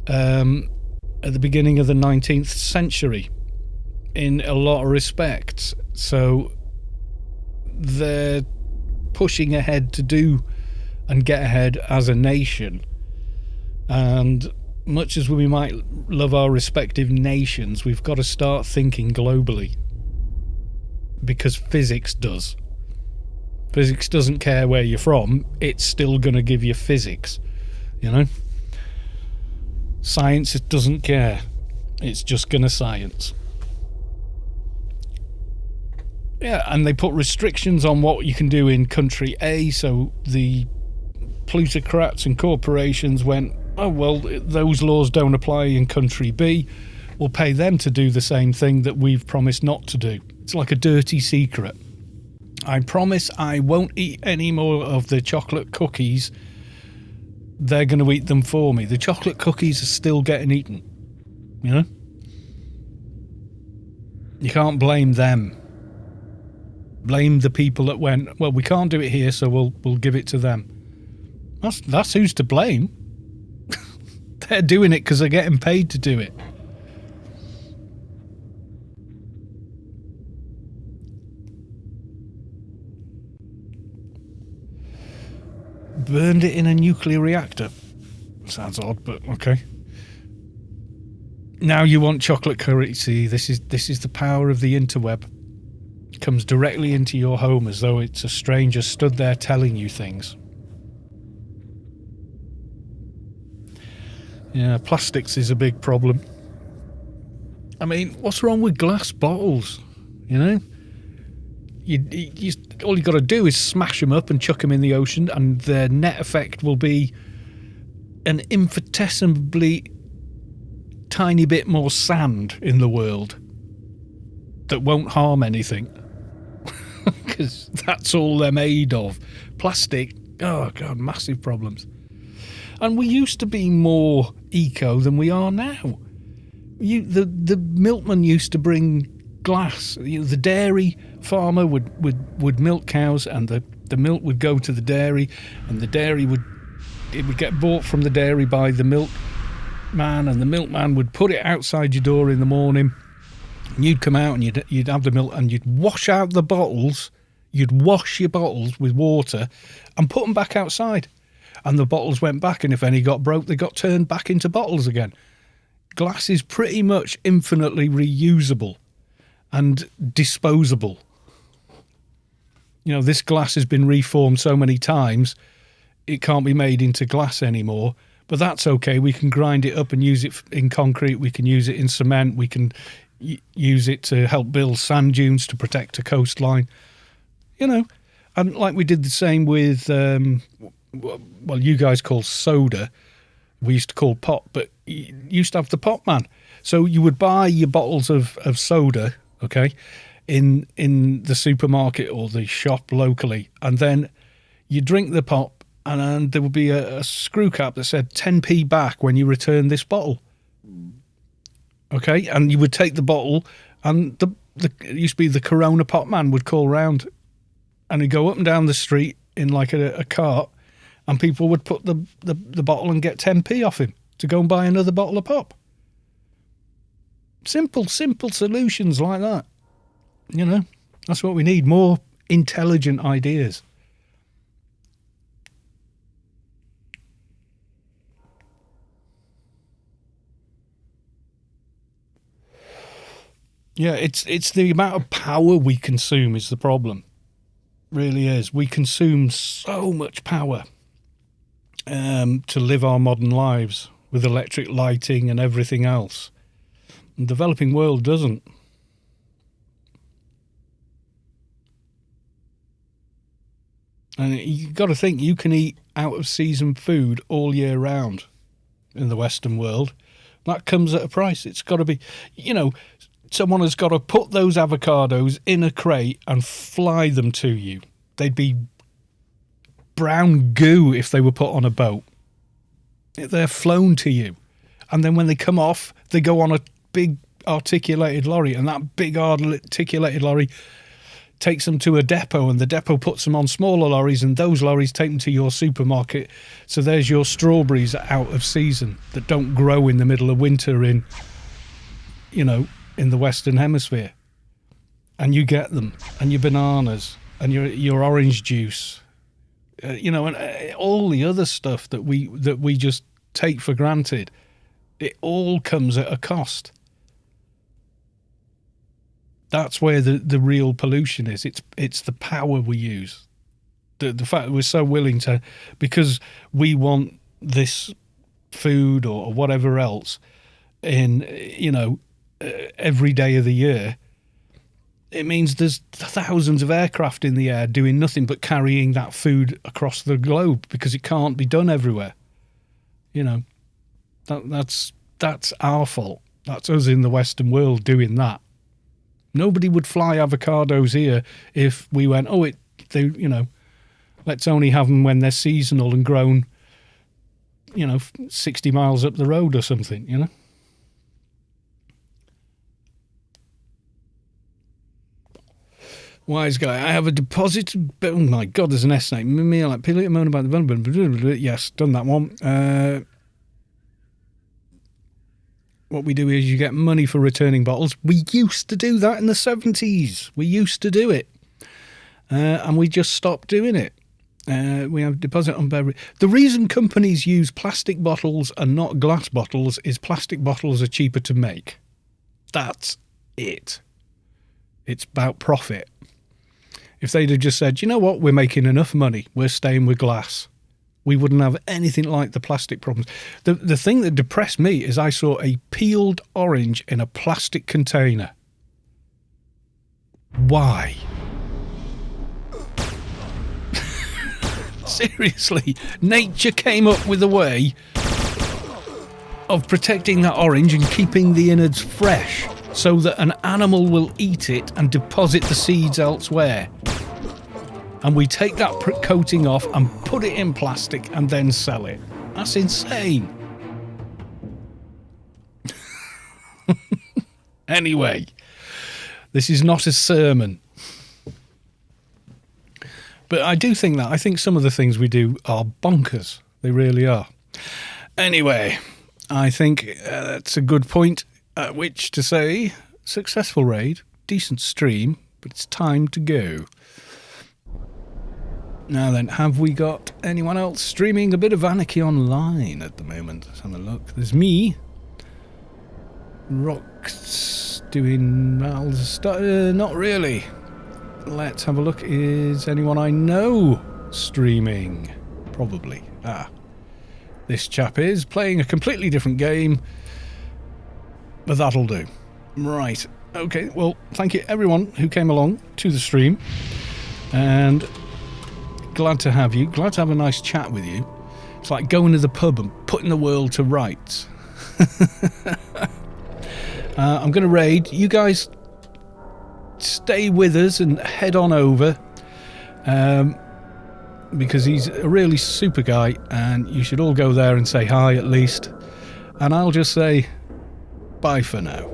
at the beginning of the 19th century in a lot of respects. So they're pushing ahead to do and get ahead as a nation. And much as we might love our respective nations, we've got to start thinking globally. Because physics does. Physics doesn't care where you're from, it's still going to give you physics. Science, it doesn't care. It's just going to science. Yeah, and they put restrictions on what you can do in country A, so the plutocrats and corporations went, oh, well, those laws don't apply in country B. We'll pay them to do the same thing that we've promised not to do. It's like a dirty secret. I promise I won't eat any more of the chocolate cookies. They're going to eat them for me. The chocolate cookies are still getting eaten. You know? You can't blame them. Blame the people that went, well, we can't do it here, so we'll give it to them. That's who's to blame. They're doing it because they're getting paid to do it. Burned it in a nuclear reactor. Sounds odd, but okay. Now you want chocolate curry. See, this is the power of the interweb. It comes directly into your home as though it's a stranger stood there telling you things. Yeah, plastics is a big problem. I mean, what's wrong with glass bottles? You know? You all you got to do is smash them up and chuck them in the ocean, and the net effect will be an infinitesimally tiny bit more sand in the world that won't harm anything. Because that's all they're made of. Plastic, oh God, massive problems. And we used to be more eco than we are now. The milkman used to bring glass. The dairy farmer would milk cows, and the milk would go to the dairy, and the dairy would get bought from the dairy by the milkman, and the milkman would put it outside your door in the morning, and you'd come out and you'd have the milk, and you'd wash out the bottles. You'd wash your bottles with water and put them back outside. And the bottles went back, and if any got broke, they got turned back into bottles again. Glass is pretty much infinitely reusable and disposable. You know, this glass has been reformed so many times, it can't be made into glass anymore. But that's okay. We can grind it up and use it in concrete. We can use it in cement. We can use it to help build sand dunes to protect a coastline. You know, and like we did the same with... well, you guys call soda, we used to call pop, but you used to have the pop man. So you would buy your bottles of soda, okay, in the supermarket or the shop locally, and then you drink the pop, and there would be a screw cap that said 10p back when you return this bottle. Okay, and you would take the bottle, and it used to be the Corona pop man would call round, and he'd go up and down the street in like a cart, and people would put the bottle and get 10p off him to go and buy another bottle of pop. Simple solutions like that. You know, that's what we need. More intelligent ideas. Yeah, it's the amount of power we consume is the problem. Really is. We consume so much power to live our modern lives with electric lighting and everything else. The developing world doesn't. And you've got to think, you can eat out-of-season food all year round in the Western world. That comes at a price. It's got to be, you know, someone has got to put those avocados in a crate and fly them to you. They'd be brown goo if they were put on a boat. They're flown to you. And then when they come off, they go on a big articulated lorry, and that big articulated lorry takes them to a depot, and the depot puts them on smaller lorries, and those lorries take them to your supermarket. So there's your strawberries out of season that don't grow in the middle of winter in, you know, in the Western Hemisphere. And you get them, and your bananas, and your orange juice, you know, and all the other stuff that we just take for granted. It all comes at a cost. That's where the real pollution is. It's the power we use. The fact that we're so willing to, because we want this food or whatever else in, you know, every day of the year, it means there's thousands of aircraft in the air doing nothing but carrying that food across the globe because it can't be done everywhere. You know, that's our fault. That's us in the Western world doing that. Nobody would fly avocados here if we went, let's only have them when they're seasonal and grown, 60 miles up the road or something, Wise guy, I have a deposit. Oh my God, there's an S name. Me like people moan about the. Yes, done that one. What we do is you get money for returning bottles. We used to do that in the 70s. We used to do it. And we just stopped doing it. We have deposit on beverage. The reason companies use plastic bottles and not glass bottles is plastic bottles are cheaper to make. That's it. It's about profit. If they'd have just said, you know what, we're making enough money, we're staying with glass, we wouldn't have anything like the plastic problems. The thing that depressed me is I saw a peeled orange in a plastic container. Why? Seriously, nature came up with a way of protecting that orange and keeping the innards fresh so that an animal will eat it and deposit the seeds elsewhere. And we take that coating off and put it in plastic and then sell it. That's insane. Anyway, this is not a sermon. But I do think that. I think some of the things we do are bonkers. They really are. Anyway, I think that's a good point at which to say, successful raid, decent stream, but it's time to go. Now then, have we got anyone else streaming a bit of Anarchy online at the moment? Let's have a look. There's me. Rock's doing... not really. Let's have a look. Is anyone I know streaming? Probably. This chap is playing a completely different game. But that'll do. Right. Okay, well, thank you everyone who came along to the stream. And... glad to have you. Glad to have a nice chat with you. It's like going to the pub and putting the world to rights. I'm going to raid. You guys stay with us and head on over. Because he's a really super guy and you should all go there and say hi at least. And I'll just say bye for now.